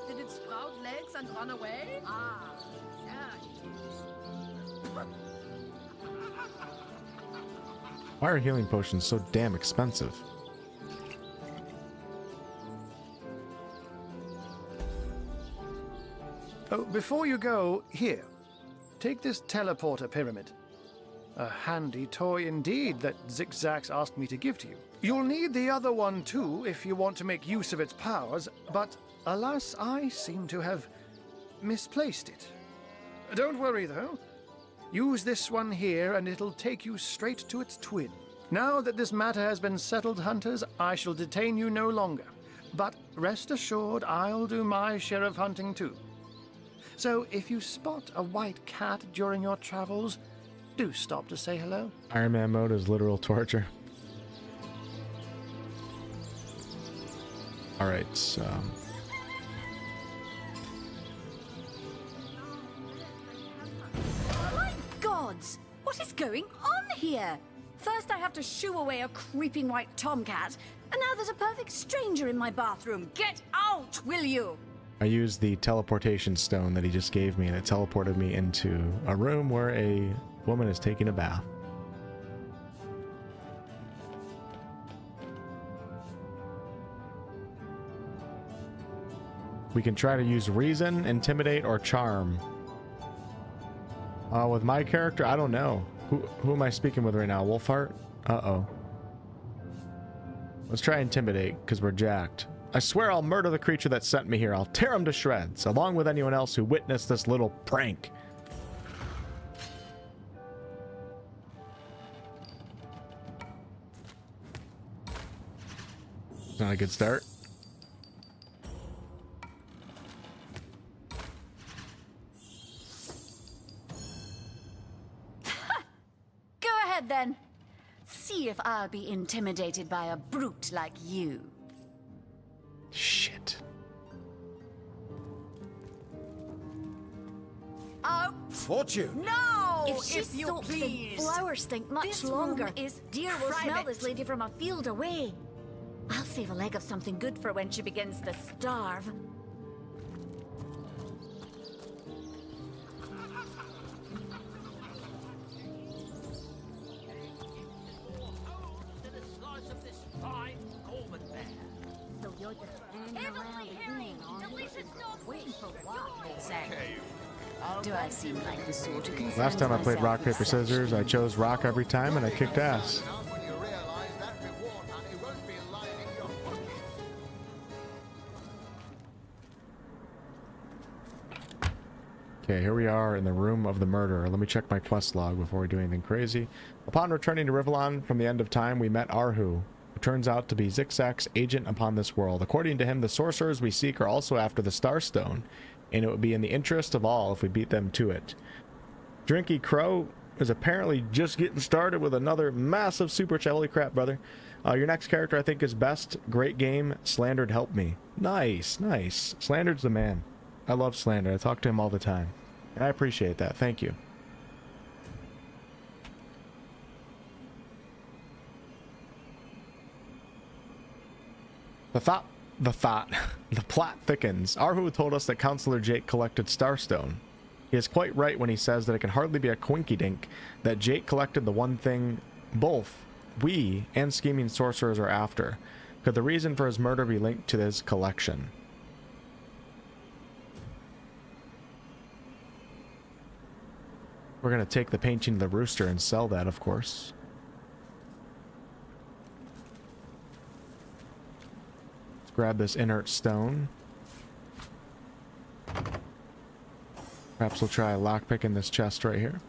Did it sprout legs and run away? Ah, there it is. Why are healing potions so damn expensive? Oh, before you go, here, take this teleporter pyramid. A handy toy indeed that Zigzags asked me to give to you. You'll need the other one too if you want to make use of its powers, but alas, I seem to have misplaced it. Don't worry though. Use this one here and it'll take you straight to its twin. Now that this matter has been settled, hunters, I shall detain you no longer. But rest assured, I'll do my share of hunting too. So if you spot a white cat during your travels, do stop to say hello. Iron Man mode is literal torture. Alright, so... gods! What is going on here? First I have to shoo away a creeping white tomcat, and now there's a perfect stranger in my bathroom. Get out, will you? I used the teleportation stone that he just gave me, and it teleported me into a room where a woman is taking a bath. We can try to use reason, intimidate, or charm. With my character, I don't know. Who am I speaking with right now? Wolfheart? Uh-oh. Let's try intimidate, because we're jacked. I swear I'll murder the creature that sent me here. I'll tear him to shreds, along with anyone else who witnessed this little prank. Not a good start. Go ahead then. See if I'll be intimidated by a brute like you. Shit. Oh, Fortune! no! If she you soaks and please. flowers stink much This longer. room is Deer will smell private. this lady from a field away. I'll save a leg of something good for when she begins to starve. So you're just standing around eating on waiting for what? Exactly. Do I seem like the sort who concerns Last time I played myself rock, with paper, such scissors, I chose rock every time and I kicked ass. Okay, here we are in the room of the murderer. Let me check my quest log before we do anything crazy. Upon returning to Rivellon from the end of time, we met Arhu, who turns out to be Zigzag's agent upon this world. According to him, the sorcerers we seek are also after the Starstone, and it would be in the interest of all if we beat them to it. Drinky Crow is apparently just getting started with another massive super chat. Holy crap, brother. Your next character I think is best. Great game. Slandered helped me. Nice, nice. Slandered's the man. I love Slander. I talk to him all the time. And I appreciate that. Thank you. The plot thickens. Arhu told us that Counselor Jake collected Starstone. He is quite right when he says that it can hardly be a coinkydink that Jake collected the one thing both we and scheming sorcerers are after. Could the reason for his murder be linked to his collection? We're going to take the painting of the rooster and sell that, of course. Let's grab this inert stone. Perhaps we'll try lockpicking this chest right here.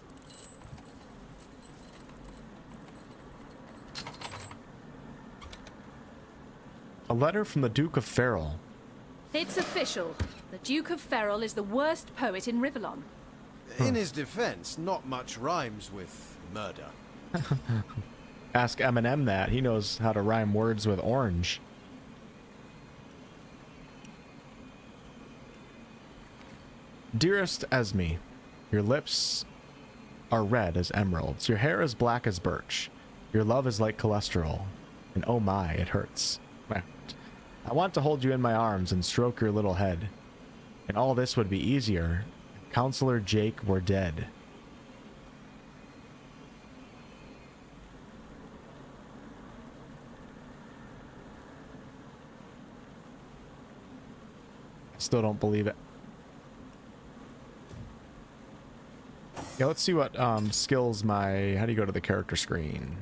A letter from the Duke of Ferrol. It's official. The Duke of Ferrol is the worst poet in Rivellon. In his defense, not much rhymes with murder. Ask Eminem that. He knows how to rhyme words with orange. Dearest Esme, your lips are red as emeralds. Your hair is black as birch. Your love is like cholesterol. And oh my, it hurts. I want to hold you in my arms and stroke your little head. And all this would be easier if Counselor Jake were dead. Still don't believe it. Yeah, let's see what skills my... How do you go to the character screen?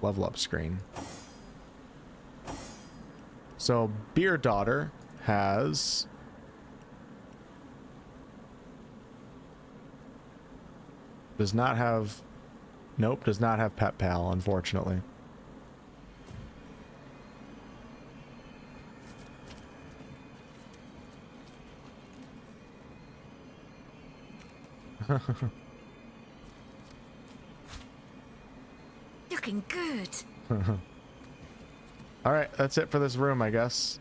Level up screen. So, Beer Daughter has... Does not have... Nope, does not have Pet Pal, unfortunately. Looking good. Alright, that's it for this room, I guess.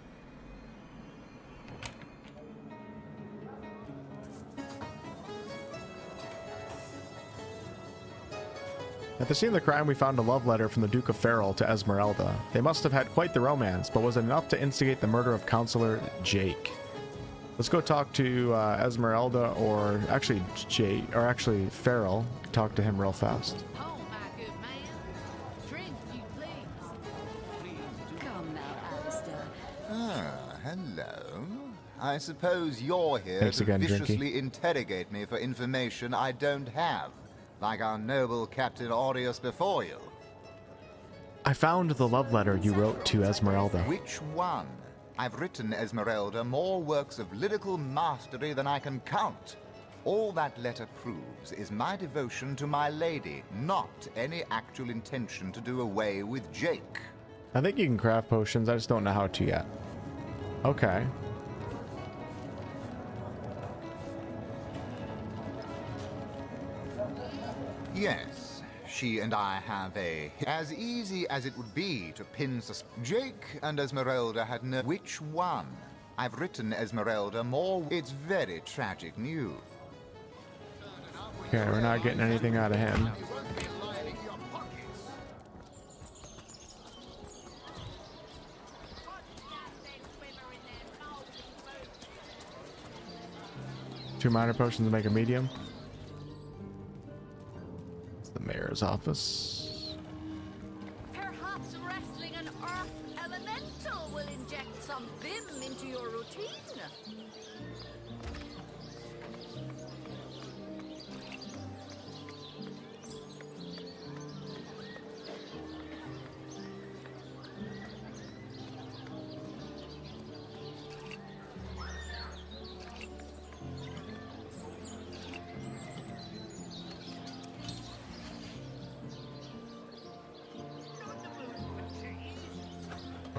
At the scene of the crime, we found a love letter from the Duke of Farrell to Esmeralda. They must have had quite the romance, but was it enough to instigate the murder of Counselor Jake? Let's go talk to Esmeralda, or actually Farrell. Talk to him real fast. Oh, my good man. Drink, you please. Come now, Alistair. Ah, hello. I suppose you're here Thanks to again, viciously Drinky. interrogate me for information I don't have, like our noble Captain Aureus before you. I found the love letter you wrote to Esmeralda. Which one? I've written Esmeralda more works of lyrical mastery than I can count. All that letter proves is my devotion to my lady, not any actual intention to do away with Jake. I think you can craft potions, I just don't know how to yet. Okay. Yes, she and I have as easy as it would be to pin Jake and Esmeralda had no... Which one? I've written Esmeralda more... It's very tragic news. Okay, we're not getting anything out of him. Two minor potions to make a medium. It's the mayor's office. Perhaps wrestling an earth elemental will inject some vim into your routine.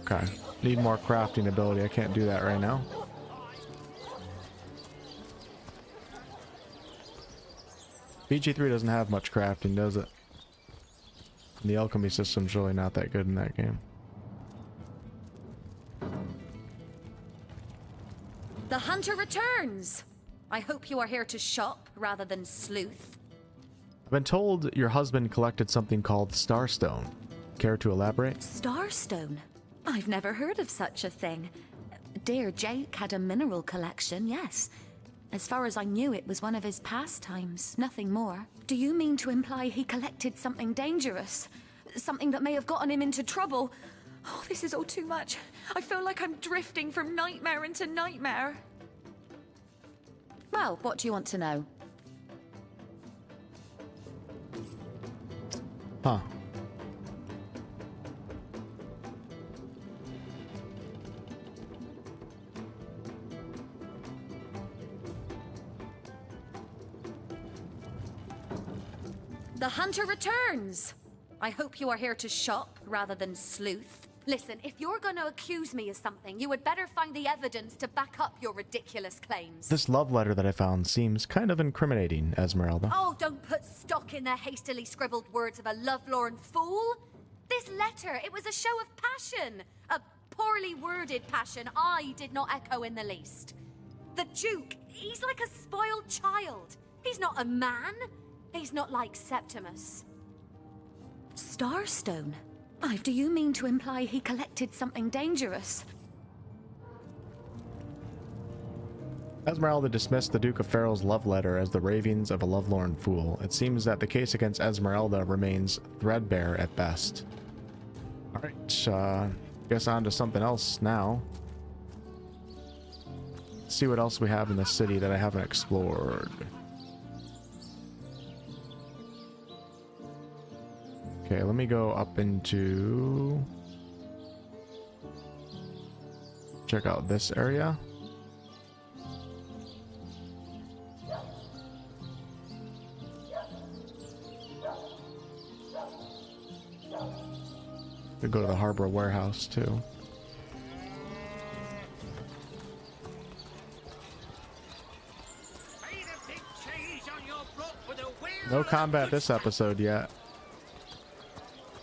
Okay. Need more crafting ability. I can't do that right now. BG3 doesn't have much crafting, does it? The alchemy system's really not that good in that game. The hunter returns! I hope you are here to shop rather than sleuth. I've been told your husband collected something called Starstone. Care to elaborate? Starstone? I've never heard of such a thing. Dear Jake had a mineral collection, yes. As far as I knew, it was one of his pastimes, nothing more. Do you mean to imply he collected something dangerous? Something that may have gotten him into trouble? Oh, this is all too much. I feel like I'm drifting from nightmare into nightmare. Well, what do you want to know? Huh. The hunter returns! I hope you are here to shop rather than sleuth. Listen, if you're going to accuse me of something, you would better find the evidence to back up your ridiculous claims. This love letter that I found seems kind of incriminating, Esmeralda. Oh, don't put stock in the hastily scribbled words of a lovelorn fool. This letter, it was a show of passion. A poorly worded passion I did not echo in the least. The Duke, he's like a spoiled child. He's not a man. He's not like Septimus. Starstone? Ive, do you mean to imply he collected something dangerous? Esmeralda dismissed the Duke of Farrell's love letter as the ravings of a lovelorn fool. It seems that the case against Esmeralda remains threadbare at best. Alright, guess on to something else now. Let's see what else we have in the city that I haven't explored. Okay, let me go up into... check out this area. Could go to the harbor warehouse too. No combat this episode yet.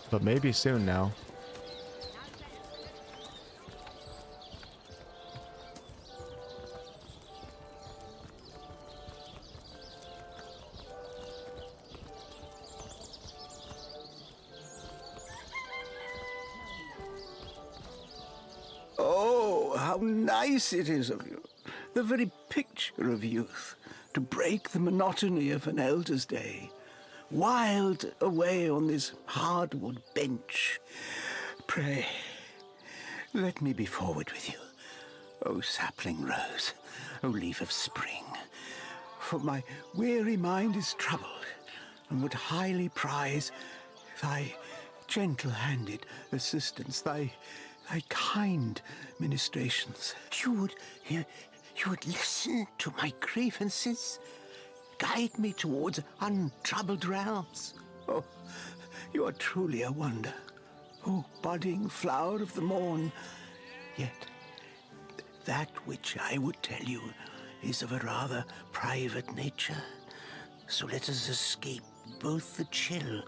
But maybe soon now. nice it is of you. The very picture of youth, to break the monotony of an elder's day. Wild away on this hardwood bench. Pray, let me be forward with you. O sapling rose, O leaf of spring. For my weary mind is troubled, and would highly prize thy gentle-handed assistance, thy kind ministrations. You would listen to my grievances, guide me towards untroubled realms. Oh, you are truly a wonder, oh budding flower of the morn. Yet, that which I would tell you is of a rather private nature. So let us escape both the chill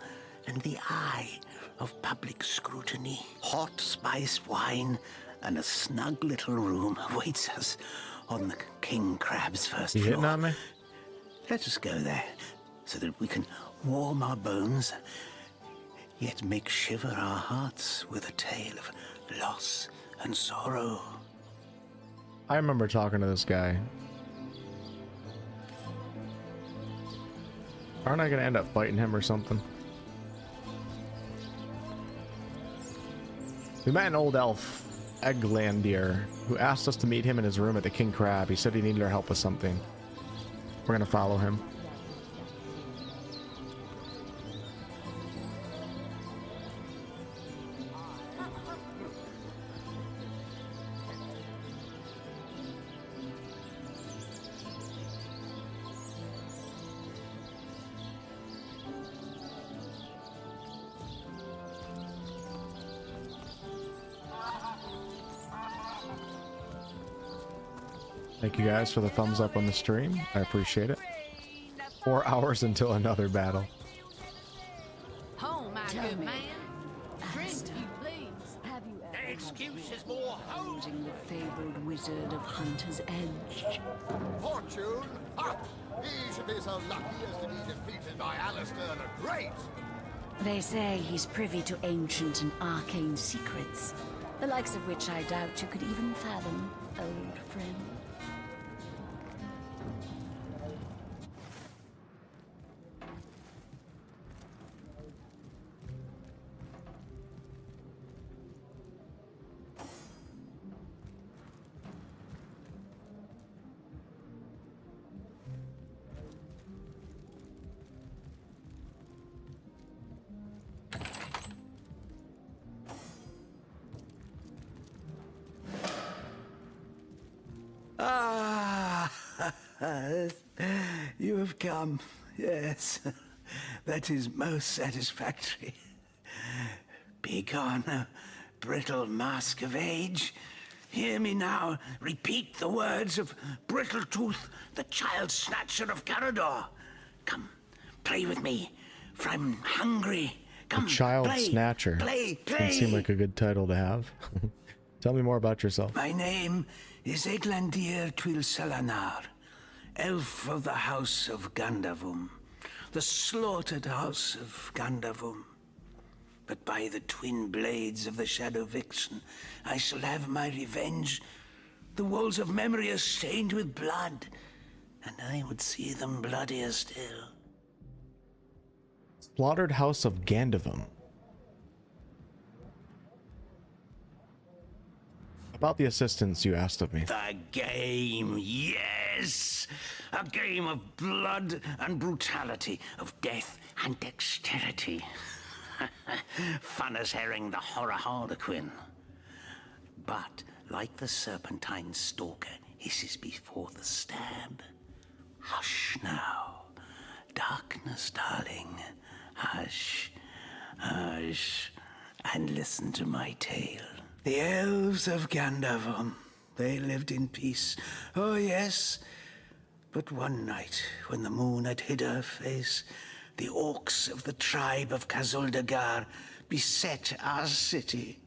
and the eye of public scrutiny. Hot spiced wine and a snug little room awaits us on the King Crab's first floor. You hitting on me? Let us go there, so that we can warm our bones, yet make shiver our hearts with a tale of loss and sorrow. I remember talking to this guy. Aren't I gonna end up fighting him or something? We met an old elf, Eglandir, who asked us to meet him in his room at the King Crab. He said he needed our help with something. We're gonna follow him. Thank you guys for the thumbs up on the stream. I appreciate it. 4 hours until another battle. Home, my good man. Drink, you please. Have you ever Excuses more home. the fabled wizard of Hunter's Edge? Fortune? Ha! He should be so lucky as to be defeated by Alistair the Great. They say he's privy to ancient and arcane secrets, the likes of which I doubt you could even fathom, old friend. Ah, you have come. Yes, that is most satisfactory. Begone, brittle mask of age. Hear me now repeat the words of Brittletooth, the child snatcher of Carador. Come, play with me, for I'm hungry. Come, The Child play, Snatcher. Play, Doesn't seem like a good title to have. Tell me more about yourself. My name is Eglandir Twilselanar, elf of the House of Gandavum, the slaughtered House of Gandavum. But by the twin blades of the Shadow Vixen, I shall have my revenge. The walls of memory are stained with blood, and I would see them bloodier still. Slaughtered House of Gandavum. About the assistance you asked of me. The game, yes! A game of blood and brutality, of death and dexterity. Fun as herring the horror harlequin. But, like the serpentine stalker hisses before the stab, hush now. Darkness, darling. Hush, hush, and listen to my tale. The elves of Gandavum, they lived in peace. Oh, yes. But one night, when the moon had hid her face, the orcs of the tribe of Kazuldagar beset our city.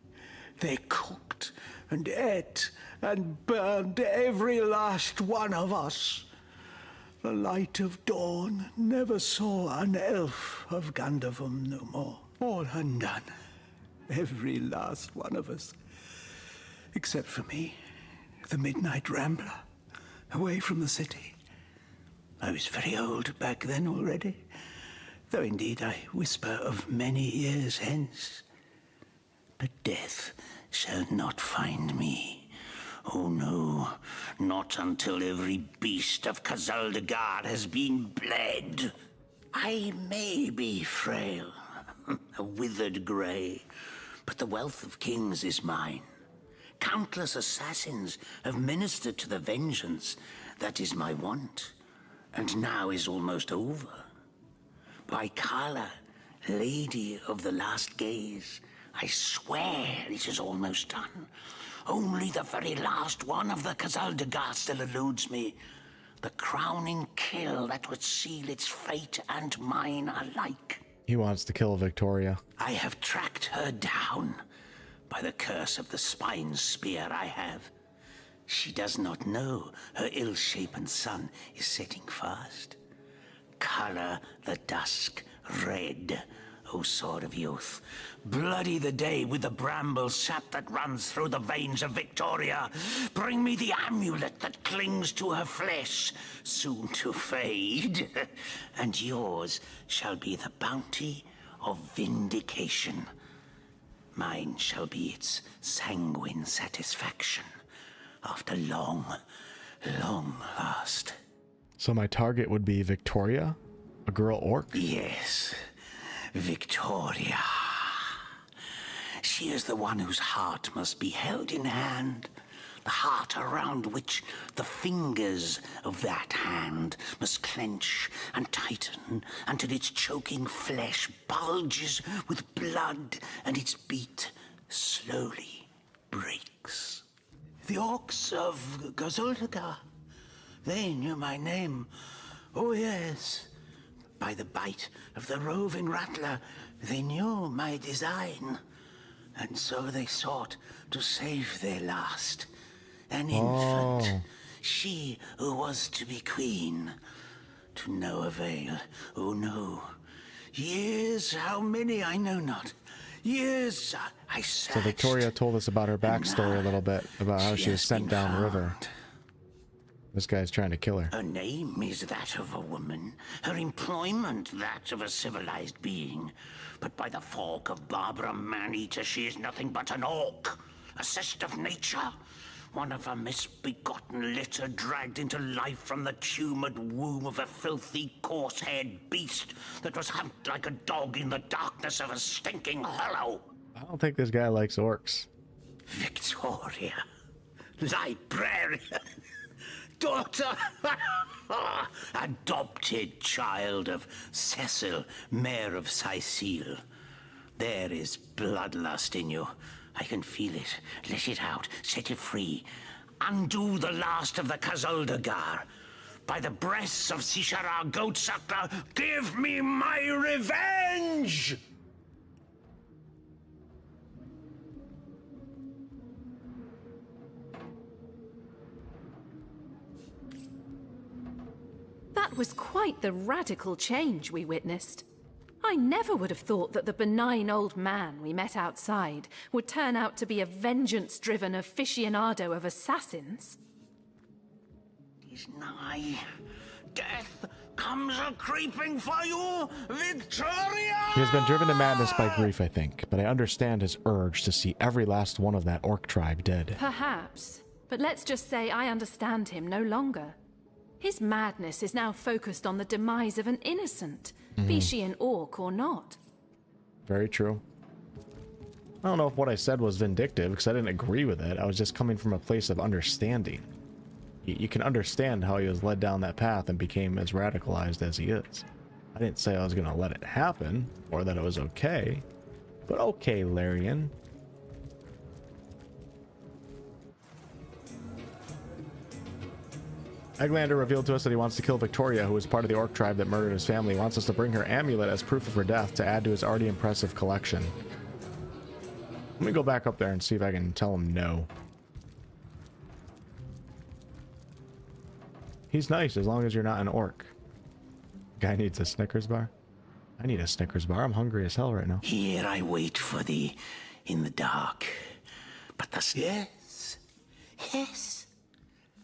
They cooked and ate and burned every last one of us. The light of dawn never saw an elf of Gandavum no more. All undone. Every last one of us. Except for me. the midnight rambler, away from the city. I was very old back then already, though indeed I whisper of many years hence. But death shall not find me. Oh no, not until every beast of Kazaldagar has been bled. I may be frail, a withered grey, but the wealth of kings is mine. Countless assassins have ministered to the vengeance that is my want, and now is almost over. By Kala, Lady of the Last Gaze, I swear it is almost done. Only the very last one of the Kazaldagar still eludes me. The crowning kill that would seal its fate and mine alike. He wants to kill Victoria. I have tracked her down. By the curse of the spine spear I have. She does not know her ill-shapen sun is setting fast. Color the dusk red, O sword of youth. Bloody the day with the bramble sap that runs through the veins of Victoria. Bring me the amulet that clings to her flesh, soon to fade. And yours shall be the bounty of vindication. Mine shall be its sanguine satisfaction after long, long last. So my target would be Victoria? A girl orc? Yes, Victoria. She is the one whose heart must be held in hand. The heart around which the fingers of that hand must clench and tighten until its choking flesh bulges with blood and its beat slowly breaks. The orcs of Kazaldagar, they knew my name. Oh yes, by the bite of the roving rattler, they knew my design. And so they sought to save their last. An infant, she who was to be queen. To no avail, oh no. Years, how many I know not. Years I searched. So Victoria told us about her backstory a little bit, about how she was sent downriver. This guy's trying to kill her. Her name is that of a woman, her employment that of a civilized being. But by the fork of Barbara Maneater, she is nothing but an orc, a cyst of nature. One of a misbegotten litter dragged into life from the tumid womb of a filthy, coarse-haired beast that was humped like a dog in the darkness of a stinking hollow. I don't think this guy likes orcs. Victoria, librarian, daughter, adopted child of Cecil, Mayor of Sicile. There is bloodlust in you. I can feel it. Let it out. Set it free. Undo the last of the Kazaldagar. By the breasts of Sishara Goatsuckler, give me my revenge! That was quite the radical change we witnessed. I never would have thought that the benign old man we met outside would turn out to be a vengeance-driven aficionado of assassins. Is nigh. Death comes a-creeping for you, Victoria! He has been driven to madness by grief, I think, but I understand his urge to see every last one of that orc tribe dead. Perhaps, but let's just say I understand him no longer. His madness is now focused on the demise of an innocent, be she an orc or not. Very true. I don't know if what I said was vindictive, because I didn't agree with it. I was just coming from a place of understanding. You can understand how he was led down that path and became as radicalized as he is. I didn't say I was going to let it happen, or that it was okay. But okay, Larian. Eglander revealed to us that he wants to kill Victoria, who is part of the orc tribe that murdered his family. He wants us to bring her amulet as proof of her death to add to his already impressive collection. Let me go back up there and see if I can tell him no. He's nice as long as you're not an orc. Guy needs a Snickers bar. I need a Snickers bar. I'm hungry as hell right now. Here I wait for thee in the dark. But the... Yes. Yes.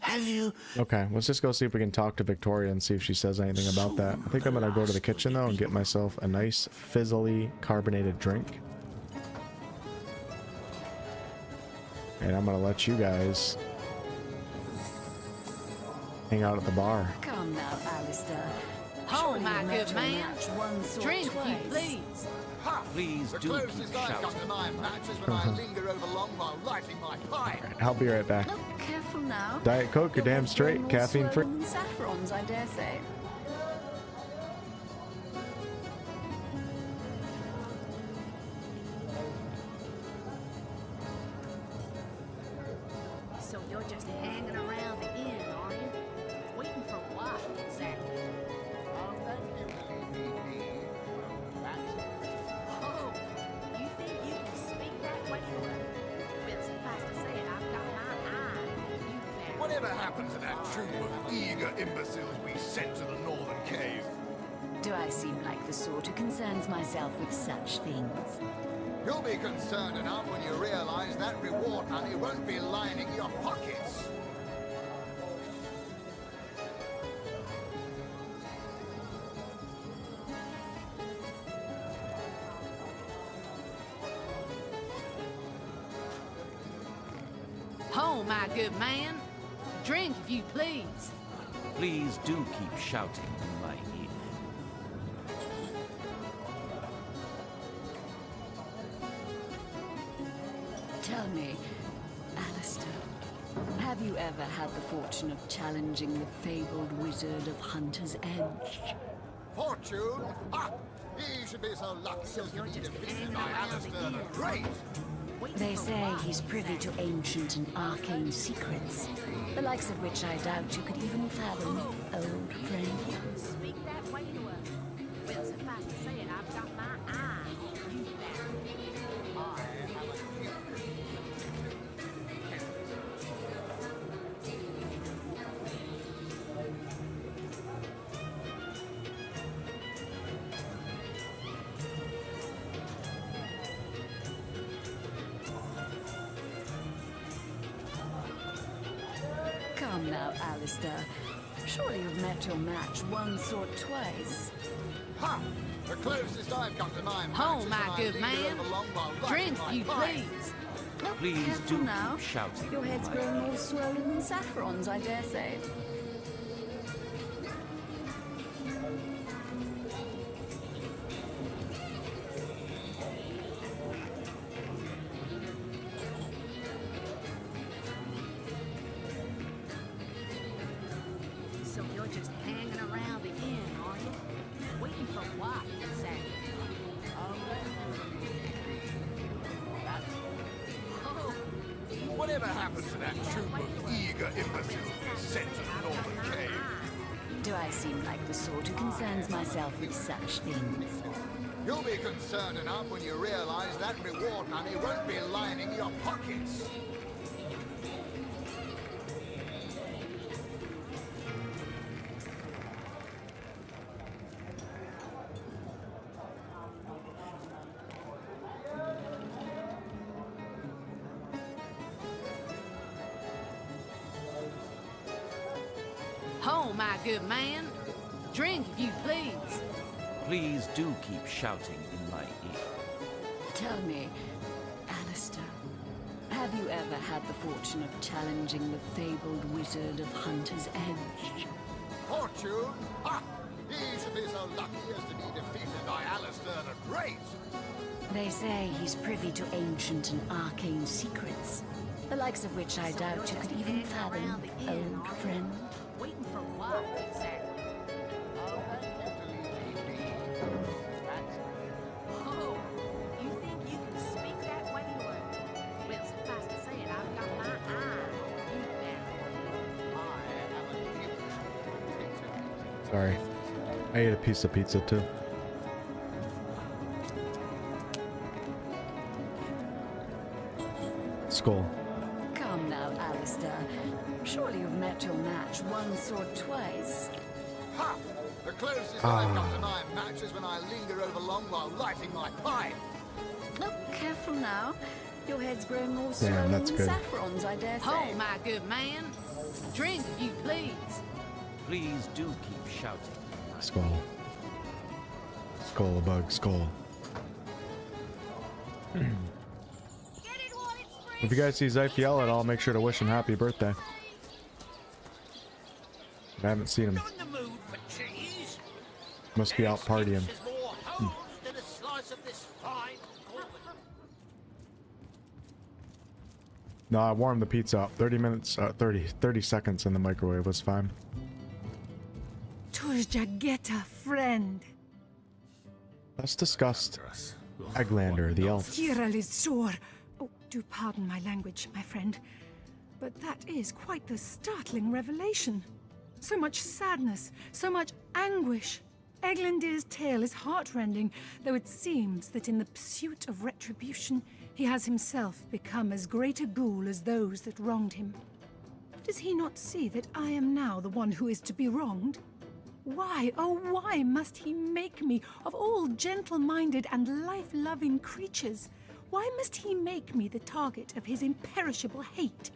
Have you? Okay, let's just go see if we can talk to Victoria and see if she says anything about that. I think I'm gonna go to the kitchen though and get myself a nice fizzly carbonated drink. And I'm gonna let you guys hang out at the bar. Come now, Alistair. Oh, Surely my you've good met your man. match once or Drink, if you twice. please. Ha! Please the do closest keep I've come shouting. to my match is when I linger over long while lighting my pipe. I'll be right back. Look, careful now. Diet Coke, you're Your damn head's straight, growing more caffeine free. swollen than saffrons, I dare say. So you're just hanging around the inn, are you? Waiting for what, exactly? Oh, thank you for leaving me. Oh, you think you can speak that way to her? Well, suffice to say, I've got my eye on you there. Whatever happened to that troop of eager imbeciles we sent to the northern cave? Do I seem like the sort who concerns myself with such things? You'll be concerned enough when you realize that reward money won't be lining your pockets. Oh, my good man. Drink, if you please. Please do keep shouting in my ear. Tell me, Alistair, have you ever had the fortune of challenging the fabled wizard of Hunter's Edge? Fortune? Ha! He should be so lucky as to be defeated by Alistair the Great. They say he's privy to ancient and arcane secrets, the likes of which I doubt you could even fathom, old friend. Speak that way to her. Well, suffice to say, I've got my eye on you there. Come now, Alistair. Surely you've met your match once or twice. Ha! The closest I've come to my match Oh, is my when I good linger man. over long while Drink, lighting you my pipe. please. Please Careful do now. keep shouting. Your head's in my growing ear. more swollen than saffrons, I dare say. So you're just hanging around the inn, are you? Waiting for what, exactly? Oh, Whatever happened to that troop of eager imbeciles we sent to the northern cave? Do I seem like the sort who concerns myself with such things? You'll be concerned enough when you realize that reward money won't be lining your pockets. oh, my good man. Drink, if you please. Please do keep shouting in my ear. Tell me, Alistair, have you ever had the fortune of challenging the fabled wizard of Hunter's Edge? Fortune? Ha! He should be so lucky as to be defeated by Alistair the Great. They say he's privy to ancient and arcane secrets, the likes of which I doubt you could even fathom, old friend. Waiting for what, exactly? Oh, you think you can speak that way to her? Well, suffice to say, I've got my eye on you there. Sorry. I ate a piece of pizza too. Skull. Come now, Alistair. Surely you've met your match once or twice. Ha! The closest I've come to my match is when I linger over long while lighting my pipe. Look, careful now. Your head's growing more Damn, swollen that's than good. saffrons, I dare say. Oh, my good man. Drink, if you please. Please do keep shouting. Skull. Skull, a bug, skull. If you guys see Zyfiel at all, make sure to wish him happy birthday. I haven't seen him. Must be out partying. No, I warmed the pizza up. 30 minutes, 30 seconds in the microwave was fine. Turjageta, friend. Let's discuss Eglander, the elf. Kiralizor. Oh, do pardon my language, my friend. But that is quite the startling revelation. So much sadness, so much anguish. Eglandir's tale is heartrending, though it seems that in the pursuit of retribution, he has himself become as great a ghoul as those that wronged him. Does he not see that I am now the one who is to be wronged? Why, oh why must he make me, of all gentle-minded and life-loving creatures, why must he make me the target of his imperishable hate?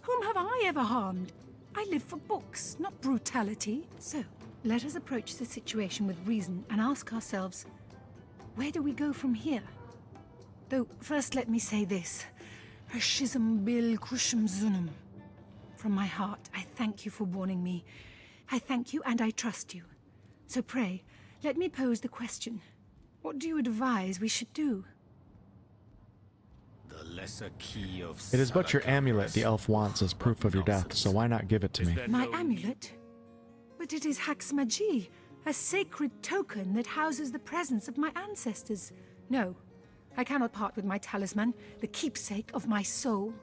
Whom have I ever harmed? I live for books, not brutality. So, let us approach the situation with reason and ask ourselves, where do we go from here? Though, first let me say this. From my heart, I thank you for warning me. I thank you and I trust you. So pray, let me pose the question. What do you advise we should do? The lesser key of It is but your amulet the elf wants as proof of your death, so why not give it to me? My amulet? But it is Haxmagi, a sacred token that houses the presence of my ancestors. No, I cannot part with my talisman, the keepsake of my soul.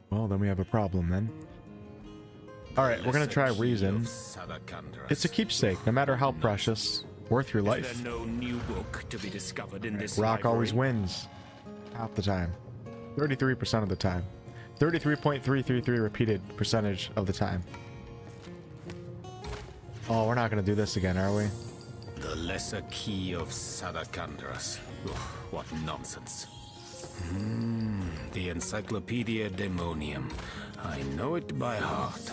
Well, then we have a problem then. Alright, we're gonna try reason. It's a keepsake, no matter how precious. Worth your life. Is there no new book to be discovered in this Rock library? always wins. Half the time. 33% of the time. 33.333 repeated percentage of the time. Oh, we're not gonna do this again, are we? The lesser key of Sadakandras. Ugh, what nonsense. The Encyclopedia Daemonium. I know it by heart.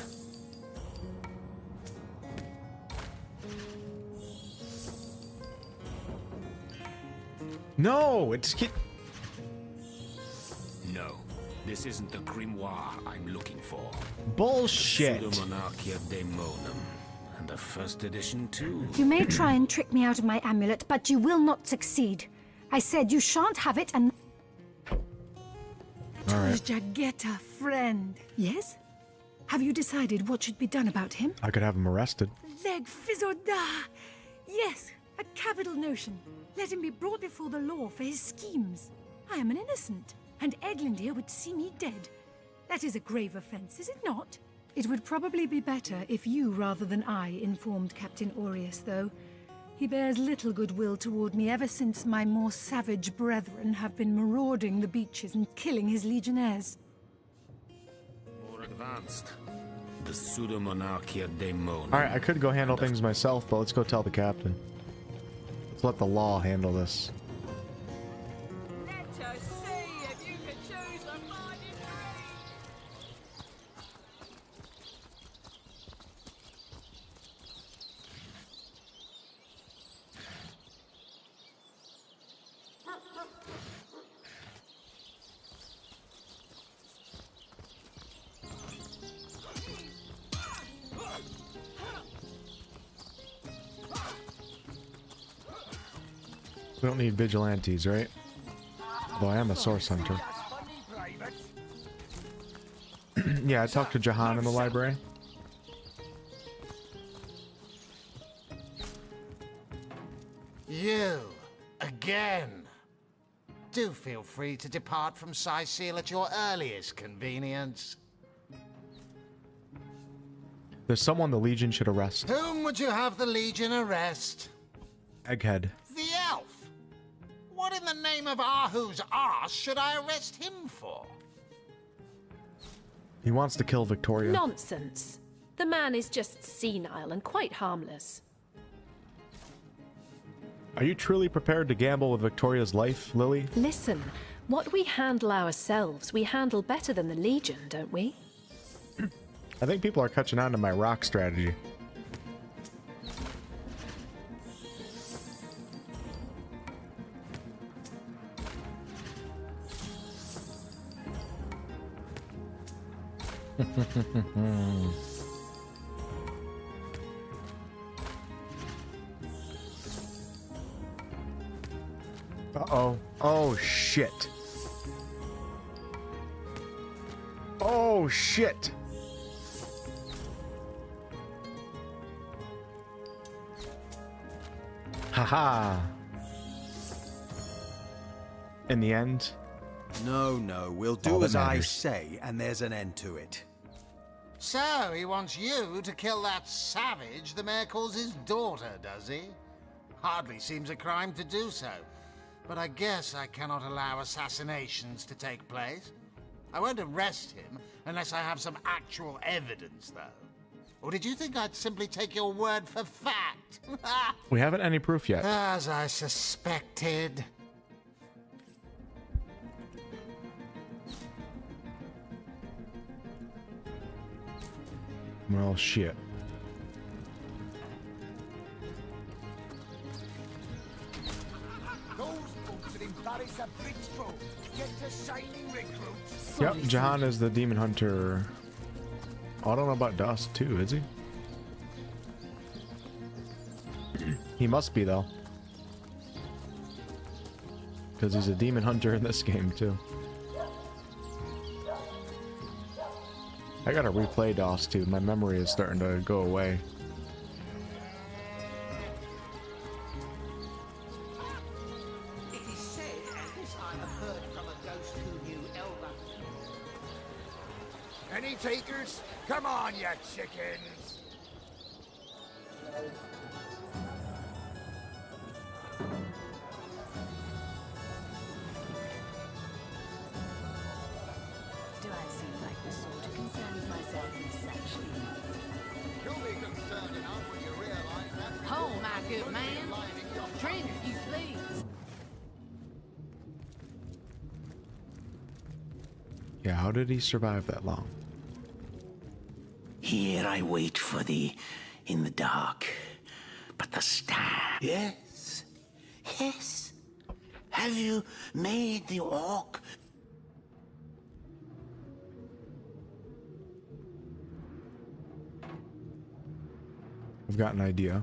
No, it's No, this isn't the grimoire I'm looking for. Bullshit. Pseudomonarchia Daemonum. And the first edition too. You may try and trick me out of my amulet, but you will not succeed. I said you shan't have it and... Alright. Turjageta, friend. Yes? Have you decided what should be done about him? I could have him arrested. Leg Fizoda! Yes, a capital notion. Let him be brought before the law for his schemes. I am an innocent, and Eglandir would see me dead. That is a grave offense, is it not? It would probably be better if you rather than I informed Captain Aureus, though. He bears little goodwill toward me ever since my more savage brethren have been marauding the beaches and killing his legionnaires. More advanced. The Pseudomonarchia Daemonum. Alright, I could go handle things myself, but let's go tell the captain. Let's let the law handle this. Let us see if you can choose the finest We don't need vigilantes, right? Though I am a source hunter. Yeah, I talked to Jahan in the library. You, again. Do feel free to depart from Sicil at your earliest convenience. There's someone the Legion should arrest. Whom would you have the Legion arrest? Egghead. The elf. What in the name of Ahu's arse should I arrest him for? He wants to kill Victoria. Nonsense. The man is just senile and quite harmless. Are you truly prepared to gamble with Victoria's life, Lily? Listen, what we handle ourselves, we handle better than the Legion, don't we? I think people are catching on to my rock strategy. Uh-oh. Oh, shit. Oh, shit. Haha. In the end. No, we'll do as I say, and there's an end to it. So, he wants you to kill that savage the mayor calls his daughter, does he? Hardly seems a crime to do so. But I guess I cannot allow assassinations to take place. I won't arrest him unless I have some actual evidence, though. Or did you think I'd simply take your word for fact? We haven't any proof yet. As I suspected. Well, shit. Those folks that embarrass a bridge folk get to shining recruits. Yep, Jahan is the demon hunter. Oh, I don't know about Dust too, is he? He must be though. Because he's a demon hunter in this game too. I gotta replay DOS too. My memory is starting to go away. It is said, as I have heard from a ghost who knew Elba. Any takers? Come on, you chickens! Do I seem like the sort who concerns myself in section? You'll be concerned enough when you realize that... Oh, my good man. Drink, if you please. Yeah, how did he survive that long? Here I wait for thee in the dark, but the stab... Yes, yes. Have you made the orc? I've got an idea.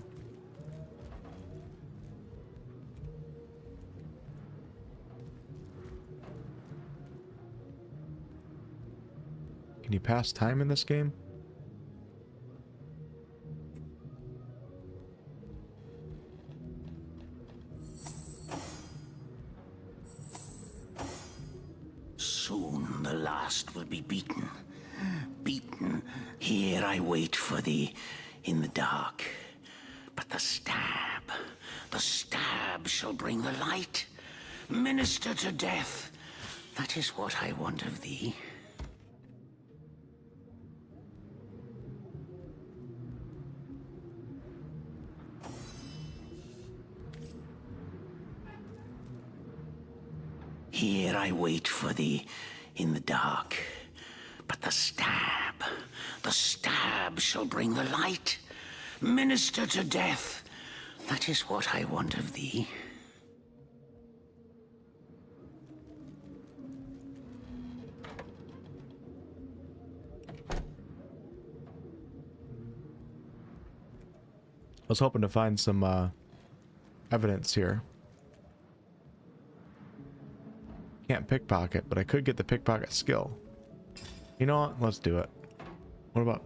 Can you pass time in this game? Soon the last will be beaten. Beaten. Here I wait for thee in the dark. But the stab shall bring the light. Minister to death. That is what I want of thee. Here I wait for thee in the dark. But the stab shall bring the light. Minister to death. That is what I want of thee. I was hoping to find some evidence here. Can't pickpocket, but I could get the pickpocket skill. You know what? Let's do it. What about...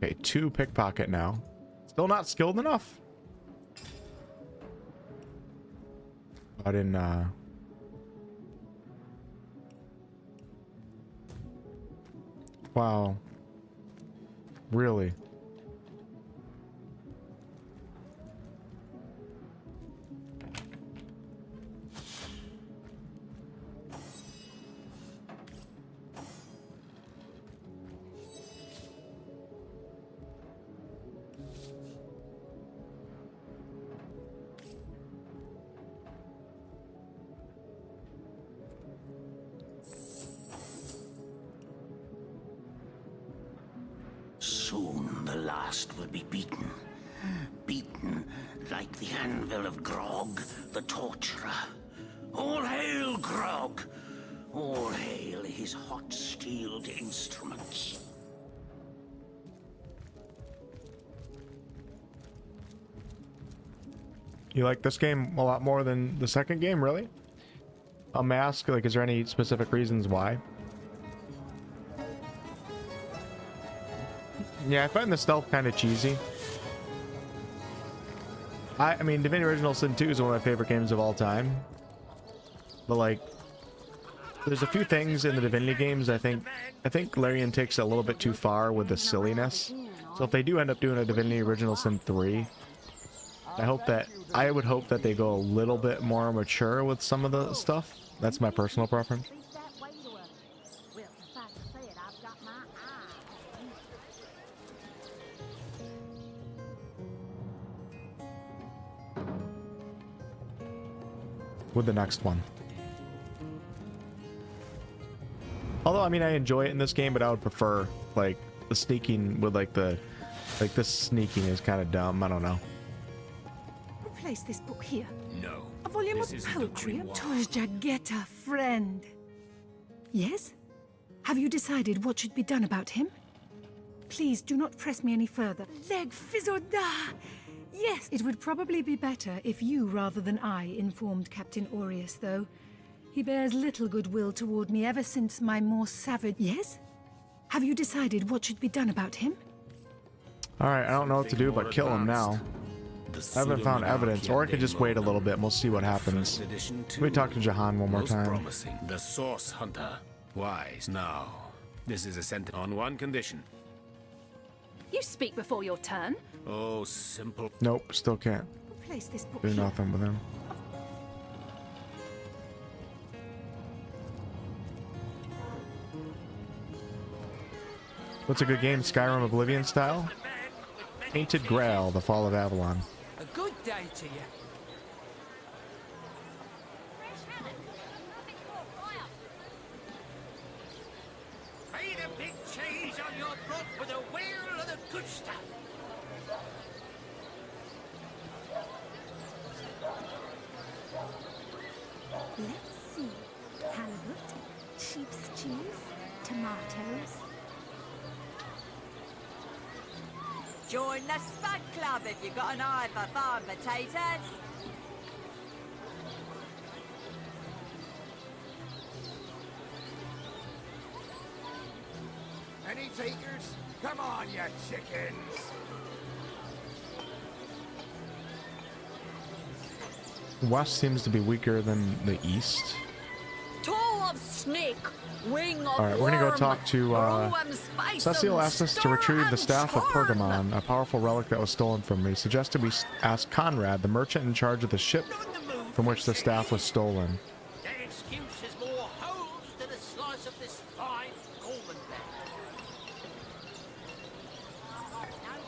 Okay, 2 pickpocket now. Still not skilled enough. I didn't, Wow. Really? last will be beaten. Beaten like the anvil of Grog, the torturer. All hail, Grog! All hail his hot-steeled instruments. You like this game a lot more than the second game, really? A mask, like, is there any specific reasons why? Yeah, I find the stealth kind of cheesy. I mean, Divinity Original Sin 2 is one of my favorite games of all time. But, like, there's a few things in the Divinity games I think Larian takes it a little bit too far with the silliness. So if they do end up doing a Divinity Original Sin 3, I would hope that they go a little bit more mature with some of the stuff. That's my personal preference. With the next one. Although, I mean, I enjoy it in this game, but I would prefer, like, the sneaking with, like, this sneaking is kind of dumb. I don't know. Place this book here. No. A volume this of isn't a poetry. grimoire. Torjageta, friend. Yes? Have you decided what should be done about him? Please do not press me any further. Leg Fizoda! Yes, it would probably be better if you rather than I informed Captain Aureus, though. He bears little goodwill toward me ever since my more savage... Yes? Have you decided what should be done about him? Alright, I don't know what to do but kill him now. I haven't found evidence, or I could just wait a little bit and we'll see what happens. Let me talk to Jahan one more time. Promising. The Source Hunter. Wise. Now, this is a sentence on one condition. You speak before your turn. Oh, simple. Nope, still can't Place this book do here. nothing with him. What's a good game? Skyrim Oblivion style? Painted Grail, The Fall of Avalon. A good day to you. Made a big change on your book with a whale of the good stuff. Let's see. Halibut, sheep's cheese, tomatoes. Join the Spud Club if you've got an eye for farm potatoes. Any takers? Come on, you chickens. West seems to be weaker than the East. Toe of snake, wing of Alright, we're gonna go talk to, Cecile asked us to retrieve the Staff of Pergamon, a powerful relic that was stolen from me. Suggested we ask Conrad, the merchant in charge of the ship from which the staff was stolen. That excuse is more holes than a slice of this fine golden bed. No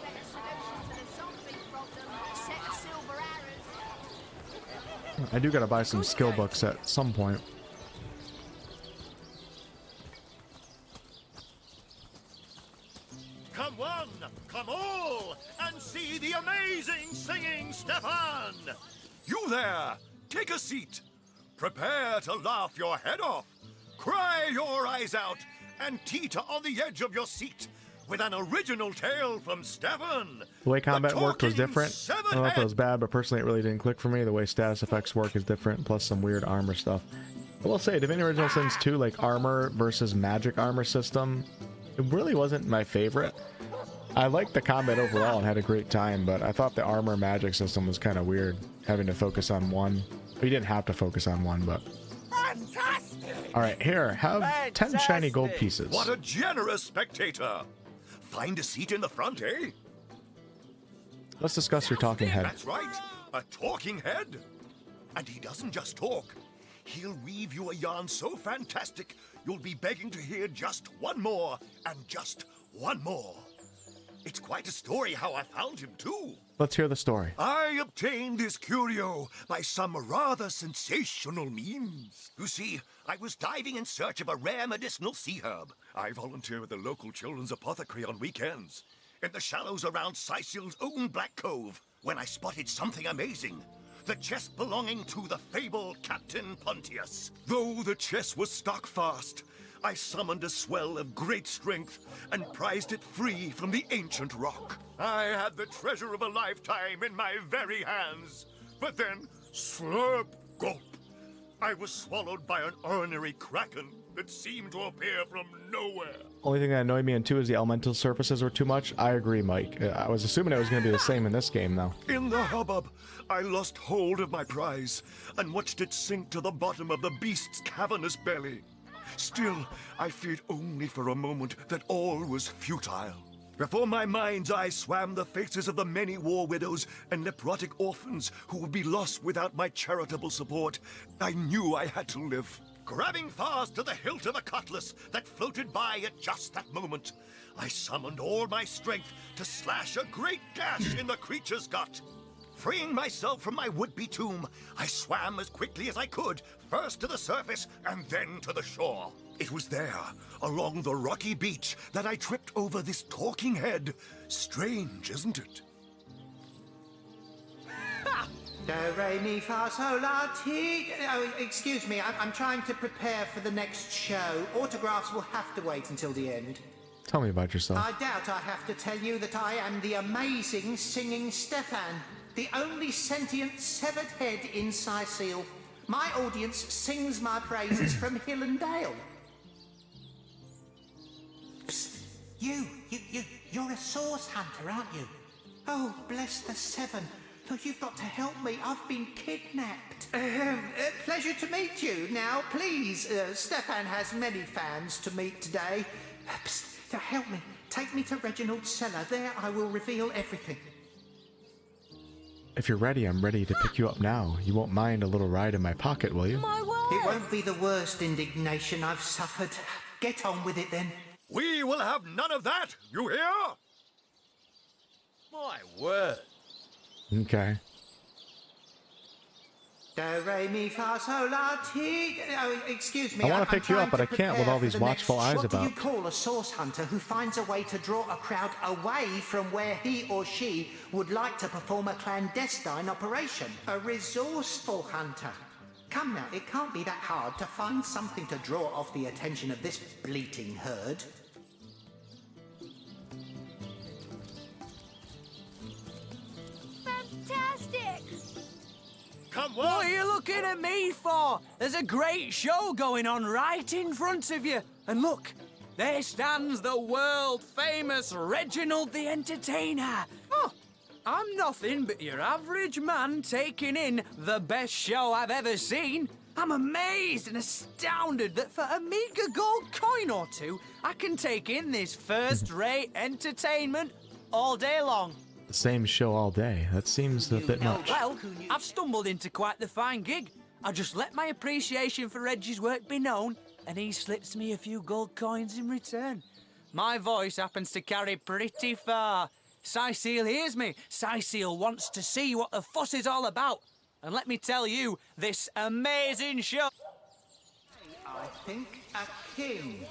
better solution to the zombie problem than a set of silver arrows. I do gotta buy some skill books at some point. Come one, come all, and see the amazing singing Stefan! You there, take a seat. Prepare to laugh your head off, cry your eyes out, and teeter on the edge of your seat with an original tale from Stefan. The way combat worked was different. I don't know if it was bad, but personally it really didn't click for me. The way status effects work is different, plus some weird armor stuff. I will say, Divinity Original Sins 2, like armor versus magic armor system, it really wasn't my favorite. I liked the combat overall and had a great time, but I thought the armor magic system was kind of weird, having to focus on one. You didn't have to focus on one, but... Fantastic! Alright, here, have 10 shiny gold pieces. What a generous spectator! Find a seat in the front, eh? Let's discuss your talking head. That's right, a talking head. And he doesn't just talk. He'll weave you a yarn so fantastic, you'll be begging to hear just one more, and just one more. It's quite a story how I found him, too. Let's hear the story. I obtained this curio by some rather sensational means. You see, I was diving in search of a rare medicinal sea herb. I volunteer with the local children's apothecary on weekends. in the shallows around Sicil's own Black Cove, when I spotted something amazing. The chest belonging to the fabled Captain Pontius. Though the chest was stuck fast, I summoned a swell of great strength and prized it free from the ancient rock. I had the treasure of a lifetime in my very hands. But then, slurp, gulp, I was swallowed by an ornery kraken that seemed to appear from nowhere. Only thing that annoyed me in 2 is the elemental surfaces were too much. I agree, Mike. I was assuming it was going to be the same in this game, though. In the hubbub, I lost hold of my prize and watched it sink to the bottom of the beast's cavernous belly. Still, I feared only for a moment that all was futile. Before my mind's eye swam the faces of the many war widows and leprotic orphans who would be lost without my charitable support. I knew I had to live. Grabbing fast to the hilt of a cutlass that floated by at just that moment, I summoned all my strength to slash a great gash in the creature's gut. Freeing myself from my would-be tomb, I swam as quickly as I could, first to the surface and then to the shore. It was there, along the rocky beach, that I tripped over this talking head. Strange, isn't it? Do, re, mi, fa, sol, la, ti. Oh, excuse me, I'm trying to prepare for the next show. Autographs will have to wait until the end. Tell me about yourself. I doubt I have to tell you that I am the amazing singing Stefan, the only sentient severed head in Sicile. My audience sings my praises from hill and dale. Psst, you're a source hunter, aren't you? Oh, bless the seven. Look, you've got to help me. I've been kidnapped. Pleasure to meet you. Now, please, Stefan has many fans to meet today. Psst, help me. Take me to Reginald's cellar. There I will reveal everything. If you're ready, I'm ready to pick you up now. You won't mind a little ride in my pocket, will you? My word! It won't be the worst indignation I've suffered. Get on with it, then. We will have none of that, you hear? My word. Okay. Do, re, mi, fa, sol, la, ti. Oh, excuse me. I want to pick you up, but I can't with all these watchful eyes about. What do you call a source hunter who finds a way to draw a crowd away from where he or she would like to perform a clandestine operation? A resourceful hunter. Come now, it can't be that hard to find something to draw off the attention of this bleating herd. Fantastic! Come on! What are you looking at me for? There's a great show going on right in front of you. And look, there stands the world-famous Reginald the Entertainer. Oh, I'm nothing but your average man taking in the best show I've ever seen. I'm amazed and astounded that for a meager gold coin or two, I can take in this first-rate entertainment all day long. The same show all day. That seems a bit much. Well, I've stumbled into quite the fine gig. I just let my appreciation for Reggie's work be known, and he slips me a few gold coins in return. My voice happens to carry pretty far. Sicile hears me. Sicile wants to see what the fuss is all about. And let me tell you, this amazing show... I think a king.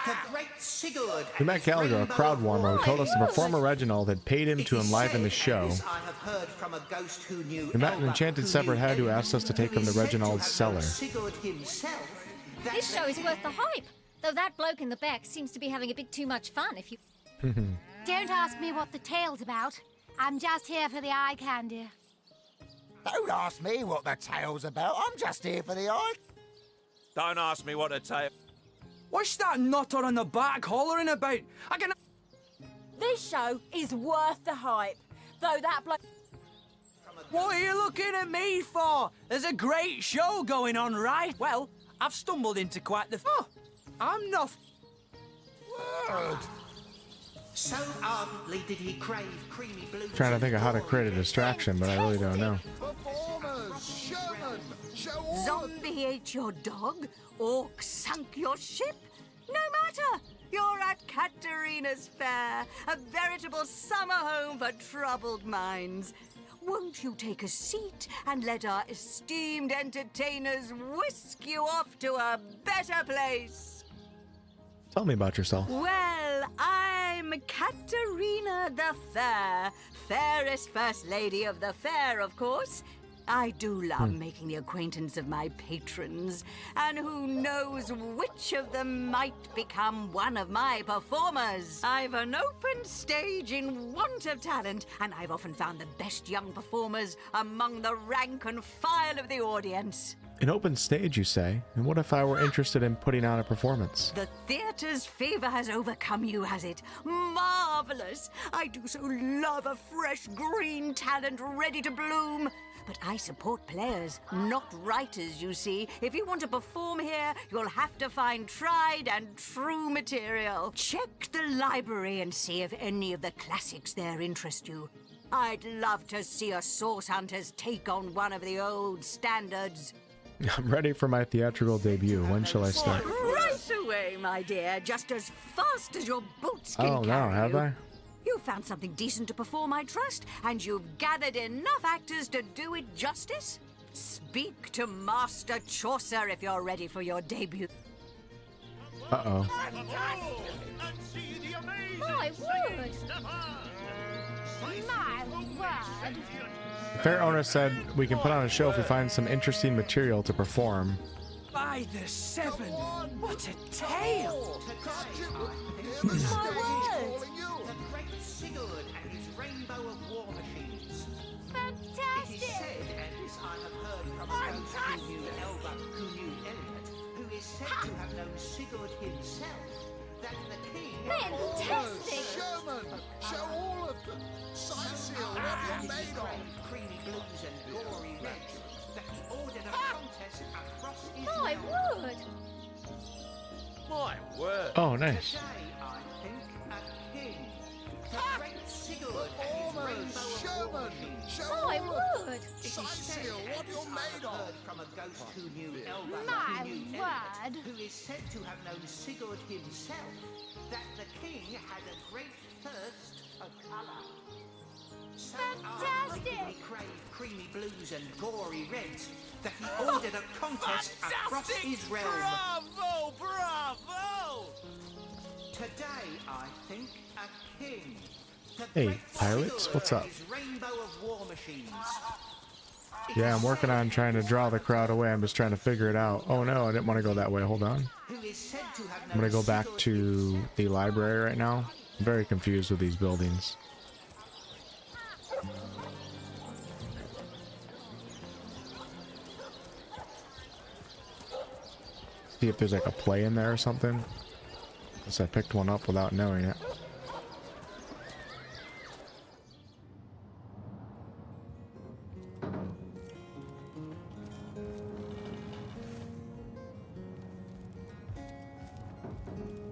The great Sigurd. We met Gallagher, a crowd warmer, who told us the performer Reginald had paid him to enliven the show. I have heard from a ghost who knew We met an enchanted severed head who asked us to take him to Reginald's cellar. Sigurd himself. This show is worth the hype, though that bloke in the back seems to be having a bit too much fun if you... Don't ask me what the tale's about. I'm just here for the eye candy. Don't ask me what the tale's about. I'm just here for the eye. Don't ask me what a tale... What's that nutter on the back hollering about? I can... This show is worth the hype, though that bloke... What are you looking at me for? There's a great show going on, right? Well, I've stumbled into quite the... Oh, I'm not... Word. So ardently did he crave creamy blue... Trying to think of how to create a distraction, but I really don't know. Performers, showmen, show all Zombie ate your dog? Orc sunk your ship? No matter! You're at Katerina's Fair, a veritable summer home for troubled minds. Won't you take a seat and let our esteemed entertainers whisk you off to a better place? Tell me about yourself. Well, I'm Katerina the Fair, fairest first lady of the fair, of course. I do love making the acquaintance of my patrons, and who knows which of them might become one of my performers. I've an open stage in want of talent, and I've often found the best young performers among the rank and file of the audience. An open stage, you say? And what if I were interested in putting on a performance? The theater's fever has overcome you, has it? Marvelous! I do so love a fresh green talent ready to bloom. But I support players, not writers, you see. If you want to perform here, you'll have to find tried and true material. Check the library and see if any of the classics there interest you. I'd love to see a Source Hunters take on one of the old standards. I'm ready for my theatrical debut. When shall I start? Right away, my dear, just as fast as your boots can Oh, no, carry have you. I? You found something decent to perform, I trust, and you've gathered enough actors to do it justice? Speak to Master Chaucer if you're ready for your debut. Uh-oh. My word! My word! The fair owner said we can put on a show if we find some interesting material to perform. By the seven! What a tale! My word! The great Sigurd and his rainbow of war machines. Fantastic! It is said, and this I have heard from a ghost who knew Elba, who knew Elliot, who is said to have known Sigurd himself, that the king... Fantastic! Sherman, show all of them. Sight seal, what you're made of. Creamy blues and gory reds, that he ordered a contest across his My realm. word! My word. Oh, nice. Today, I think, a king. The great Sigurd and his rainbow of war Sherman, machines. show My all of word! It is Sight said, seal, what and you're this I made have of. heard from a ghost who knew Elba, My who knew word. Elliot, who is said to have known Sigurd himself, that the king had a great thirst for colour. So Fantastic. ardently craved creamy blues and gory reds that he ordered a contest across his realm. Bravo! Bravo! Today, I think, a king. The Hey, great pirates, Sigurd what's and up? his rainbow of war machines. Yeah, I'm working on trying to draw the crowd away. I'm just trying to figure it out. Oh no, I didn't want to go that way. Hold on. Who is said to have I'm gonna known go back Sigurd to the library right now. I'm very confused with these buildings. See if there's like a play in there or something. Guess I picked one up without knowing it.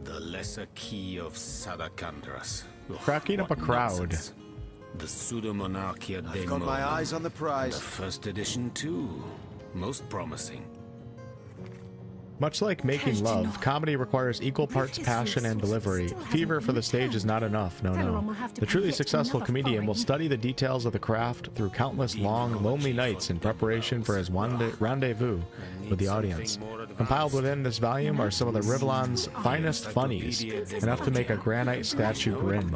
The lesser key of Sadakandras. Cracking up a What crowd. nonsense. The pseudo-monarchia I've got my eyes on the prize. The first edition too. Most promising. Much like making love, comedy requires equal parts passion and delivery. Fever for the stage is not enough, no, no. The truly successful comedian will study the details of the craft through countless long, lonely nights in preparation for his rendezvous with the audience. Compiled within this volume are some of the Rivlon's finest funnies, enough to make a granite statue grin.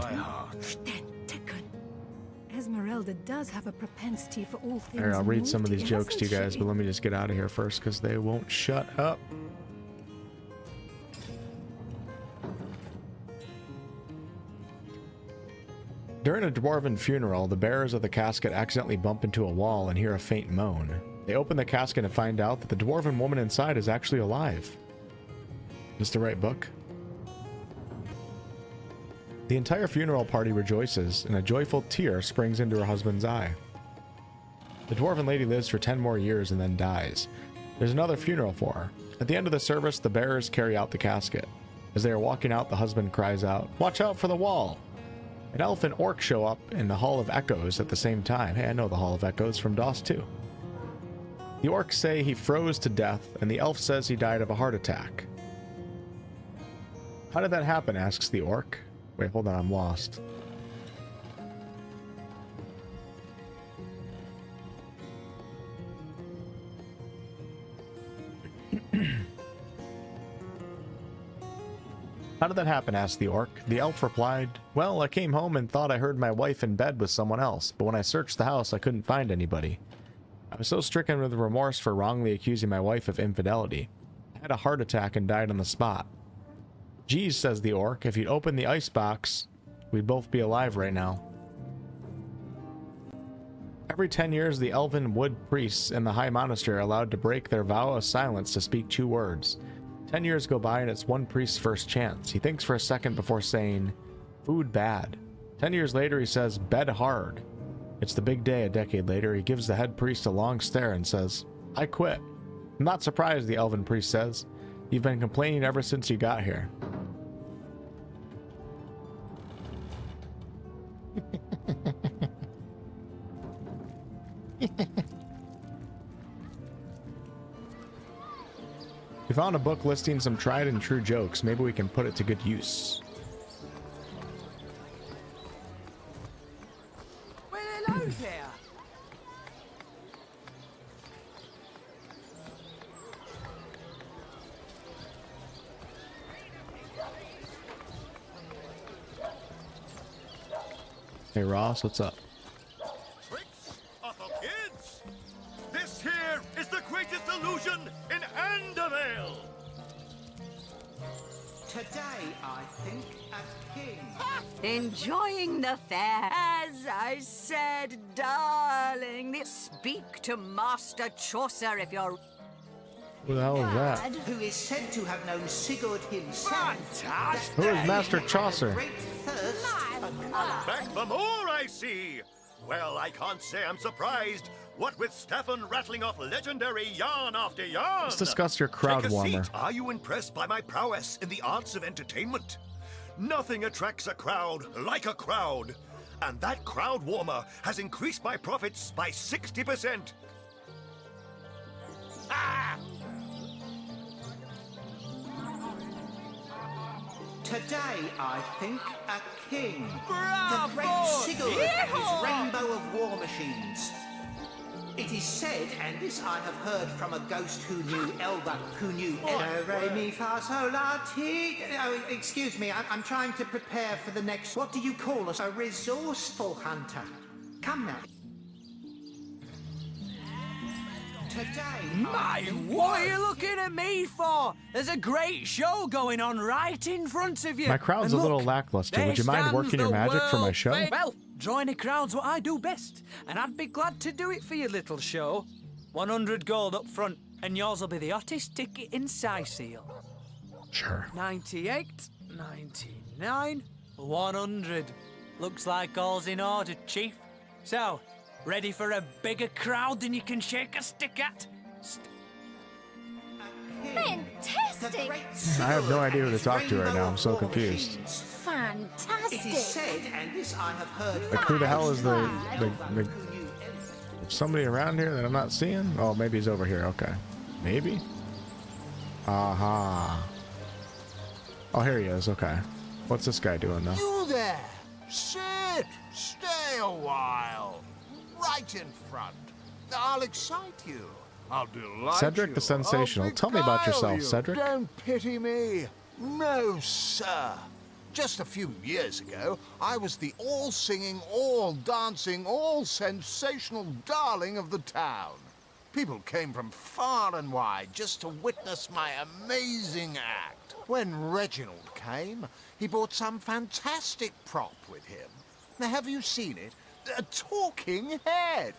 Esmeralda does have a propensity for all things. Here, I'll read some of these naughty, jokes to you hasn't guys, she? but let me just get out of here first because they won't shut up. During a dwarven funeral, the bearers of the casket accidentally bump into a wall and hear a faint moan. They open the casket and find out that the dwarven woman inside is actually alive. Is the right book? The entire funeral party rejoices, and a joyful tear springs into her husband's eye. The dwarven lady lives for 10 more years and then dies. There's another funeral for her. At the end of the service, the bearers carry out the casket. As they are walking out, the husband cries out, "Watch out for the wall!" An elf and orc show up in the Hall of Echoes at the same time. Hey, I know the Hall of Echoes from DOS 2. The orcs say he froze to death, and the elf says he died of a heart attack. How did that happen? Asks the orc. Wait, hold on, I'm lost. How did that happen? Asked the orc. The elf replied, well, I came home and thought I heard my wife in bed with someone else, but when I searched the house, I couldn't find anybody. I was so stricken with remorse for wrongly accusing my wife of infidelity. I had a heart attack and died on the spot. Geez, says the orc, if you'd opened the icebox, we'd both be alive right now. Every 10 years, the elven wood priests in the high monastery are allowed to break their vow of silence to speak 2 words. 10 years go by and it's one priest's first chance. He thinks for a second before saying, food bad. 10 years later, he says, bed hard. It's the big day a decade later. He gives the head priest a long stare and says, I quit. I'm not surprised, the elven priest says. You've been complaining ever since you got here. We found a book listing some tried and true jokes. Maybe we can put it to good use. Well, hello there. Hey Ross, what's up? Tricks are for kids. This here is the greatest illusion in Andavale. Today, I think, a king. Enjoying the fair. As I said, darling, speak to Master Chaucer if you're... Who the hell is that? Who is said to have known Sigurd himself. Fantastic! Who is Master Chaucer? Back for more, I see. Well, I can't say I'm surprised. What with Stefan rattling off legendary yarn after yarn. Let's discuss your crowd Take a warmer. seat. Are you impressed by my prowess in the arts of entertainment? Nothing attracts a crowd like a crowd. And that crowd warmer has increased my profits by 60%. Ah! Today, I think, a king. Bravo! The great Sigurd and Yeehaw! his rainbow of war machines. It is said, and this I have heard from a ghost who knew Elba, who knew Re, Mi, Fa, Sol, La, Ti. Oh, excuse me, I'm trying to prepare for the next... What do you call us? A resourceful hunter. Come now. Today, What are you looking at me for? There's a great show going on right in front of you. My crowd's And a little look, lackluster. there Would you mind stands working your the magic for my world show? Well, drawing a crowd's what I do best, and I'd be glad to do it for your little show. 100 gold up front, and yours will be the hottest ticket in Sicil. Sure. 98, 99, 100. Looks like all's in order, Chief. So, ready for a bigger crowd than you can shake a stick at? Fantastic! I have no idea who to talk to right now. I'm so confused. Fantastic! It is said, and this I have heard Like, who the hell is the somebody around here that I'm not seeing? Oh, maybe he's over here. Okay. Maybe? Aha. Oh, here he is. Okay. What's this guy doing, though? You there! Sit! Stay a while. Right in front. I'll excite you. I'll delight Cedric you. the Sensational. I'll Tell me about beguile yourself, you. Cedric. Don't pity me. No, sir. Just a few years ago, I was the all-singing, all-dancing, all-sensational darling of the town. People came from far and wide just to witness my amazing act. When Reginald came, he brought some fantastic prop with him. Now, have you seen it? A talking head.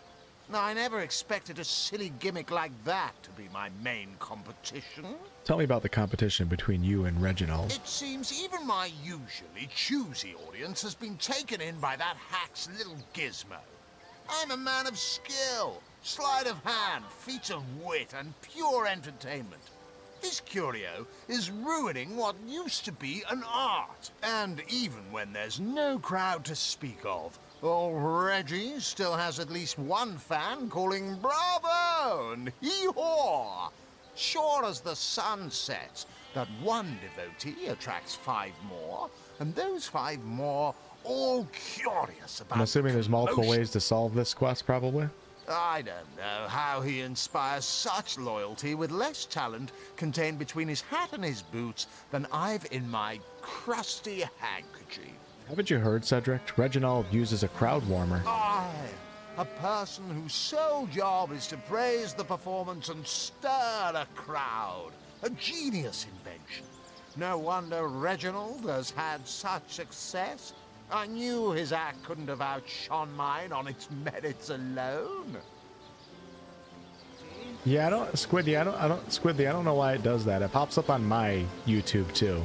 Now, I never expected a silly gimmick like that to be my main competition. Tell me about the competition between you and Reginald. It seems even my usually choosy audience has been taken in by that hack's little gizmo. I'm a man of skill, sleight of hand, feats of wit, and pure entertainment. This curio is ruining what used to be an art. And even when there's no crowd to speak of, old Reggie still has at least one fan calling bravo and hee-haw. Sure as the sun sets, that one devotee attracts 5 more, and those 5 more all curious about I'm assuming there's multiple commotion. ways to solve this quest, probably. I don't know how he inspires such loyalty with less talent contained between his hat and his boots than I've in my crusty handkerchief. Haven't you heard, Cedric? Reginald uses a crowd warmer. I, a person whose sole job is to praise the performance and stir a crowd. A genius invention. No wonder Reginald has had such success. I knew his act couldn't have outshone mine on its merits alone. Yeah, Squiddy, I don't know why it does that. It pops up on my YouTube too.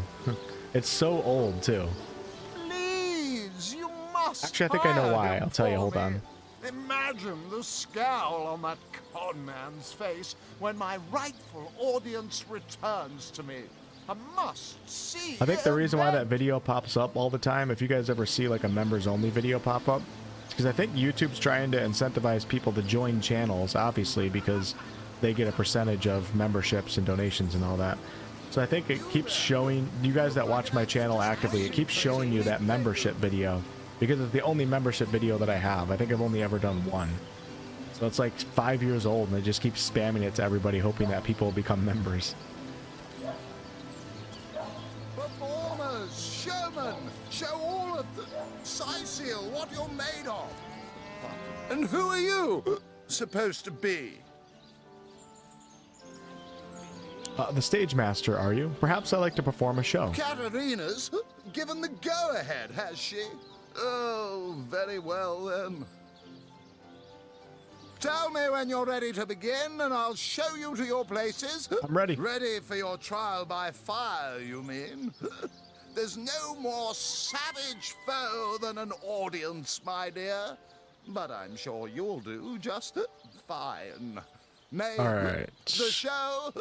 It's so old too. Please, you must. Actually, I think I know why. I'll tell you. Hold on. Imagine the scowl on that con man's face when my rightful audience returns to me. A must-see. I think the reason why that video pops up all the time, if you guys ever see like a members-only video pop up, because I think YouTube's trying to incentivize people to join channels, obviously, because they get a percentage of memberships and donations and all that. So I think it keeps showing, you guys that watch my channel actively, it keeps showing you that membership video, because it's the only membership video that I have. I think I've only ever done one. So it's like 5 years old, and it just keeps spamming it to everybody, hoping that people will become members. Performers, showmen, show all of the Sicil what you're made of. And who are you supposed to be? The stage master, are you? Perhaps I like to perform a show. Katarina's given the go-ahead, has she? Oh, very well then. Tell me when you're ready to begin, and I'll show you to your places. I'm ready. Ready for your trial by fire, you mean? There's no more savage foe than an audience, my dear. But I'm sure you'll do just fine. May All right. the show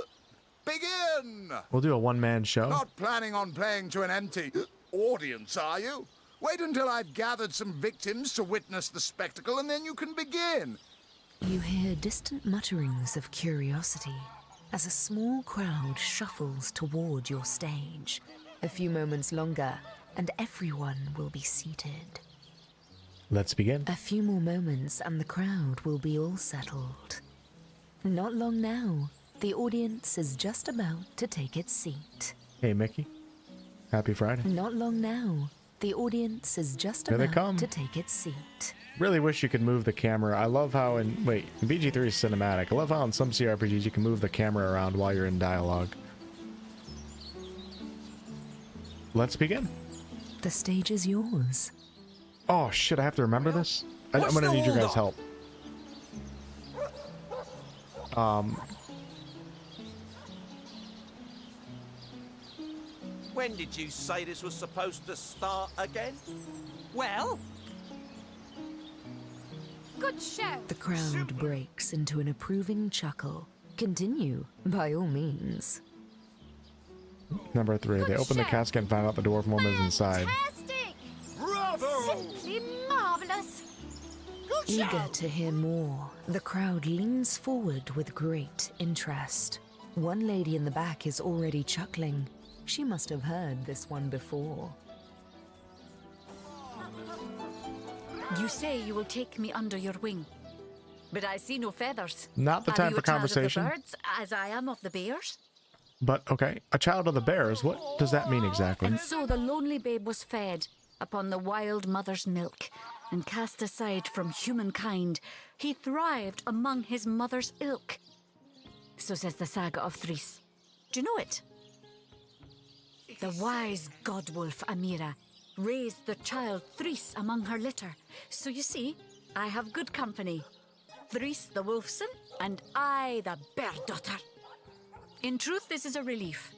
begin! We'll do a one-man show. Not planning on playing to an empty audience, are you? Wait until I've gathered some victims to witness the spectacle, and then you can begin. You hear distant mutterings of curiosity as a small crowd shuffles toward your stage. A few moments longer, and everyone will be seated. Let's begin. A few more moments, and the crowd will be all settled. Not long now. The audience is just about to take its seat. Hey, Mickey. Happy Friday. Not long now. The audience is just Here they about come. to take its seat. Really wish you could move the camera. I love how in BG3 is cinematic. I love how in some CRPGs you can move the camera around while you're in dialogue. Let's begin. The stage is yours. Oh shit, I have to remember this? I'm gonna need your guys' help. When did you say this was supposed to start again? Well, Good show. The crowd breaks into an approving chuckle. Continue, by all means. Number 3. They open the casket and find out the dwarf woman is inside. Fantastic! Bravo! Simply marvelous. Eager to hear more, the crowd leans forward with great interest. One lady in the back is already chuckling. She must have heard this one before. You say you will take me under your wing, but I see no feathers. Not the Are time you for a child conversation. Of the birds, as I am of the bears? But, okay, a child of the bears, what does that mean exactly? And so the lonely babe was fed upon the wild mother's milk, and cast aside from humankind, he thrived among his mother's ilk. So says the saga of Threes. Do you know it? The wise godwolf Amira raised the child Threes among her litter. So you see, I have good company. Threes the wolfson, and I the bear daughter. In truth, this is a relief.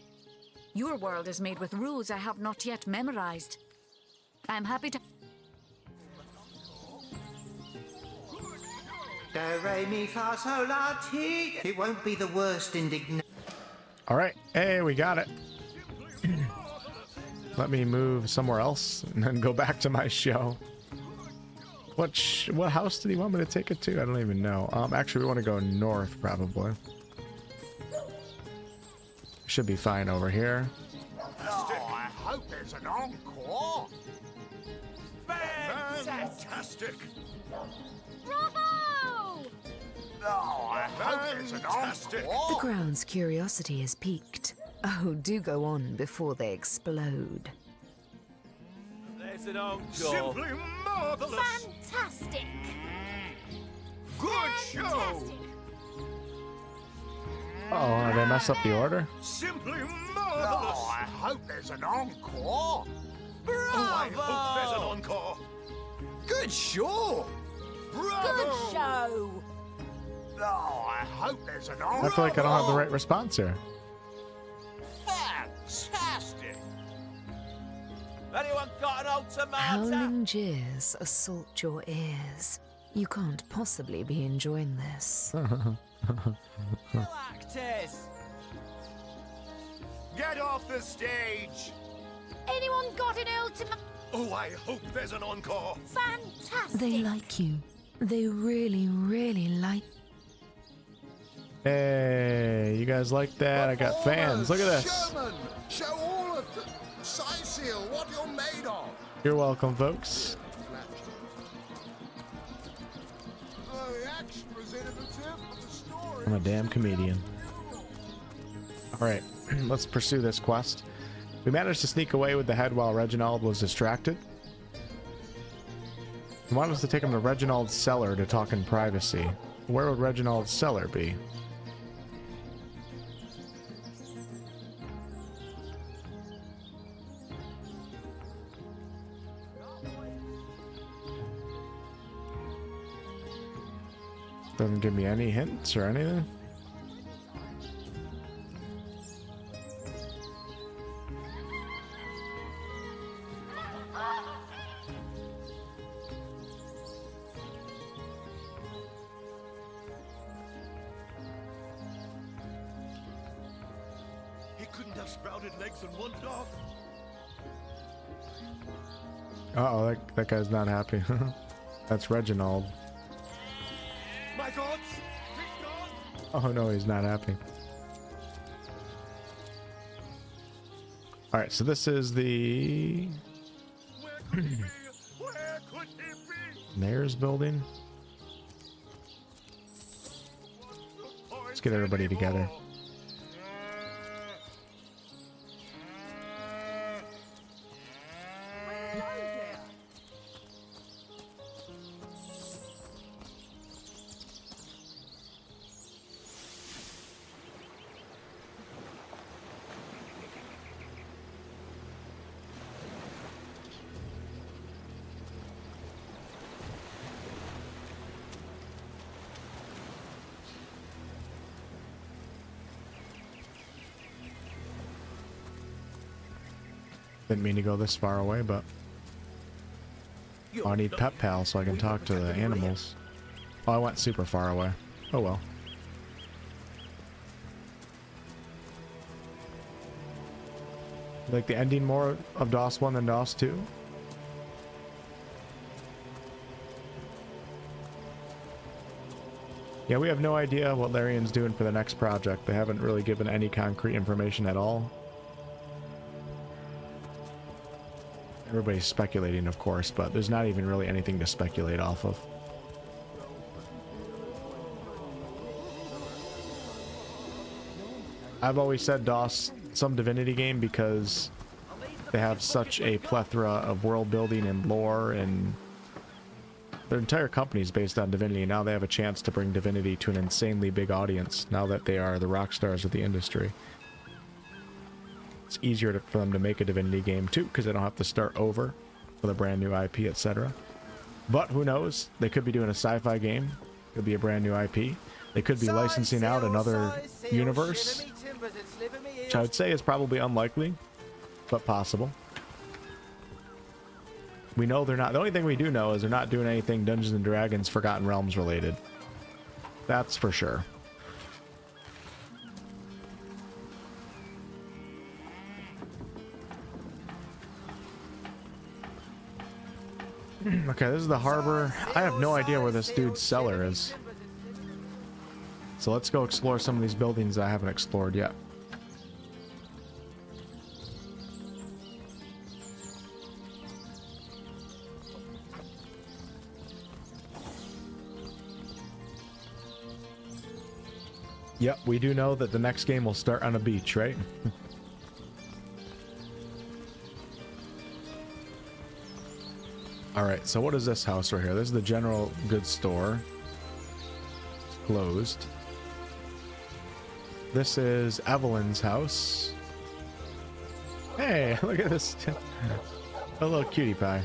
Your world is made with rules I have not yet memorized. I am happy to... Do, re, mi, fa, sol, la, ti. It won't be the worst indignation. Alright, hey, we got it. Let me move somewhere else and then go back to my show. What house did he want me to take it to? I don't even know. Actually, we want to go north, probably. Should be fine over here. Oh, I hope there's an encore. Fantastic! Bravo! Oh, I hope there's an encore. The crowd's curiosity is piqued. Oh, do go on before they explode. There's an encore. Simply marvelous. Fantastic! Good show. Oh, they messed up the order? Simply marvelous. Oh, I hope there's an encore. Oh, I hope there's an encore. Good show! Bravo. Good show! Oh, I hope there's an encore. I feel like I don't have the right response here. Fantastic. Anyone got an ultimatum? Howling jeers assault your ears. You can't possibly be enjoying this. Actors! Get off the stage. Anyone got an ultimate? Oh, I hope there's an encore. Fantastic! They like you. They really, really like. Hey, you guys like that? I got fans. Look at this. Sherman, show all of them. Siseal, what you're made of. You're welcome, folks. The action was innovative, but the story. I'm a damn comedian. All right, let's pursue this quest. We managed to sneak away with the head while Reginald was distracted. He wanted us to take him to Reginald's cellar to talk in privacy. Where would Reginald's cellar be? Doesn't give me any hints or anything. He couldn't have sprouted legs and wandered off. Uh-oh, that guy's not happy. That's Reginald. My thoughts. Oh no, he's not happy. Alright, so this is the mayor's building. Let's get everybody together. Didn't mean to go this far away, but I need pet pals so I can talk to the animals. Oh, I went super far away. Oh well. You like the ending more of DOS 1 than DOS 2? Yeah, we have no idea what Larian's doing for the next project. They haven't really given any concrete information at all. Everybody's speculating, of course, but there's not even really anything to speculate off of. I've always said DOS some Divinity game because they have such a plethora of world building and lore, and their entire company is based on Divinity. Now they have a chance to bring Divinity to an insanely big audience now that they are the rock stars of the industry. It's easier for them to make a Divinity game too, because they don't have to start over with a brand new IP, etc. But who knows? They could be doing a sci-fi game. Could be a brand new IP. They could be licensing out another universe, which I would say is probably unlikely, but possible. We know they're not. The only thing we do know is they're not doing anything Dungeons and Dragons Forgotten Realms related. That's for sure. Okay, this is the harbor. I have no idea where this dude's cellar is. So let's go explore some of these buildings I haven't explored yet. Yep, we do know that the next game will start on a beach, right? Alright, so what is this house right here? This is the general goods store. It's closed. This is Evelyn's house. Hey, look at this. A little cutie pie.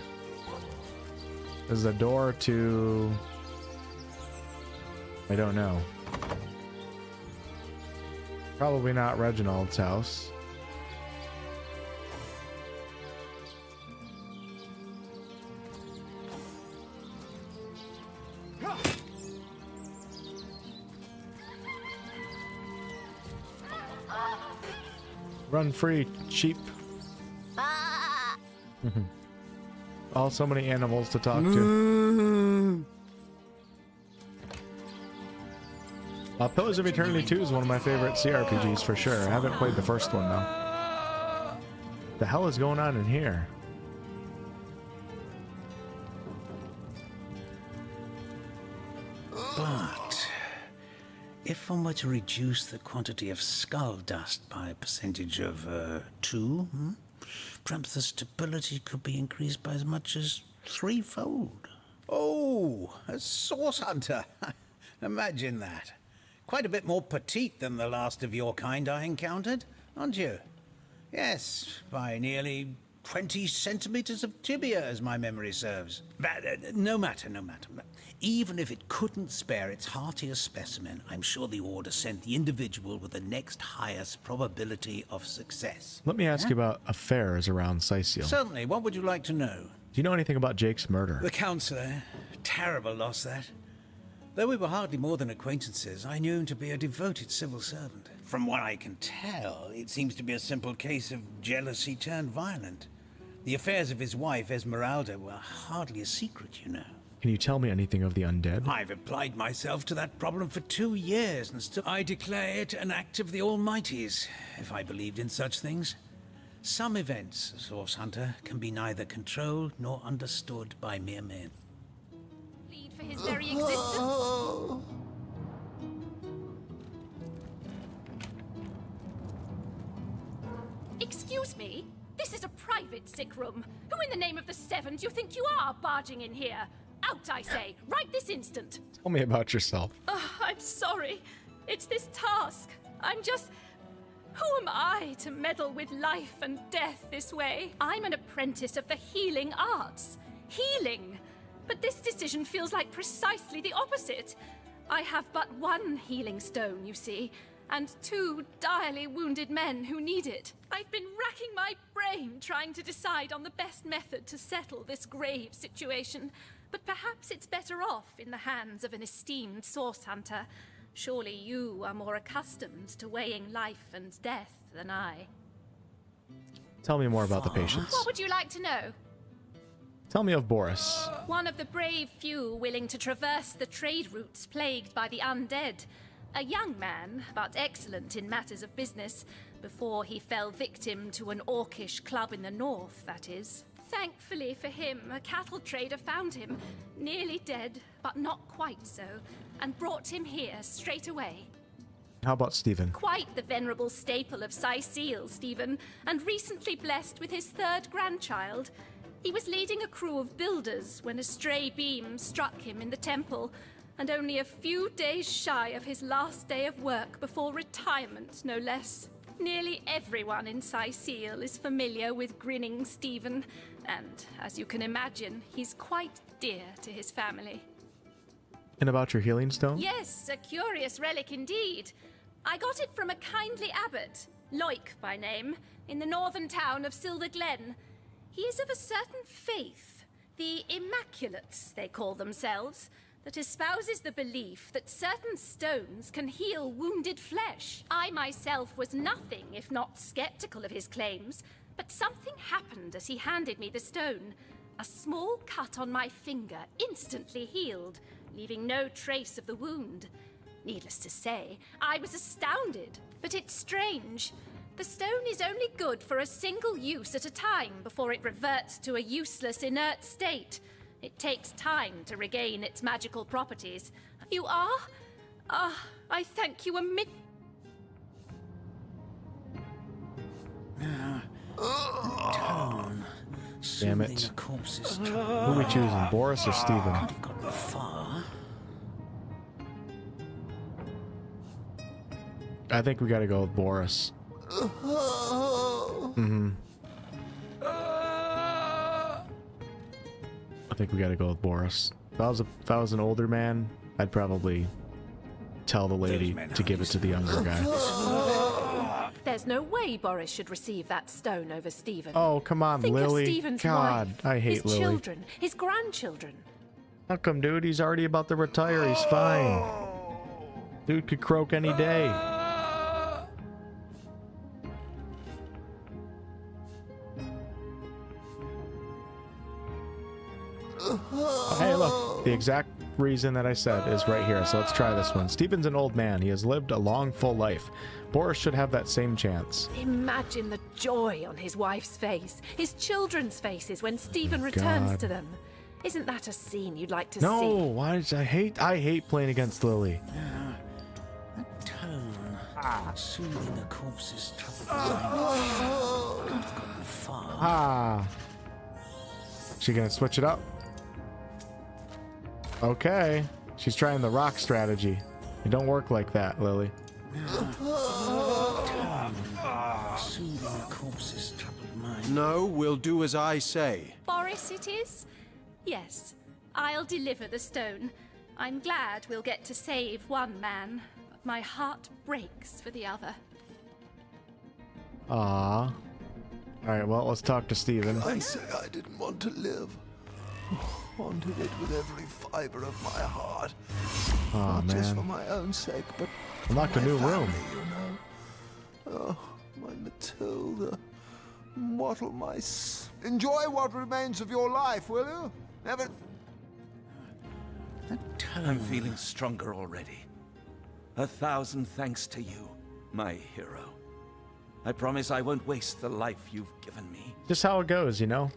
This is a door to... I don't know. Probably not Reginald's house. Run free, sheep. Oh, so many animals to talk to. Pillars of Eternity 2 is one of my favorite CRPGs for sure. I haven't played the first one though. The hell is going on in here? But if one were to reduce the quantity of skull dust by a percentage of 2, perhaps the stability could be increased by as much as 3-fold. Oh, a source hunter. Imagine that. Quite a bit more petite than the last of your kind I encountered, aren't you? Yes, by nearly 20 centimeters of tibia, as my memory serves. But no matter. Even if it couldn't spare its heartiest specimen, I'm sure the Order sent the individual with the next highest probability of success. Let me ask you about affairs around Sicil. Certainly. What would you like to know? Do you know anything about Jake's murder? The Counselor. Terrible loss, that. Though we were hardly more than acquaintances, I knew him to be a devoted civil servant. From what I can tell, it seems to be a simple case of jealousy turned violent. The affairs of his wife, Esmeralda, were hardly a secret, you know. Can you tell me anything of the undead? I've applied myself to that problem for 2 years, and still I declare it an act of the Almighty's, if I believed in such things. Some events, Source Hunter, can be neither controlled nor understood by mere men. For his very existence. Excuse me? This is a private sick room. Who in the name of the Seven do you think you are barging in here? Out, I say, right this instant. Tell me about yourself. I'm sorry. It's this task. I'm just... Who am I to meddle with life and death this way? I'm an apprentice of the healing arts. Healing! But this decision feels like precisely the opposite. I have but one healing stone, you see, and 2 direly wounded men who need it. I've been racking my brain trying to decide on the best method to settle this grave situation, but perhaps it's better off in the hands of an esteemed source hunter. Surely you are more accustomed to weighing life and death than I. Tell me more about the patients. What would you like to know? Tell me of Boris. One of the brave few willing to traverse the trade routes plagued by the undead. A young man, but excellent in matters of business, before he fell victim to an orcish club in the north, that is. Thankfully for him, a cattle trader found him, nearly dead, but not quite so, and brought him here straight away. How about Stephen? Quite the venerable staple of Sicil, Stephen, and recently blessed with his 3rd grandchild. He was leading a crew of builders when a stray beam struck him in the temple, and only a few days shy of his last day of work before retirement, no less. Nearly everyone in Sicil is familiar with Grinning Stephen, and, as you can imagine, he's quite dear to his family. And about your healing stone? Yes, a curious relic indeed. I got it from a kindly abbot, Loic by name, in the northern town of Silver Glen. He is of a certain faith, the Immaculates, they call themselves, that espouses the belief that certain stones can heal wounded flesh. I myself was nothing if not skeptical of his claims, but something happened as he handed me the stone. A small cut on my finger instantly healed, leaving no trace of the wound. Needless to say, I was astounded, but it's strange. The stone is only good for a single use at a time before it reverts to a useless, inert state. It takes time to regain its magical properties. You are? I thank you Damn it. Who are we choosing, Boris or Steven? I think we gotta go with Boris. Mm-hmm. I think we gotta go with Boris. If I was an older man, I'd probably tell the lady to give it to the younger guy. There's no way Boris should receive that stone over Stephen. Oh, come on, Think Lily. Of Stephen's God, wife, I hate his Lily. children, his grandchildren. How come, dude? He's already about to retire. He's fine. Dude could croak any day. Oh, hey, look. The exact reason that I said is right here. So let's try this one. Stephen's an old man. He has lived a long, full life. Boris should have that same chance. Imagine the joy on his wife's face, his children's faces when Stephen returns God. to them. Isn't that a scene you'd like to No, see? why did I hate playing against Lily. That tone, soothing a corpse's troubled mind. Can't have gotten far. Ah. She gonna switch it up? Okay. She's trying the rock strategy. It don't work like that, Lily. Soothing a corpse's troubled mind. No, we'll do as I say. Boris it is? Yes, I'll deliver the stone. I'm glad we'll get to save one man, but my heart breaks for the other. Ah. Alright, well, let's talk to Steven. I say I didn't want to live. Wanted it with every fiber of my heart. Aw, Not just for man. my own sake, but Unlocked for a my new room. family, you know. Oh, my Matilda. What'll my Enjoy what remains of your life, will you? Never... I'm feeling stronger already. 1,000 thanks to you, my hero. I promise I won't waste the life you've given me. Just how it goes, you know?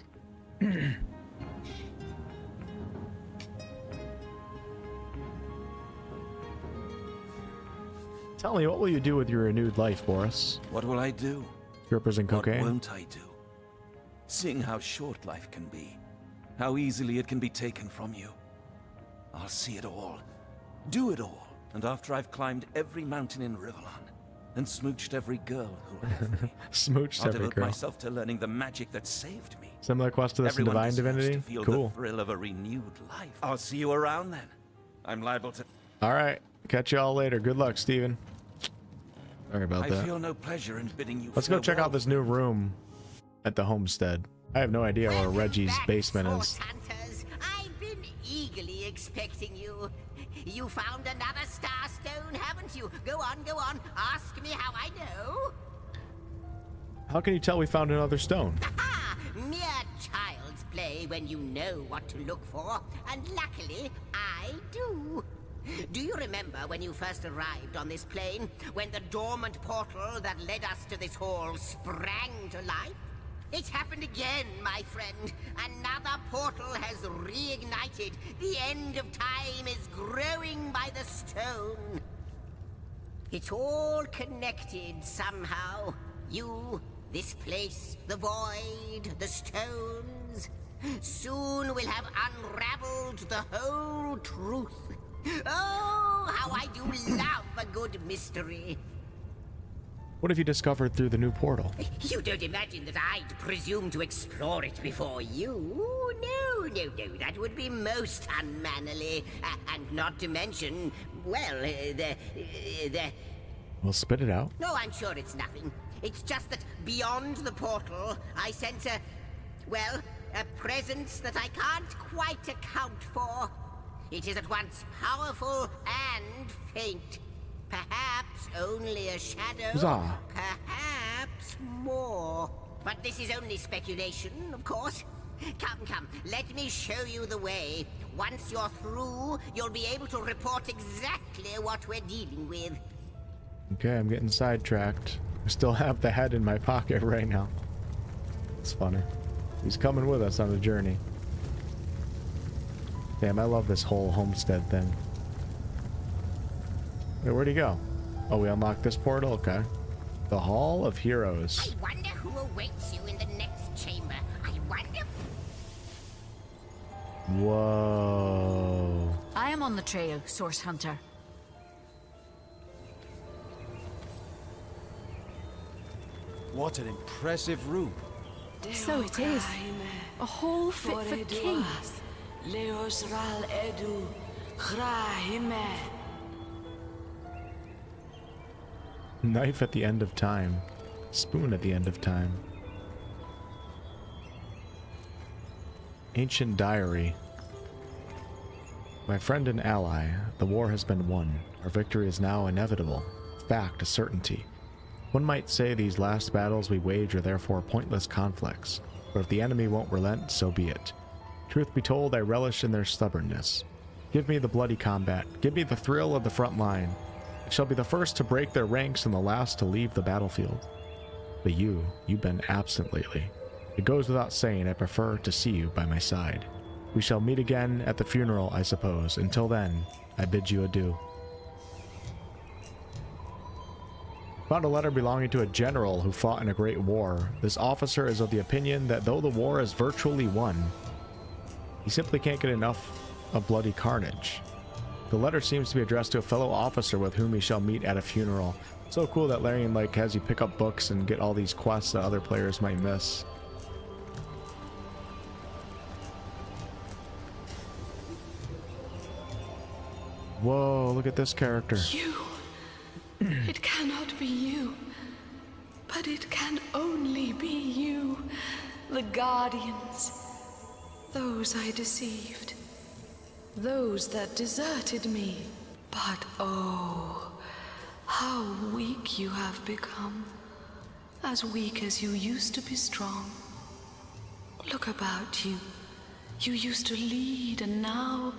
Tell me, what will you do with your renewed life, Boris? What will I do? Strippers and cocaine? What won't I do? Seeing how short life can be, how easily it can be taken from you. I'll see it all, do it all, and after I've climbed every mountain in Riverland and smooched every girl who left me, Smooched I'll every devote girl. myself to learning the magic that saved me. Similar quest to this in Everyone Divine deserves Divinity? to feel Cool. the thrill of a renewed life. I'll see you around then. I'm liable to... Alright, catch you all later. Good luck, Steven. Sorry about I that. feel no pleasure in bidding you Let's go check farewell. out this new room at the homestead. I have no idea where Reggie's basement is. Hunters, I've been eagerly expecting you. You found another star stone, haven't you? Go on, ask me how I know. How can you tell we found another stone? Ah, mere child's play when you know what to look for, and luckily, I do. Do you remember when you first arrived on this plane, when the dormant portal that led us to this hall sprang to life? It's happened again, my friend. Another portal has reignited. The end of time is growing by the stone. It's all connected somehow. You, this place, the void, the stones. Soon we'll have unraveled the whole truth. Oh, how I do love a good mystery. What have you discovered through the new portal? You don't imagine that I'd presume to explore it before you? No, that would be most unmannerly. And not to mention, well, Well, spit it out. No, I'm sure it's nothing. It's just that beyond the portal, I sense a presence that I can't quite account for. It is at once powerful and faint. Perhaps only a shadow. Huzzah. Perhaps more. But this is only speculation, of course. Come, let me show you the way. Once you're through, you'll be able to report exactly what we're dealing with. Okay, I'm getting sidetracked. I still have the head in my pocket right now. It's funny. He's coming with us on the journey. Damn, I love this whole homestead thing. Wait, where'd he go? Oh, we unlocked this portal? Okay. The Hall of Heroes. I wonder who awaits you in the next chamber. I wonder... Whoa. I am on the trail, Source Hunter. What an impressive room. So it is. A hall fit for kings. Knife at the end of time. Spoon at the end of time. Ancient diary. My friend and ally, the war has been won. Our victory is now inevitable. Fact, a certainty. One might say these last battles we wage are therefore pointless conflicts. But if the enemy won't relent, so be it. Truth be told, I relish in their stubbornness. Give me the bloody combat. Give me the thrill of the front line. It shall be the first to break their ranks and the last to leave the battlefield. But you've been absent lately. It goes without saying I prefer to see you by my side. We shall meet again at the funeral, I suppose. Until then, I bid you adieu. Found a letter belonging to a general who fought in a great war. This officer is of the opinion that though the war is virtually won, he simply can't get enough of bloody carnage. The letter seems to be addressed to a fellow officer with whom he shall meet at a funeral. So cool that Larian like has you pick up books and get all these quests that other players might miss. Whoa, look at this character. You. It cannot be you. But it can only be you. The Guardians. Those I deceived. Those that deserted me. But oh, how weak you have become. As weak as you used to be strong. Look about you. You used to lead, and now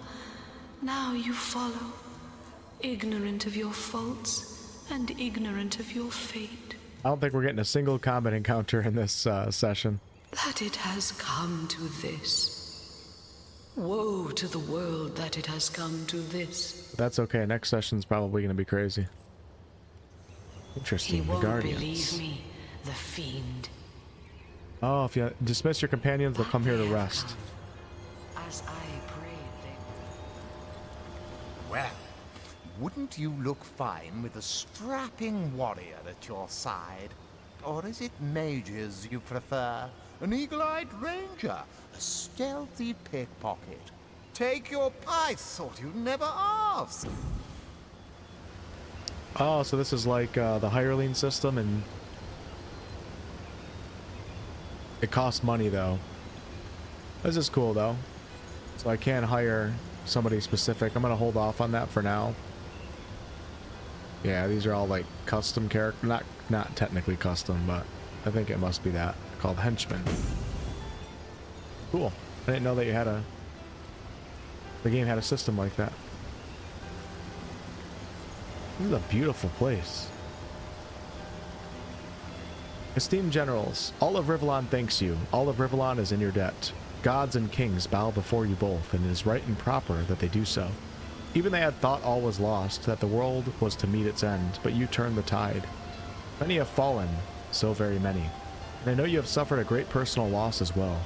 you follow. Ignorant of your faults, and ignorant of your fate. I don't think we're getting a single combat encounter in this session. That it has come to this. Woe to the world that it has come to this. But that's okay, next session's probably going to be crazy. Interesting, He the won't Guardians. believe me, the fiend. Oh, if you dismiss your companions, they'll come here to rest. As I prayed they Well, wouldn't you look fine with a strapping warrior at your side? Or is it mages you prefer? An eagle-eyed ranger? A stealthy pickpocket? Take your... I thought you'd never ask! Oh, so this is like the hireling system, and it costs money though. This is cool though. So I can hire somebody specific. I'm gonna hold off on that for now. Yeah, these are all like custom character, not technically custom, but I think it must be that, called henchmen. Cool. I didn't know that you had the game had a system like that. This is a beautiful place. Esteemed generals, all of Rivellon thanks you. All of Rivellon is in your debt. Gods and kings bow before you both, and it is right and proper that they do so. Even they had thought all was lost, that the world was to meet its end, but you turned the tide. Many have fallen, so very many. And I know you have suffered a great personal loss as well.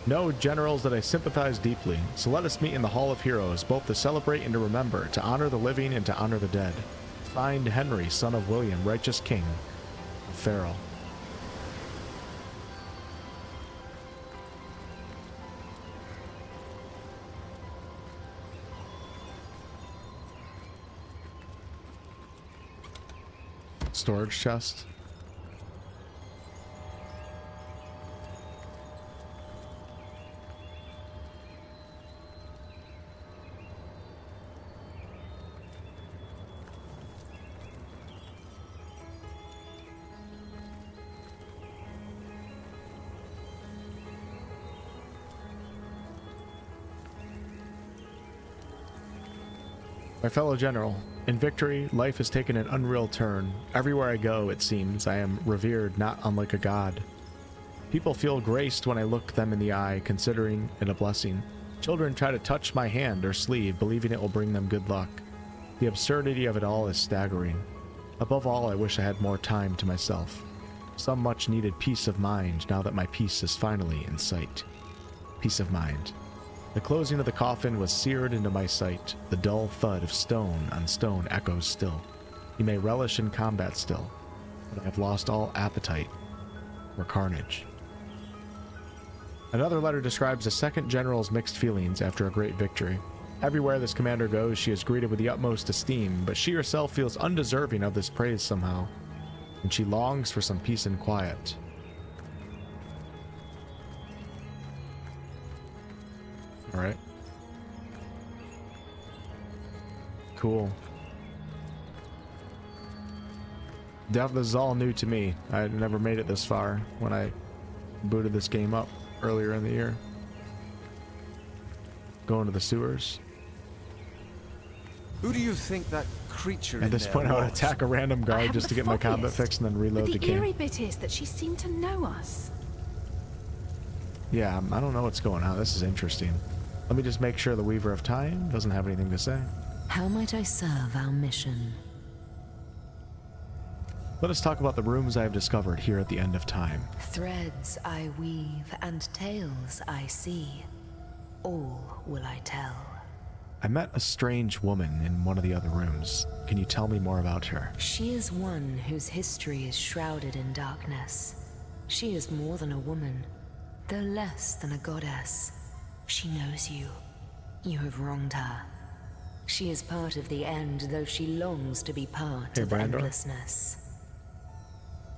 Know, generals, that I sympathize deeply, so let us meet in the Hall of Heroes, both to celebrate and to remember, to honor the living and to honor the dead. Signed, Henry, son of William, righteous king of Farrell. Storage chest. My fellow general, in victory, life has taken an unreal turn. Everywhere I go, it seems, I am revered not unlike a god. People feel graced when I look them in the eye, considering it a blessing. Children try to touch my hand or sleeve, believing it will bring them good luck. The absurdity of it all is staggering. Above all, I wish I had more time to myself. Some much needed peace of mind now that my peace is finally in sight. Peace of mind. The closing of the coffin was seared into my sight. The dull thud of stone on stone echoes still. You may relish in combat still, but I have lost all appetite for carnage. Another letter describes the second general's mixed feelings after a great victory. Everywhere this commander goes, she is greeted with the utmost esteem, but she herself feels undeserving of this praise somehow, and she longs for some peace and quiet. Alright. Cool. This is all new to me. I had never made it this far when I booted this game up earlier in the year. Going to the sewers. Who do you think that creature At this point, I would attack a random guard just to get my combat fix and then reload the The game. eerie bit is that she seemed to know us. Yeah, I don't know what's going on. This is interesting. Let me just make sure the Weaver of Time doesn't have anything to say. How might I serve our mission? Let us talk about the rooms I have discovered here at the end of time. Threads I weave and tales I see. All will I tell. I met a strange woman in one of the other rooms. Can you tell me more about her? She is one whose history is shrouded in darkness. She is more than a woman, though less than a goddess. She knows you. You have wronged her. She is part of the end, though she longs to be part of Brandor. endlessness.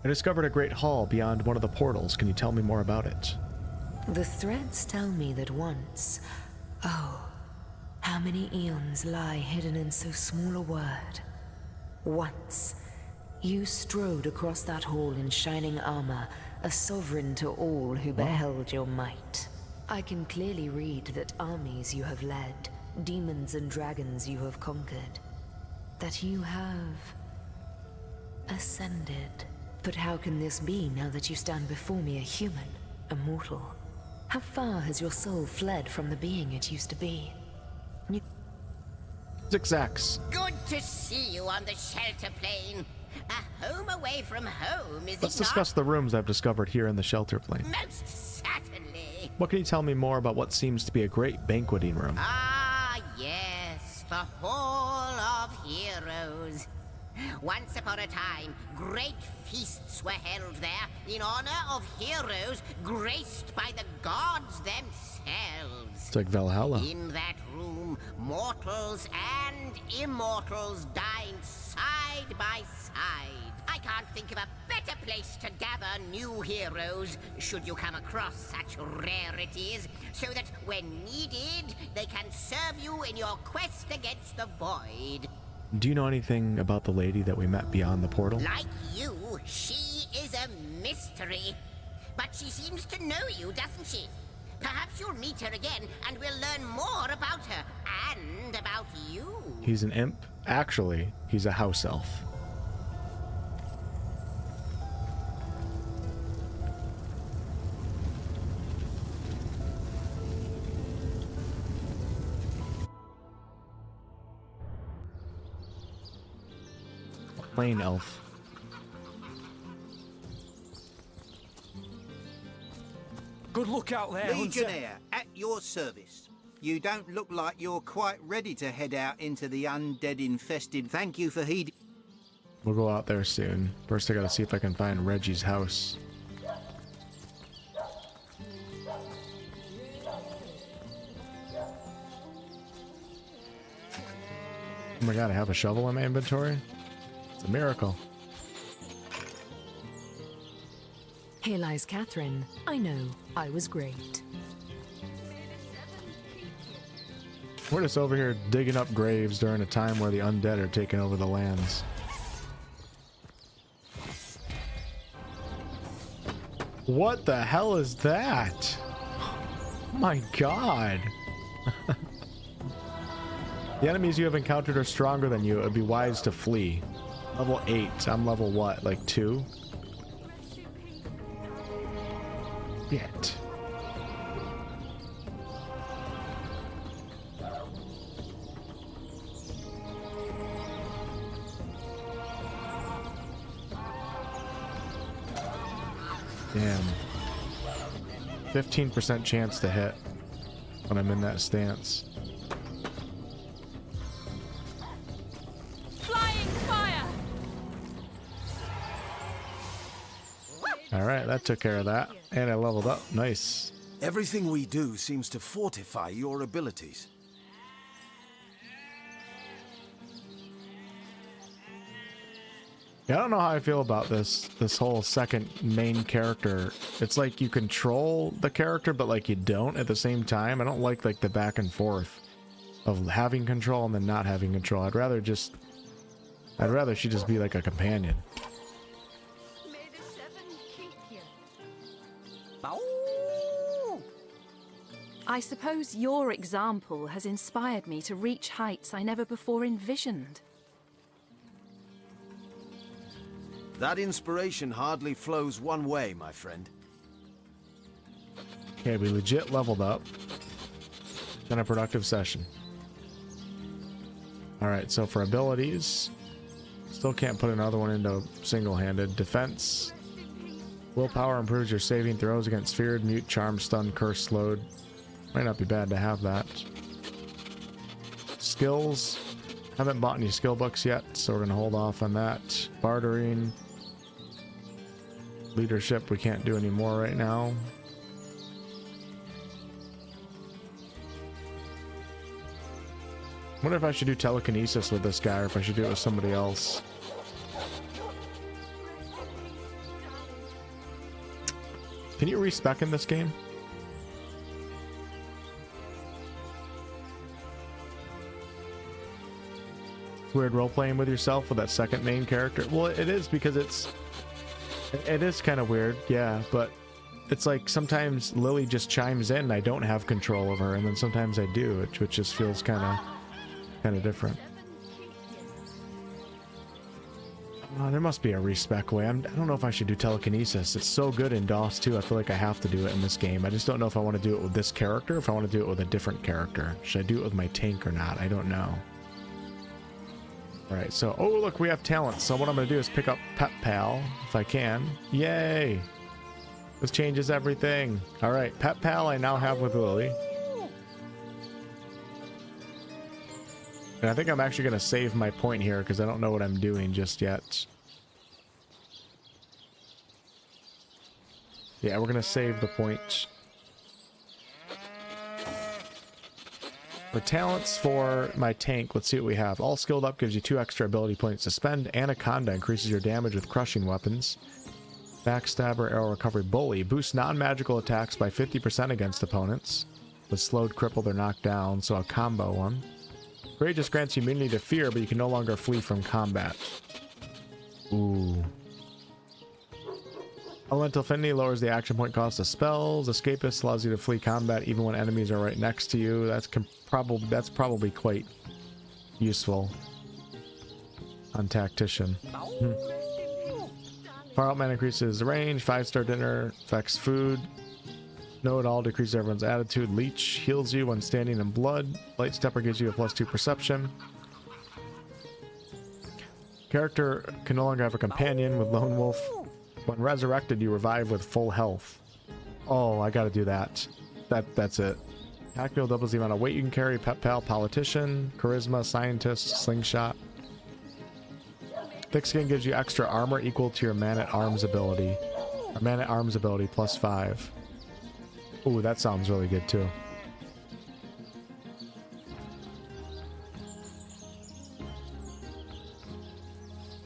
I discovered a great hall beyond one of the portals. Can you tell me more about it? The threads tell me that once, oh, how many eons lie hidden in so small a word. Once, you strode across that hall in shining armor, a sovereign to all who beheld your might. I can clearly read that armies you have led, demons and dragons you have conquered, that you have ascended. But how can this be now that you stand before me a human, a mortal? How far has your soul fled from the being it used to be? Zigzags. Good to see you on the shelter plane. A home away from home, is Let's it not? discuss the rooms I've discovered here in the shelter plane. Most certainly. What can you tell me more about what seems to be a great banqueting room? Ah, yes, the Hall of Heroes. Once upon a time, great feasts were held there in honor of heroes graced by the gods themselves. It's like Valhalla. In that room, mortals and immortals dined side by side. I can't think of a better place to gather new heroes, should you come across such rarities, so that when needed, they can serve you in your quest against the void. Do you know anything about the lady that we met beyond the portal? Like you, she is a mystery. But she seems to know you, doesn't she? Perhaps you'll meet her again, and we'll learn more about her, and about you. He's an imp. Actually, he's a house elf. Plain elf. Good luck out there, Hunter. Legionnaire, at your service. You don't look like you're quite ready to head out into the undead-infested. Thank you for heeding. We'll go out there soon. First, I gotta see if I can find Reggie's house. Oh my god, I have a shovel in my inventory? It's a miracle. Here lies Catherine. I know, I was great. We're just over here digging up graves during a time where the undead are taking over the lands. What the hell is that? My god. The enemies you have encountered are stronger than you. It would be wise to flee. Level 8. I'm level what? Like 2? Shit. Damn. 15% chance to hit. when I'm in that stance. Flying fire! Alright, that took care of that. And I leveled up. Nice. Everything we do seems to fortify your abilities. Yeah, I don't know how I feel about this whole second main character. It's like you control the character, but like you don't at the same time. I don't like the back and forth of having control and then not having control. I'd rather she just be like a companion. I suppose your example has inspired me to reach heights I never before envisioned. That inspiration hardly flows one way, my friend. Okay, we legit leveled up. Been a productive session. Alright, so for abilities, still can't put another one into single-handed. Defense. Willpower improves your saving throws against feared, mute, charm, stun, curse, slowed. Might not be bad to have that. Skills. Haven't bought any skill books yet, so we're going to hold off on that. Bartering. Leadership we can't do any more right now. I wonder if I should do telekinesis with this guy or if I should do it with somebody else. Can you respec in this game? It's weird role-playing with yourself with that second main character. Well, it is because it is kind of weird, yeah, but it's like sometimes Lily just chimes in and I don't have control over her, and then sometimes I do, which just feels kind of different. There must be a respec way. I don't know if I should do telekinesis. It's so good in DOS 2, I feel like I have to do it in this game. I just don't know if I want to do it with this character, or if I want to do it with a different character. Should I do it with my tank or not? I don't know. Alright, so, oh look, we have talents. So what I'm going to do is pick up Pet Pal, if I can. Yay! This changes everything. Alright, Pet Pal I now have with Lily. And I think I'm actually going to save my point here, because I don't know what I'm doing just yet. Yeah, we're going to save the point. The talents for my tank, let's see what we have. All skilled up gives you 2 extra ability points to spend. Anaconda increases your damage with crushing weapons. Backstabber, arrow recovery, bully boosts non-magical attacks by 50% against opponents. With slowed, crippled, or knocked down, so a combo one. Courageous grants you immunity to fear, but you can no longer flee from combat. Ooh. Elemental Affinity lowers the action point cost of spells. Escapist allows you to flee combat even when enemies are right next to you. That's probably quite useful on Tactician. Far Out Man increases range. 5-star dinner affects food. Know It All decreases everyone's attitude. Leech heals you when standing in blood. Light Stepper gives you a +2 perception. Character can no longer have a companion with Lone Wolf. When resurrected, you revive with full health. Oh, I gotta do that. That's it. Pack Mule doubles the amount of weight you can carry. Pet Pal, Politician, Charisma, Scientist, Slingshot. Thick Skin gives you extra armor equal to your Man-at-Arms ability. Or Man-at-Arms ability +5. Ooh, that sounds really good too.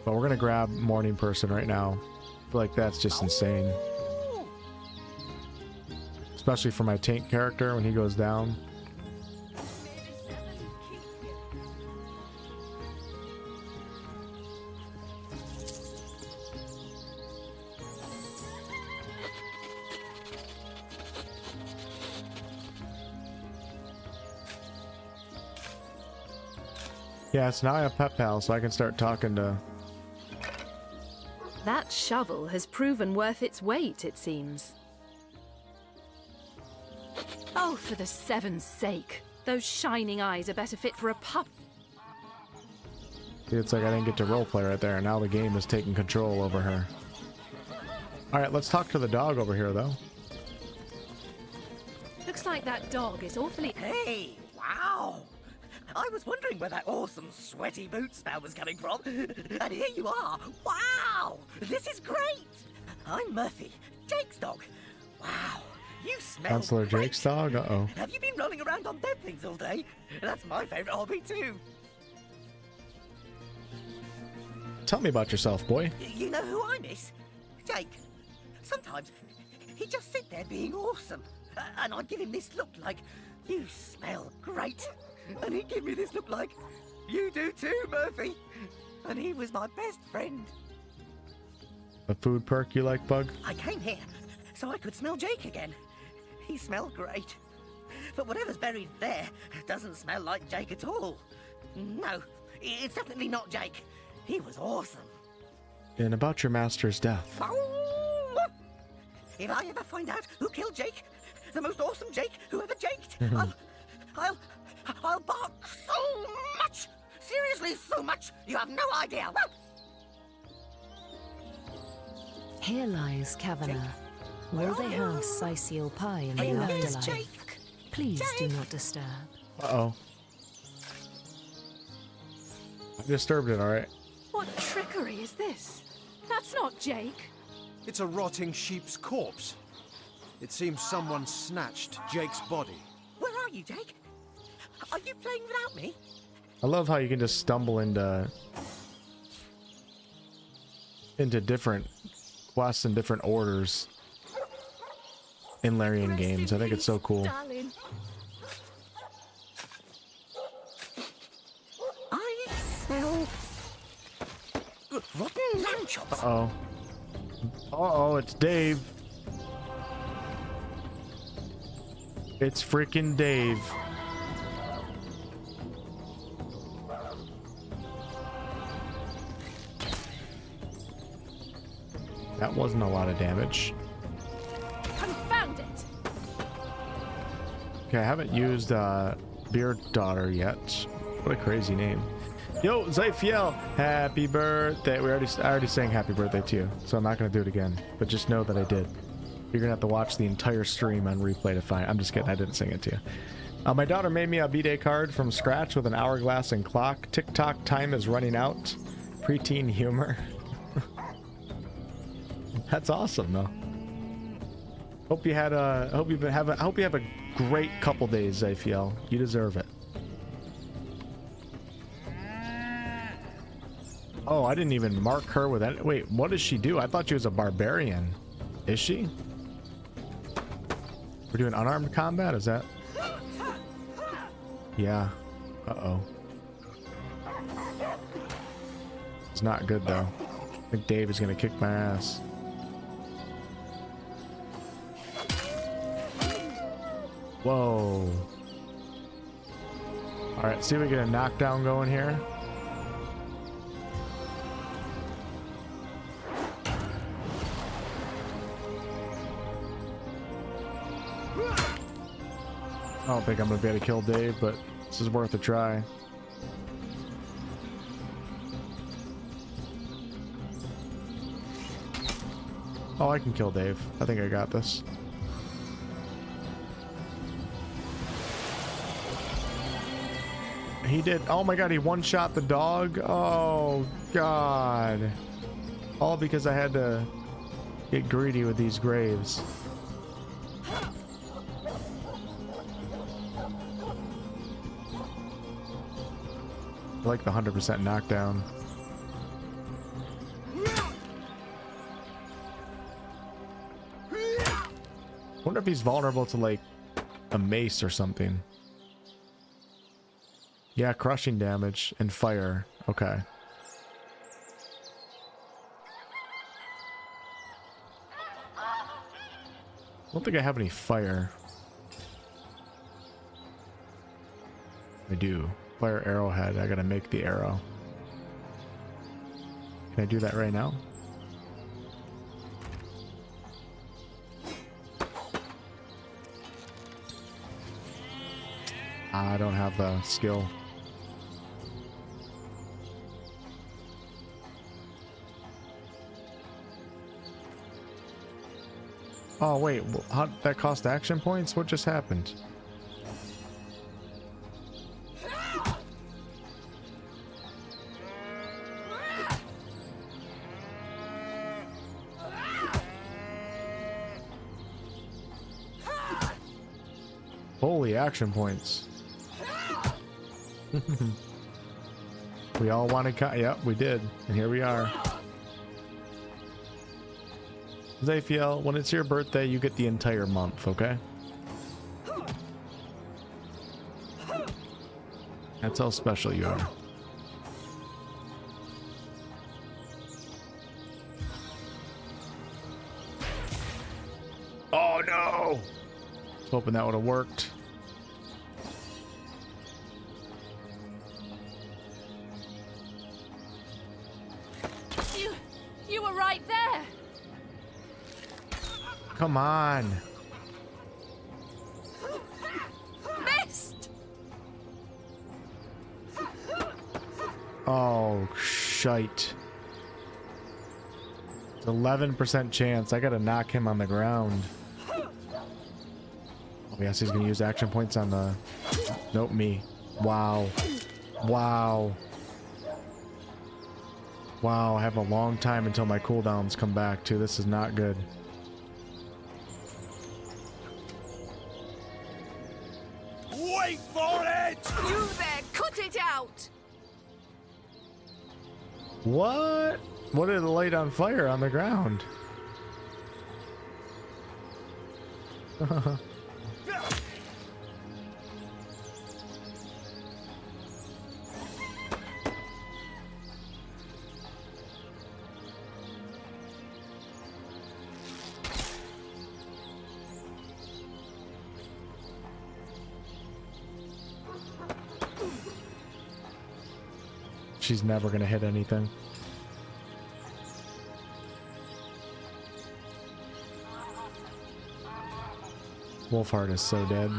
But we're gonna grab Morning Person right now. I feel like that's just insane. Especially for my tank character when he goes down. Yeah, so now I have Pet Pal, so I can start talking to... That shovel has proven worth its weight, it seems. Oh, for the Seven's sake. Those shining eyes are better fit for a pup. It's like I didn't get to roleplay right there, and now the game is taking control over her. Alright, let's talk to the dog over here, though. Looks like that dog is awfully... Hey, wow! I was wondering where that awesome sweaty boot smell was coming from. And here you are. Wow! This is great! I'm Murphy, Jake's dog. Wow, you smell Counselor great. Jake's dog? Uh-oh. Have you been rolling around on dead things all day? That's my favourite hobby too. Tell me about yourself, boy. You know who I miss? Jake. Sometimes he'd just sit there being awesome. And I'd give him this look like, you smell great. And he'd give me this look like, you do too, Murphy. And he was my best friend. A food perk you like, Bug? I came here so I could smell Jake again. He smelled great. But whatever's buried there doesn't smell like Jake at all. No, it's definitely not Jake. He was awesome. And about your master's death. If I ever find out who killed Jake, the most awesome Jake who ever jaked, I'll bark so much! Seriously, so much! You have no idea! Here lies Kavanagh. Will they have Sicil pie in the Hey, afterlife? Jake. Please do not disturb. Uh-oh. I disturbed it, alright. What trickery is this? That's not Jake. It's a rotting sheep's corpse. It seems someone snatched Jake's body. Where are you, Jake? Are you playing without me? I love how you can just stumble into different quests and different orders in Larian games. I think it's so cool. Darling. I smell rotten lamb chops. Uh-oh. Uh-oh, it's Dave. It's freaking Dave. That wasn't a lot of damage. Confound it! Okay, I haven't used Beard Daughter yet. What a crazy name. Yo, Zyfiel, happy birthday. I already sang happy birthday to you, so I'm not gonna do it again. But just know that I did. You're gonna have to watch the entire stream on replay to find. I'm just kidding, I didn't sing it to you. My daughter made me a B-Day card from scratch with an hourglass and clock. TikTok time is running out. Preteen humor. That's awesome, though. Hope you had a. Hope you have a great couple days, Zyfiel. You deserve it. Oh, I didn't even mark her with that. Wait, what does she do? I thought she was a barbarian. Is she? We're doing unarmed combat? Is that? Yeah. Uh-oh. It's not good, though. I think Dave is gonna kick my ass. Whoa. Alright, see if we get a knockdown going here. I don't think I'm gonna be able to kill Dave, but this is worth a try. Oh, I can kill Dave. I think I got this. He did. Oh my god, he one-shot the dog. Oh god. All because I had to get greedy with these graves. I like the 100% knockdown. Wonder if he's vulnerable to like a mace or something. Yeah, crushing damage and fire. Okay. I don't think I have any fire. I do. Fire arrowhead. I gotta make the arrow. Can I do that right now? I don't have the skill. Oh wait, how that cost action points? What just happened? Holy action points. We all wanted yep, we did. And here we are. Zaphiel, when it's your birthday, you get the entire month, okay? That's how special you are. Oh no! I was hoping that would have worked. You were right there. Come on. Missed. Oh, shite. It's 11% chance. I gotta knock him on the ground. Oh, yes, he's gonna use action points on the... Nope, me. Wow. Wow. Wow, I have a long time until my cooldowns come back, too. This is not good. Wait for it! You there, cut it out! What? What did it light on fire on the ground? She's never gonna hit anything. Wolfheart is so dead.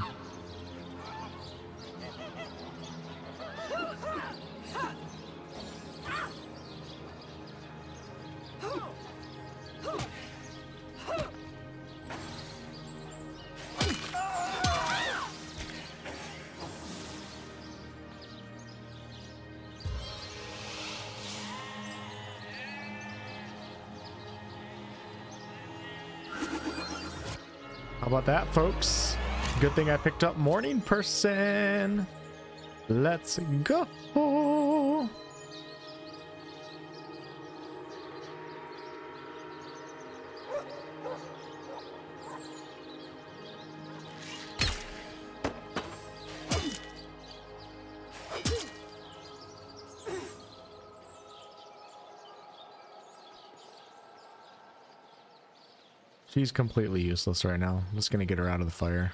How about that, folks? Good thing I picked up Morning Person. Let's go. She's completely useless right now. I'm just gonna get her out of the fire.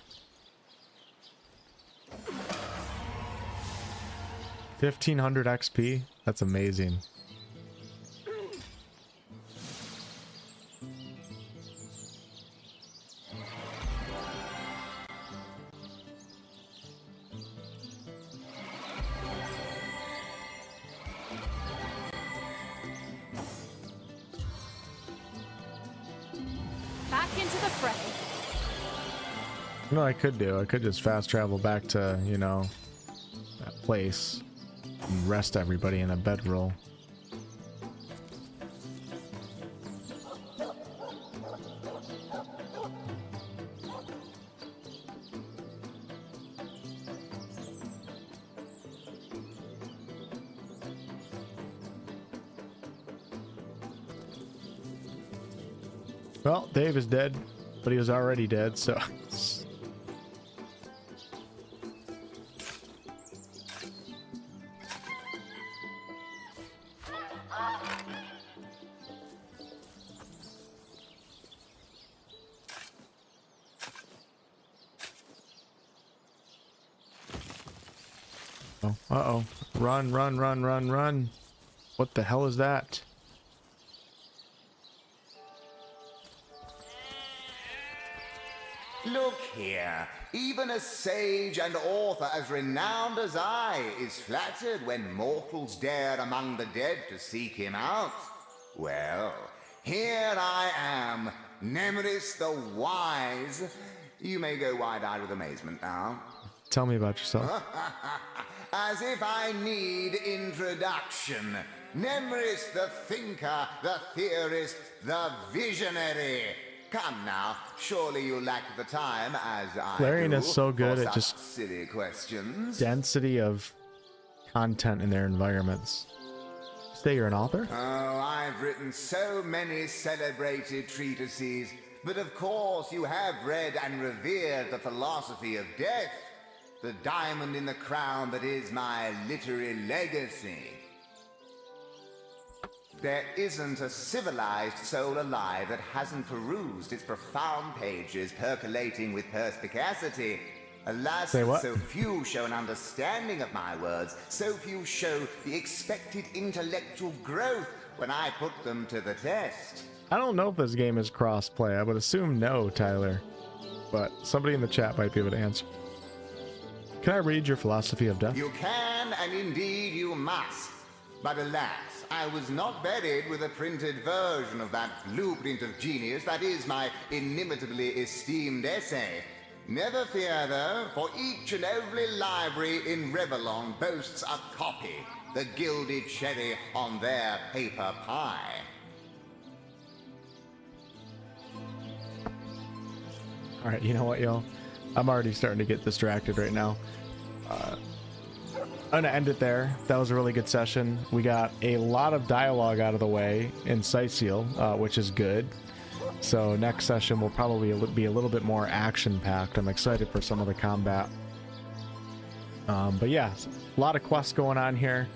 1500 XP? That's amazing. Back into the fray. You know what I could do? I could just fast travel back to, you know, that place and rest everybody in a bedroll. Well, Dave is dead, but he was already dead, so... Oh, uh-oh. Run, run, run, run, run. What the hell is that? Look here, even a sage and author as renowned as I is flattered when mortals dare among the dead to seek him out. Well, here I am, Nemeris the Wise. You may go wide-eyed with amazement now. Tell me about yourself. As if I need introduction. Nemeris the Thinker, the Theorist, the Visionary. Come now, surely you lack the time, as I Larian do, is so good for at such just silly questions. density of content in their environments. Say you're an author? Oh, I've written so many celebrated treatises, but of course you have read and revered the philosophy of death, the diamond in the crown that is my literary legacy. There isn't a civilized soul alive that hasn't perused its profound pages percolating with perspicacity. Alas, Say what? so few show an understanding of my words, so few show the expected intellectual growth when I put them to the test. I don't know if this game is cross-play. I would assume no, Tyler. But somebody in the chat might be able to answer. Can I read your philosophy of death? You can, and indeed you must. But alas, I was not buried with a printed version of that blueprint of genius that is my inimitably esteemed essay. Never fear, though, for each and every library in Revellon boasts a copy, the gilded cherry on their paper pie. All right, you know what, y'all? I'm already starting to get distracted right now. I'm gonna end it there. That was a really good session. We got a lot of dialogue out of the way in Sightseal, which is good. So next session will probably be a little bit more action-packed. I'm excited for some of the combat. But yeah, a lot of quests going on here.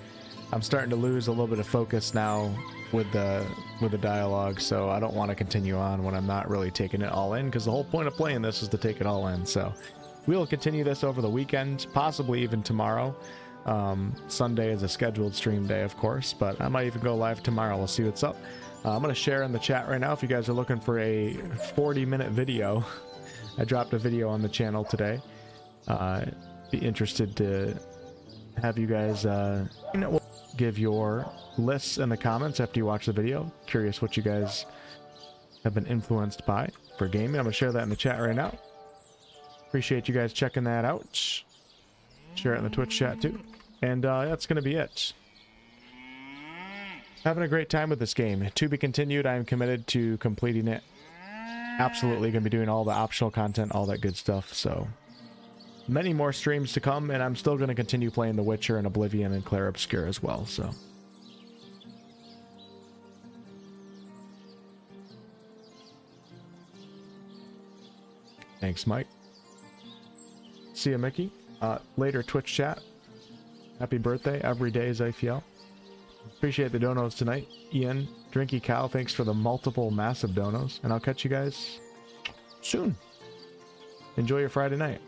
I'm starting to lose a little bit of focus now with the dialogue, so I don't want to continue on when I'm not really taking it all in, because the whole point of playing this is to take it all in. So we'll continue this over the weekend, possibly even tomorrow. Sunday is a scheduled stream day, of course, but I might even go live tomorrow. We'll see what's up. I'm going to share in the chat right now if you guys are looking for a 40-minute video. I dropped a video on the channel today. Be interested to have you guys give your lists in the comments after you watch the video. Curious what you guys have been influenced by for gaming. I'm going to share that in the chat right now. Appreciate you guys checking that out. Share it in the Twitch chat too. And that's going to be it. Having a great time with this game. To be continued. I am committed to completing it. Absolutely going to be doing all the optional content, all that good stuff. So many more streams to come, and I'm still going to continue playing The Witcher and Oblivion and Clair Obscur as well. So thanks, Mike. See ya, Mickey. Later Twitch chat. Happy birthday. Every day is AFL. Appreciate the donos tonight. Ian, Drinky Cow, thanks for the multiple massive donos. And I'll catch you guys soon. Enjoy your Friday night.